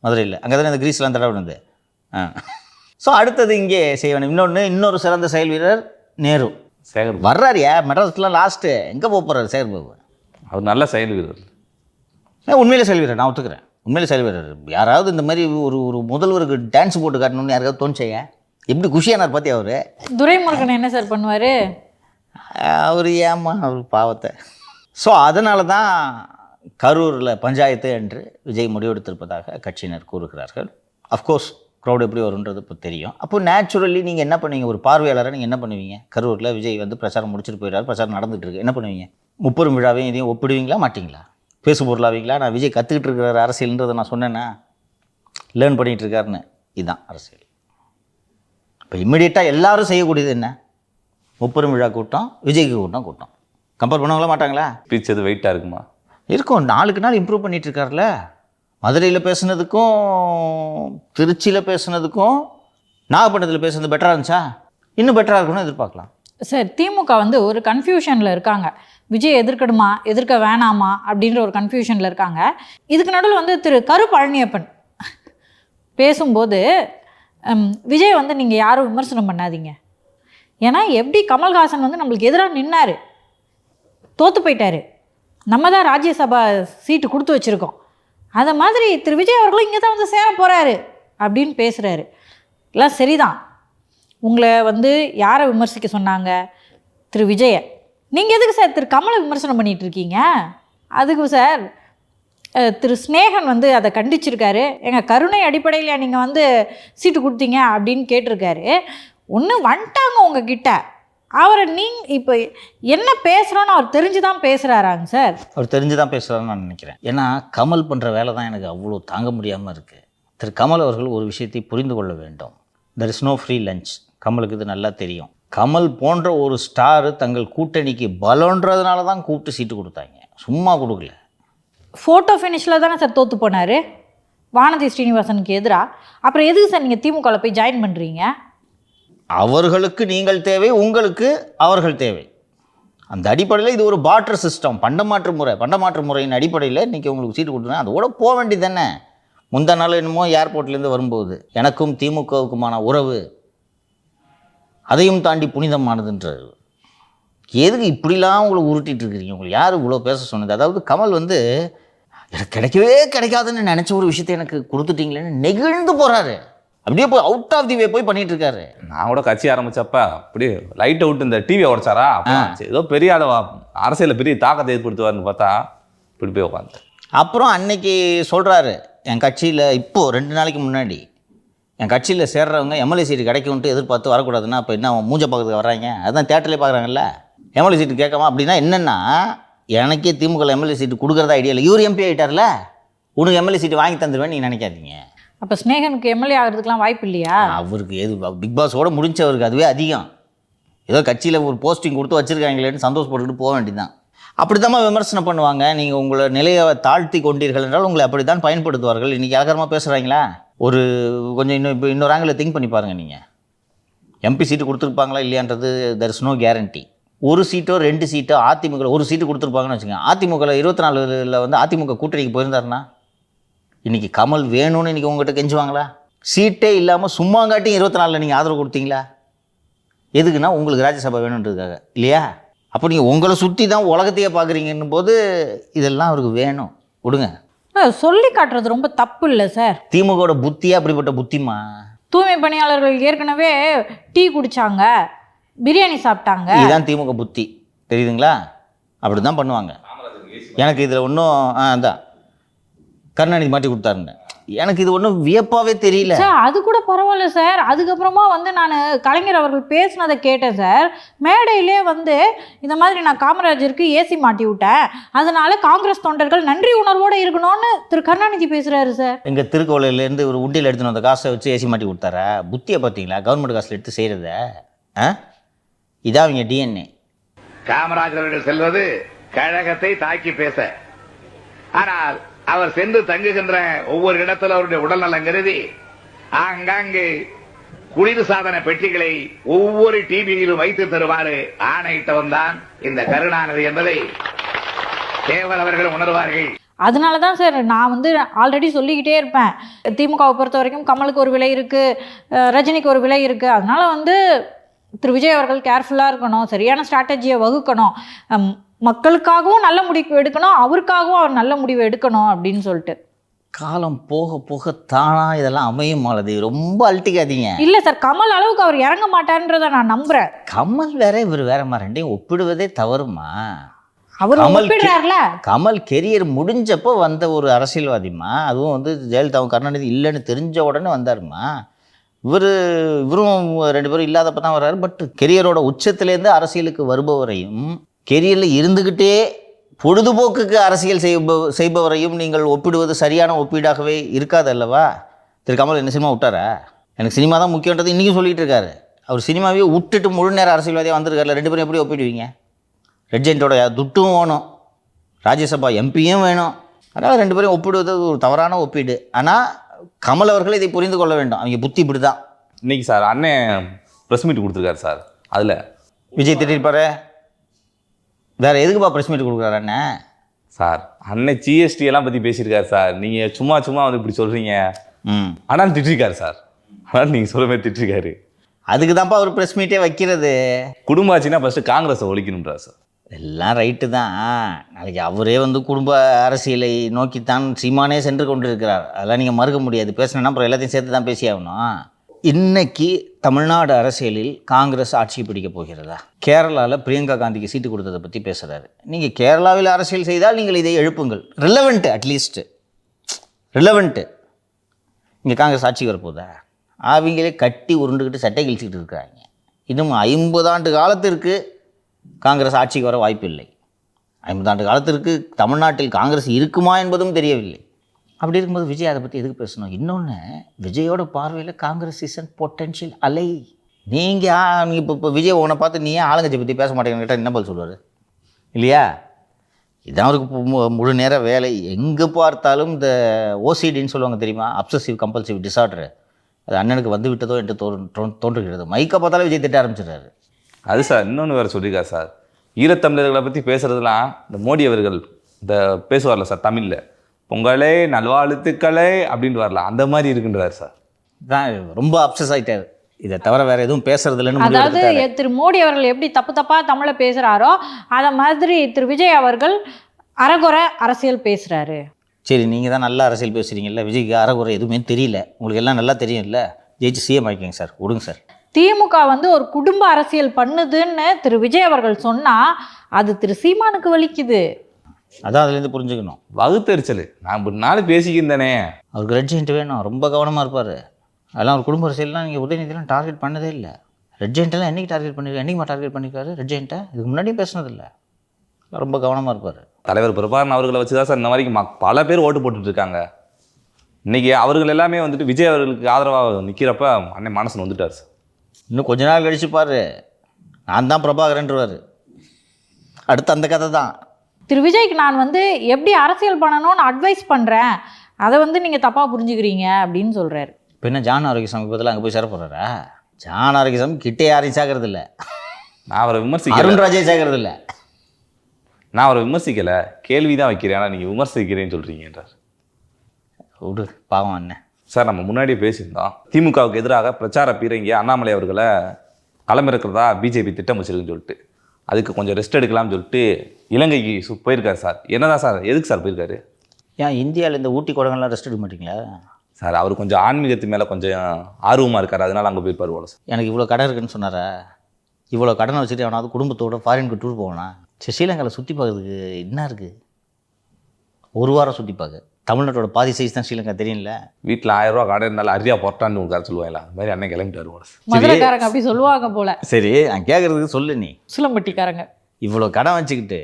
மதுரையில். அங்கே தானே இந்த கிரீஸ்லாம் தடவை. ஸோ அடுத்தது இங்கே செய்ய வேண்டும். இன்னொரு சிறந்த செயல் வீரர் நேரு. சேகர் வர்றாரியா மெட்ராஸ்லாம் லாஸ்ட்டு எங்கே போகிறார் சேகர் பாபு? அவர் நல்ல செயல் வீரர். உண்மையிலே செயல் வீரர், நான் ஒத்துக்கிறேன். உண்மையிலே செயல் வீரர். யாராவது இந்த மாதிரி ஒரு முதல்வருக்கு டான்ஸ் போட்டு காட்டணும்னு யாருக்காவது தோணுச்சையா? எப்படி குஷியானார் பார்த்தி அவர். துரைமுருகன் என்ன சார் பண்ணுவார்? அவர் ஏமா அவர் பாவத்தை. ஸோ அதனால தான் கரூரில் பஞ்சாயத்து என்று விஜய் முடிவெடுத்திருப்பதாக கட்சியினர் கூறுகிறார்கள். அஃப்கோர்ஸ் க்ரௌட் எப்படி வருன்றது இப்போ தெரியும். அப்போ நேச்சுரலி நீங்கள் என்ன பண்ணுவீங்க? ஒரு பார்வையாளரை நீங்கள் என்ன பண்ணுவீங்க? கரூரில் விஜய் வந்து பிரச்சாரம் முடிச்சுட்டு போயிடாரு, பிரச்சாரம் நடந்துகிட்டு இருக்கு, என்ன பண்ணுவீங்க? 30 விழாவையும் இதையும் ஒப்பிடுவீங்களா மாட்டிங்களா? பேசு பொருளாவீங்களா? நான் விஜய் கற்றுக்கிட்டு இருக்கிற அரசியல்ன்றதை நான் சொன்னேன்னா லேர்ன் பண்ணிகிட்டு இருக்காருன்னு. இதுதான் அரசியல். இப்போ இம்மிடியட்டாக எல்லாரும் செய்யக்கூடியது என்ன? 30 விழா கூட்டம், விஜய்க்கு கூட்டம் கம்பேர் பண்ணுவாங்களா மாட்டாங்களா? ஸ்பீச் எது வெயிட்டாக இருக்குமா? இருக்கும். நாளுக்கு நாள் இம்ப்ரூவ் பண்ணிகிட்டு இருக்காருல்ல. மதுரையில் பேசுனதுக்கும் திருச்சியில் பேசுனதுக்கும் நாகப்பட்டினத்தில் பேசுனது பெட்டராக இருந்துச்சா? இன்னும் பெட்டராக இருக்குன்னு எதிர்பார்க்கலாம். சார், திமுக வந்து ஒரு கன்ஃபியூஷனில் இருக்காங்க. விஜய் எதிர்க்கணுமா எதிர்க்க வேணாமா அப்படின்ற ஒரு கன்ஃபியூஷனில் இருக்காங்க. இதுக்கு நடுவில் வந்து திரு கரு பழனியப்பன் பேசும்போது விஜய் வந்து நீங்கள் யாரும் விமர்சனம் பண்ணாதீங்க, ஏன்னா எப்படி கமல்ஹாசன் வந்து நம்மளுக்கு எதிராக நின்னார், தோற்று போயிட்டார், நம்ம தான் ராஜ்யசபா சீட்டு கொடுத்து வச்சுருக்கோம், அதை மாதிரி திரு விஜய் அவர்களும் இங்கே தான் வந்து சேர போகிறாரு அப்படின்னு பேசுகிறாரு. எல்லாம் சரிதான். உங்களை வந்து யாரை விமர்சிக்க சொன்னாங்க? திரு விஜயை. நீங்கள் எதுக்கு சார் திரு கமலை விமர்சனம் பண்ணிகிட்டு இருக்கீங்க? அதுக்கு சார் திரு ஸ்னேகன் வந்து அதை கண்டிச்சிருக்காரு. எங்கள் கருணை அடிப்படையில் நீங்கள் வந்து சீட்டு கொடுத்தீங்க அப்படின்னு கேட்டிருக்காரு. ஒன்று வந்துட்டாங்க உங்ககிட்ட, அவரை நீங்கள் இப்போ என்ன பேசுகிறோன்னு அவர் தெரிஞ்சு தான் பேசுகிறாராங்க சார்? அவர் தெரிஞ்சு தான் பேசுகிறாருன்னு நான் நினைக்கிறேன். ஏன்னா கமல் பண்ணுற வேலை தான் எனக்கு அவ்வளோ தாங்க முடியாமல் இருக்குது. திரு கமல் அவர்கள் ஒரு விஷயத்தை புரிந்து கொள்ள வேண்டும். There is no free lunch. கமலுக்கு இது நல்லா தெரியும். கமல் போன்ற ஒரு ஸ்டார் தங்கள் கூட்டணிக்கு பலன்றதுனால தான் கூப்பிட்டு சீட்டு கொடுத்தாங்க, சும்மா கொடுக்கல. ஃபோட்டோ ஃபினிஷில் தானே சார் தோற்று போனார் வானதி ஸ்ரீனிவாசனுக்கு எதிராக. அப்புறம் எதுக்கு சார் நீங்கள் திமுகவில் போய் ஜாயின் பண்ணுறீங்க? அவர்களுக்கு நீங்கள் தேவை, உங்களுக்கு அவர்கள் தேவை. அந்த அடிப்படையில் இது ஒரு பார்ட்டர் சிஸ்டம், பண்டமாற்று முறையின் அடிப்படையில் இன்றைக்கி உங்களுக்கு சீட்டு கொடுத்தா அதோட போக வேண்டியது தானே. முந்தா நாள் என்னமோ ஏர்போர்ட்லேருந்து வரும்போது எனக்கும் திமுகவுக்குமான உறவு அதையும் தாண்டி புனிதமானதுன்றது. எதுக்கு இப்படிலாம் உங்களுக்கு உருட்டிகிட்டு இருக்கிறீங்க? உங்களுக்கு யார் இவ்வளோ பேச சொன்னது? அதாவது கமல் வந்து எனக்கு கிடைக்கவே கிடைக்காதுன்னு நினச்ச ஒரு விஷயத்தை எனக்கு கொடுத்துட்டீங்களேன்னு நெகிழ்ந்து போகிறாரு. அப்படியே போய் அவுட் ஆஃப் தி வே போய் பண்ணிட்டு இருக்காரு. நான் கூட கட்சி ஆரம்பிச்சப்ப அப்படியே லைட் அவுட் இந்த டிவியை உடைச்சாரா, ஏதோ பெரிய அரசியலில் பெரிய தாக்கத்தை ஏற்படுத்துவார்னு பார்த்தா இப்படி போய் உட்காந்து. அப்புறம் அன்னைக்கு சொல்கிறாரு, என் கட்சியில் இப்போது 2 நாளைக்கு முன்னாடி என் கட்சியில் சேர்றவங்க எம்எல்ஏ சீட்டு கிடைக்கும்ட்டு எதிர்பார்த்து வரக்கூடாதுன்னா அப்போ என்ன அவன் மூஞ்ச பார்க்கறதுக்கு வர்றாங்க? அதுதான் தேட்டர்லேயே பார்க்குறாங்கல்ல. எம்எல்ஏ சீட்டு கேட்காம அப்படின்னா என்னென்னா, எனக்கே திமுக எம்எல்ஏ சீட்டு கொடுக்குறதா ஐடியா இல்லை. இவர் எம்பி ஆகிட்டார்ல, உனக்கு எம்எல்ஏ சீட்டு வாங்கி தந்துடுவேன் நீங்கள் நினைக்காதீங்க. அப்போ ஸ்னேகனுக்கு எம்எல்ஏ ஆகிறதுக்குலாம் வாய்ப்பு இல்லையா? அவருக்கு எது பிக் பாஸோடு முடிஞ்சவருக்கு அதுவே அதிகம். ஏதோ கட்சியில் ஒரு போஸ்டிங் கொடுத்து வச்சுருக்காங்களேன்னு சந்தோஷப்பட்டுட்டு போக வேண்டியதான். அப்படி தான் விமர்சனம் பண்ணுவாங்க. நீங்கள் உங்களை நிலையை தாழ்த்தி கொண்டீர்கள் என்றால் உங்களை அப்படி தான் பயன்படுத்துவார்கள். இன்றைக்கி அழகரமாக பேசுகிறாங்களா? ஒரு கொஞ்சம் இன்னொரு ஆங்கிளில் திங்க் பண்ணி பாருங்கள். நீங்கள் எம்பி சீட்டு கொடுத்துருப்பாங்களா இல்லையான்றது தெர் இஸ் நோ கேரண்டி. ஒரு சீட்டோ 2 சீட்டோ அதிமுக ஒரு சீட்டு கொடுத்துருப்பாங்கன்னு வச்சுக்கோங்க. அதிமுகவில் 24 வந்து அதிமுக கூட்டணிக்கு போயிருந்தாருன்னா இன்றைக்கி கமல் வேணும்னு இன்றைக்கி உங்கள்கிட்ட கெஞ்சுவாங்களா? சீட்டே இல்லாமல் சும்மாங்காட்டி 24 நீங்கள் ஆதரவு கொடுத்தீங்களா? எதுக்குன்னா உங்களுக்கு ராஜ்யசபா வேணுன்றதுக்காக இல்லையா? அப்போ நீங்கள் உங்களை சுற்றி தான் உலகத்தையே பார்க்குறீங்கன்னும் போது இதெல்லாம் அவருக்கு வேணும். விடுங்க. சொல்லி காட்டுறது ரொம்ப தப்பு இல்லை சார்? திமுகவோட புத்தியே அப்படிப்பட்ட புத்திமா. தூய்மை பணியாளர்கள் ஏற்கனவே டீ குடித்தாங்க, பிரியாணி சாப்பிட்டாங்க. இதுதான் திமுக புத்தி, தெரியுதுங்களா? அப்படி தான் பண்ணுவாங்க. எனக்கு இதில் ஒன்றும் அதான் கருணாநிதி மாட்டி கொடுத்தாருங்க. எனக்கு இது ஒன்றும் வியப்பாகவே தெரியல சார். அது கூட பரவாயில்ல சார். அதுக்கப்புறமா வந்து நான் கலைஞர் அவர்கள் பேசினதை கேட்டேன் சார். மேடையிலே வந்து இந்த மாதிரி நான் காமராஜருக்கு ஏசி மாட்டி விட்டேன், அதனால காங்கிரஸ் தொண்டர்கள் நன்றி உணர்வோடு இருக்கணும்னு திரு கருணாநிதி பேசுகிறாரு சார். எங்கள் திருக்கோவிலேருந்து ஒரு உண்டியில் எடுத்துன்னு வந்த காசை வச்சு ஏசி மாட்டி கொடுத்தாரா? புத்தியை பார்த்தீங்களா? கவர்மெண்ட் காசில் எடுத்து செய்கிறத. இதான் அவங்க டிஎன்ஏ. காமராஜர்கள் செல்வது கழகத்தை தாக்கி பேச, ஆனால் அவர் சென்று தங்குகின்ற ஒவ்வொரு இடத்துல அவருடைய உடல்நலம் கருதி ஆங்காங்கு குளிர் சாதன பெட்டிகளை ஒவ்வொரு டிவியிலும் வைத்து தருவாறு ஆணையிட்டவன் தான் இந்த கருணாநிதி என்பதை தேவர் அவர்கள் உணர்வார்கள். அதனால தான் சார் நான் வந்து ஆல்ரெடி சொல்லிக்கிட்டே இருப்பேன், திமுகவை பொறுத்த வரைக்கும் கமலுக்கு ஒரு விலை இருக்குது, ரஜினிக்கு ஒரு விலை இருக்குது. அதனால வந்து திரு விஜய் அவர்கள் கேர்ஃபுல்லாக இருக்கணும், சரியான ஸ்ட்ராட்டஜியை வகுக்கணும், மக்களுக்காகவும் நல்ல முடிவு எடுக்கணும், அவருக்காகவும் அவர் நல்ல முடிவு எடுக்கணும் அப்படின்னு சொல்லிட்டு. காலம் போக போக தானா இதெல்லாம் அமையும் மாலதி. ரொம்ப அழட்டிக்காதீங்க. இல்லை சார், கமல் அளவுக்கு அவர் இறங்க மாட்டார்ன்றதை நான் நம்புகிறேன். கமல் வேற இவர் வேறமா, ரெண்டையும் ஒப்பிடுவதே தவறுமா? அவர் ஒப்பிடுறாருல. கமல் கெரியர் முடிஞ்சப்போ வந்த ஒரு அரசியல்வாதிமா, அதுவும் வந்து ஜெயலலிதாவும் கருணாநிதி இல்லைன்னு தெரிஞ்ச உடனே வந்தாருமா. இவரும் 2 பேரும் இல்லாதப்ப தான் வர்றாரு. பட் கெரியரோட உச்சத்திலேருந்து அரசியலுக்கு வருபவரையும் கெரியரில் இருந்துக்கிட்டே பொழுதுபோக்குக்கு அரசியல் செய்பவரையும் நீங்கள் ஒப்பிடுவது சரியான ஒப்பீடாகவே இருக்காது அல்லவா? திரு கமல் என்ன சினிமா விட்டாரா? எனக்கு சினிமா தான் முக்கியன்றது இன்றைக்கும் சொல்லிகிட்டு இருக்காரு. அவர் சினிமாவே விட்டுட்டு முழு நேரம் அரசியல்வாதியாக வந்திருக்காருல. 2 பேரும் எப்படி ஒப்பிடுவீங்க? ரெட் ஜெயின்ட்டோட துட்டும் வேணும், ராஜ்யசபா எம்பியும் வேணும். அதனால் 2 பேரும் ஒப்பிடுவது ஒரு தவறான ஒப்பீடு. ஆனால் கமல் அவர்கள் இதை புரிந்து கொள்ள வேண்டும். அவங்க புத்தி இப்படி தான். இன்னைக்கு சார் அண்ணன் ப்ரெஸ் மீட் கொடுத்துருக்காரு சார். அதில் விஜய் திட்டிருப்பாரு. வேறு எதுக்குப்பா ப்ரெஸ் மீட் கொடுக்குறாரு அண்ணன்? சார் அண்ணன் ஜிஎஸ்டி எல்லாம் பற்றி பேசியிருக்காரு சார். நீங்கள் சும்மா வந்து இப்படி சொல்கிறீங்க. ஆனால் திட்டிருக்காரு சார். ஆனால் நீங்கள் சொல்ல மாதிரி திட்டிருக்காரு. அதுக்கு தான்ப்பா அவர் ப்ரெஸ் மீட்டே வைக்கிறது. குடும்ப ஆட்சினா ஃபஸ்ட்டு காங்கிரஸை ஒழிக்கணுன்றார் சார். எல்லாம் ரைட்டு தான். நாளைக்கு அவரே வந்து குடும்ப அரசியலை நோக்கித்தான் சீமானே சென்று கொண்டு இருக்கிறார். அதெல்லாம் நீங்கள் மறுக்க முடியாது. பேசணுன்னா அப்புறம் எல்லாத்தையும் சேர்த்து தான் பேசி ஆகணும். இன்னைக்கு தமிழ்நாடு அரசியலில் காங்கிரஸ் ஆட்சி பிடிக்க போகிறதா? கேரளாவில் பிரியங்கா காந்திக்கு சீட்டு கொடுத்ததை பற்றி பேசுகிறாரு. நீங்கள் கேரளாவில் அரசியல் செய்தால் நீங்கள் இதை எழுப்புங்கள். ரிலவெண்ட்டு, அட்லீஸ்ட்டு ரிலவெண்ட்டு. இங்கே காங்கிரஸ் ஆட்சிக்கு வரப்போதா? அவங்களே கட்டி உருண்டுக்கிட்டு சட்டை கிழிச்சிக்கிட்டு இருக்கிறாங்க. இன்னும் 50 ஆண்டு காலத்திற்கு காங்கிரஸ் ஆட்சிக்கு வர வாய்ப்பு இல்லை. 50 ஆண்டு காலத்திற்கு தமிழ்நாட்டில் காங்கிரஸ் இருக்குமா என்பதும் தெரியவில்லை. அப்படி இருக்கும்போது விஜய் அதை பற்றி எதுக்கு பேசணும்? இன்னொன்று, விஜயோட பார்வையில் காங்கிரஸ் இஸ் அன் பொட்டென்ஷியல் அலை. நீங்கள் இப்போ விஜய் உன்னை பார்த்து நீ ஏன் ஆளுங்கட்சி பற்றி பேச மாட்டேங்கன்னு கேட்டால் என்ன பதில் சொல்லுவார் இல்லையா? இதான் அவருக்கு முழு நேர வேலை. எங்கே பார்த்தாலும் இந்த ஓசிடின்னு சொல்லுவாங்க தெரியுமா, அப்சசிவ் கம்பல்சிவ் டிசார்டர், அது அண்ணனுக்கு வந்து விட்டதோ என்று தோன்றுகிறது. மைக்கை பார்த்தாலே விஜய் திட்ட ஆரம்பிச்சிடுறாரு. அது சார் இன்னொன்று வேறு சொல்லியிருக்காரு சார், ஈழத்தமிழர்களை பற்றி பேசுகிறதுலாம் இந்த மோடி அவர்கள் இந்த பேசுவார்ல சார் தமிழில், பொங்கலே நல்வாழ்த்துக்களே அப்படின்ட்டு வரல, அந்த மாதிரி இருக்குன்றார் சார். தான் ரொம்ப அப்சஸ் ஆகிட்டார். இதை தவிர வேறு எதுவும் பேசுறது இல்லைன்னு. அதாவது திரு மோடி அவர்கள் எப்படி தப்பாக தமிழை பேசுகிறாரோ அதை மாதிரி திரு விஜய் அவர்கள் அறகுறை அரசியல் பேசுகிறாரு. சரி, நீங்கள் தான் நல்லா அரசியல் பேசுகிறீங்கல்ல, விஜய்க்கு அறகுறை எதுவுமே தெரியல, உங்களுக்கு எல்லாம் நல்லா தெரியும்ல, ஜெயிச்சு சிஎம் ஆகிக்கங்க சார், விடுங்க சார். திமுக வந்து ஒரு குடும்ப அரசியல் பண்ணுதுன்னு திரு விஜய் அவர்கள் சொன்னால் அது திரு சீமானுக்கு வலிக்குது. அதான் அதுலேருந்து புரிஞ்சுக்கணும். வகுத்தறிச்சல், நான் இப்படி நாள் பேசிக்கிருந்தேனே. அவருக்கு ரெட் ஜெயிண்ட் வேணும், ரொம்ப கவனமாக இருப்பார். அதெல்லாம் ஒரு குடும்ப அரசியல்லாம் நீங்கள் உதயநிதியெலாம் டார்கெட் பண்ணதே இல்லை. ரெட் ஜெயிண்ட்டெல்லாம் என்றைக்கு டார்கெட் பண்ணியிருக்காரு, என்றைக்குமா டார்கெட் பண்ணியிருக்காரு ரெட் ஜெயிண்ட்டை? இதுக்கு முன்னாடியும் பேசுனதில்லை. ரொம்ப கவனமாக இருப்பார். தலைவர் பிரபாகரன் அவர்களை வச்சு தான் சார் இந்த மாதிரி பல பேர் ஓட்டு போட்டுட்டு இருக்காங்க. இன்றைக்கி அவர்கள் எல்லாமே வந்துட்டு விஜய் அவர்களுக்கு ஆதரவாக நிற்கிறப்ப அன்னை மனசு வந்துட்டார் சார். இன்னும் கொஞ்ச நாள் கழிச்சுப்பார், நான் தான் பிரபாகரன்றுவார். அடுத்து அந்த கதை தான். திரு விஜய்க்கு நான் வந்து எப்படி அரசியல் பண்ணணும்னு அட்வைஸ் பண்ணுறேன், அதை வந்து நீங்கள் தப்பாக புரிஞ்சுக்கிறீங்க அப்படின்னு சொல்கிறாரு. இப்போ என்ன ஜான் ஆரோக்கியசாமி பக்கத்தில் அங்கே போய் சேர போகிறாரா? ஜான் ஆரோக்கியசாமி கிட்டே யாரையும் சேர்க்கறது இல்லை. நான் அவரை விமர்சிக்கல, அருண்ராஜே சேர்க்கறது இல்லை. நான் அவரை விமர்சிக்கலை, கேள்வி தான் வைக்கிறேன், ஆனால் நீங்கள் விமர்சிக்கிறேன்னு சொல்கிறீங்கன்றார். விடு பாவம் அண்ணன். சார் நம்ம முன்னாடியே பேசியிருந்தோம், திமுகவுக்கு எதிராக பிரச்சார பீரங்கி அண்ணாமலை அவர்களை களமிறக்கிறதா பிஜேபி திட்டம் வச்சிருக்குன்னு சொல்லிட்டு அதுக்கு கொஞ்சம் ரெஸ்ட் எடுக்கலாம்னு சொல்லிட்டு இலங்கைக்கு போயிருக்காரு சார். என்னதான் சார், எதுக்கு சார் போயிருக்காரு? ஏன் இந்தியாவில் இந்த ஊட்டி குடங்கள்லாம் ரெஸ்ட் எடுக்க மாட்டிங்களா சார்? அவர் கொஞ்சம் ஆன்மீகத்து மேலே கொஞ்சம் ஆர்வமாக இருக்கார், அதனால அங்கே போயிருப்பார் போல சார். எனக்கு இவ்வளோ கடன் இருக்குன்னு சொன்னாரா? இவ்வளோ கடனை வச்சுட்டு அவனாவது குடும்பத்தோட ஃபாரினுக்கு டூர் போவானா? ஸ்ரீலங்காவில் சுற்றி பார்க்கறதுக்கு என்ன இருக்குது? ஒரு வாரம் சுற்றி பார்க்க. தமிழ்நாட்டோட பாதி சைஸ் தான் ஸ்ரீலங்கா, தெரியும்ல. வீட்டில் 1000 ரூபா கடை இருந்தாலும் அரியா பொட்டான்னு ஒரு கதை சொல்லுவாங்களா, அது மாதிரி அண்ணன் கிளம்பிட்டார் போல சார். மதுரைக்காரங்க அப்படி சொல்லுவாங்க போல. சரி, நான் கேட்குறதுக்கு சொல்லு. நீ சிலம்பட்டிக்காரங்க இவ்வளோ கடன் வச்சுக்கிட்டு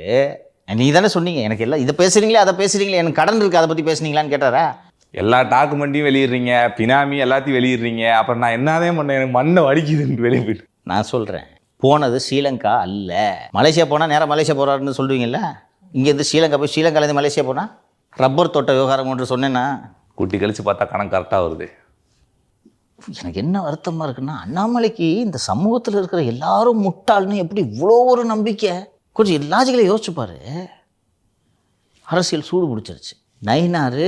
நீ தானே சொன்னீங்க எனக்கு எல்லாம் இதை பேசுகிறீங்களே அதை பேசுகிறீங்களே, எனக்கு கடன் இருக்குது அதை பற்றி பேசுனீங்களான்னு கேட்டாரா? எல்லா டாக்குமெண்ட்டையும் வெளியிடுறீங்க, பினாமி எல்லாத்தையும் வெளியிடுறீங்க, அப்புறம் நான் என்னதான் பண்ணேன், எனக்கு மண்ணை வடிக்குதுன்னு வெளியே போயிட்டு. நான் சொல்கிறேன், போனது ஸ்ரீலங்கா அல்ல. மலேசியா போனால் நேராக மலேசியா போகிறாருன்னு சொல்லுவீங்கல்ல, இங்கேருந்து ஸ்ரீலங்கா போய் ஸ்ரீலங்காலேருந்து மலேசியா போனால் ரப்பர் தோட்ட விவகாரம் ஒன்று சொன்னேன்னா கூட்டி கழிச்சு பார்த்தா கணக்கு கரெக்டாக வருது. எனக்கு என்ன வருத்தமாக இருக்குன்னா, அண்ணாமலைக்கு இந்த சமூகத்தில் இருக்கிற எல்லாரும் முட்டாள்னு எப்படி இவ்வளோ ஒரு நம்பிக்கை? கொஞ்சம் லாஜிக்கலை யோசிச்சுப்பார். அரசியல் சூடு பிடிச்சிருச்சு. நயினார்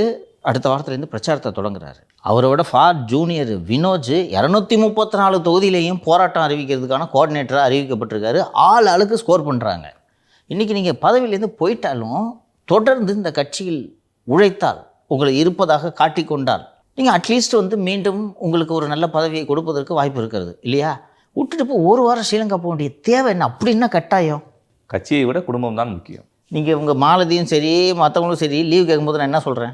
அடுத்த வாரத்துலேருந்து பிரச்சாரத்தை தொடங்குறாரு. அவரோட ஃபார் ஜூனியர் வினோஜ் 234 தொகுதியிலையும் போராட்டம் அறிவிக்கிறதுக்கான கோஆர்டினேட்டராக அறிவிக்கப்பட்டிருக்காரு. ஆளுக்கு ஸ்கோர் பண்ணுறாங்க. இன்றைக்கி நீங்கள் பதவியிலேருந்து போயிட்டாலும் தொடர்ந்து இந்த கட்சியில் உழைத்தால், உங்களை இருப்பதாக காட்டிக்கொண்டால், நீங்கள் அட்லீஸ்ட் வந்து மீண்டும் உங்களுக்கு ஒரு நல்ல பதவியை கொடுப்பதற்கு வாய்ப்பு இருக்கிறது இல்லையா? விட்டுட்டு இப்போ ஒரு வாரம் ஸ்ரீலங்கா போக வேண்டிய தேவை என்ன? அப்படின்னா கட்டாயம். கட்சியை விட குடும்பம் தான் முக்கியம். நீங்கள் உங்கள் மாலதியும் சரி மற்றவங்களும் சரி லீவ் கேட்கும்போது நான் என்ன சொல்கிறேன்,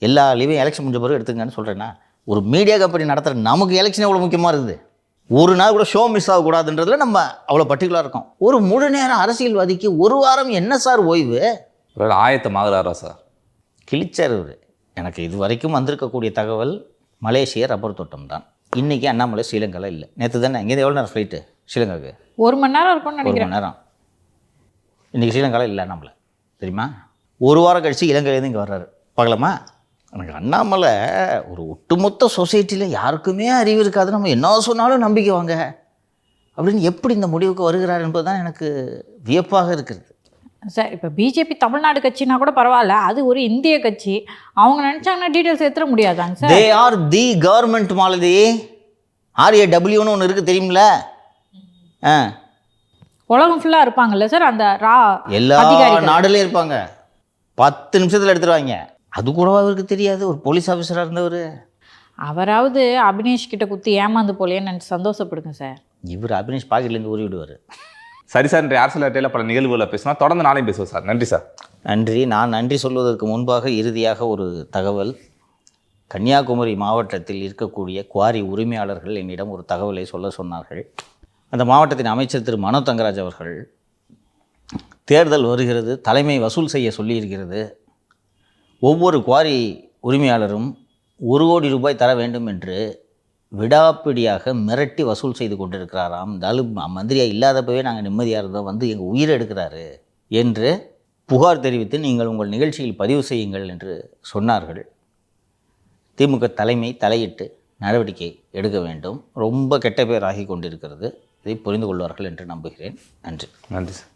எல்லா லீவையும் எலெக்ஷன் முடிஞ்ச பிறகு எடுத்துங்கன்னு சொல்கிறேன்னா, ஒரு மீடியா கம்பெனி நடத்துகிற நமக்கு எலெக்ஷன் எவ்வளோ முக்கியமாக இருக்குது. ஒரு நாள் கூட ஷோ மிஸ் ஆகக்கூடாதுன்றதுல நம்ம அவ்வளோ பர்டிகுலராக இருக்கோம். ஒரு முழு நேரம் அரசியல்வாதிக்கு ஒரு வாரம் என்ன சார் ஓய்வு? ஆயத்தமாகறாரா சார்? கிழிச்சார் இவர். எனக்கு இது வரைக்கும் வந்திருக்கக்கூடிய தகவல் மலேசிய ரப்பர் தோட்டம் தான். இன்றைக்கி அண்ணாமலை ஸ்ரீலங்காவில் இல்லை. நேற்று தானே இங்கேருந்து எவ்வளோ நேரம் ஃப்ளைட்டு ஸ்ரீலங்காவுக்கு? 1 மணி நேரம் இருக்கும்னு 1 நினைக்கிறேன். மணி நேரம். இன்றைக்கி ஸ்ரீலங்காவில் இல்லை அண்ணாமலை, தெரியுமா? ஒரு வாரம் கழித்து இலங்கையிலேருந்து இங்கே வர்றாரு. பார்க்கலாமா? எனக்கு அண்ணாமலை ஒரு ஒட்டுமொத்த சொசைட்டியில் யாருக்குமே அறிவு இருக்காது, நம்ம என்ன சொன்னாலும் நம்பிக்கை வாங்க அப்படின்னு எப்படி இந்த முடிவுக்கு வருகிறார் என்பது தான் எனக்கு வியப்பாக இருக்கிறது. சார் இப்போ பிஜேபி தமிழ்நாடு கட்சினா கூட பரவாயில்ல, அது ஒரு இந்திய கட்சி, அவங்க நினச்சாங்கன்னா டீட்டெயில்ஸ் எடுத்துட முடியாதாங்க sir? They are the government Malathi. RAWன்னு ஒன்று இருக்குது தெரியுமில்ல? உலகம் ஃபுல்லாக இருப்பாங்கல்ல சார் அந்த எல்லா நாடுலேயும் இருப்பாங்க. 10 நிமிஷத்தில் எடுத்துருவாங்க. அது கூட அவருக்கு தெரியாது, ஒரு போலீஸ் ஆஃபீஸராக இருந்தவர். அவராவது அபினேஷ் கிட்ட குத்தி ஏமாந்து போலேன்னு நினச்சி சந்தோஷப்படுங்க சார். இவர் அபினேஷ் பாக்கெட்லேருந்து ஊறி விடுவார். சரி சார், இன்றைய அரசியல் அட்டையில் பல நிகழ்வுகளை பேசினா தொடர்ந்து நாளையும் பேசுவோம் சார். நன்றி சார். நன்றி. நான் நன்றி சொல்வதற்கு முன்பாக இறுதியாக ஒரு தகவல். கன்னியாகுமரி மாவட்டத்தில் இருக்கக்கூடிய குவாரி உரிமையாளர்கள் என்னிடம் ஒரு தகவலை சொல்ல சொன்னார்கள். அந்த மாவட்டத்தின் அமைச்சர் திரு மனோ தங்கராஜ் அவர்கள், தேர்தல் வருகிறது, தலைமை வசூல் செய்ய சொல்லியிருக்கிறது, ஒவ்வொரு குவாரி உரிமையாளரும் 1 கோடி ரூபாய் தர வேண்டும் என்று விடாப்பிடியாக மிரட்டி வசூல் செய்து கொண்டிருக்கிறாராம். இருந்தாலும் மந்திரியாக இல்லாதப்பவே நாங்கள் நிம்மதியாக இருந்தோம், வந்து எங்கள் உயிரை எடுக்கிறாரு என்று புகார் தெரிவித்து நீங்கள் உங்கள் நிகழ்ச்சியில் பதிவு செய்யுங்கள் என்று சொன்னார்கள். திமுக தலைமை தலையிட்டு நடவடிக்கை எடுக்க வேண்டும். ரொம்ப கெட்ட பேர் ஆகி கொண்டிருக்கிறது. இதை புரிந்து கொள்வார்கள் என்று நம்புகிறேன். நன்றி. நன்றி சார்.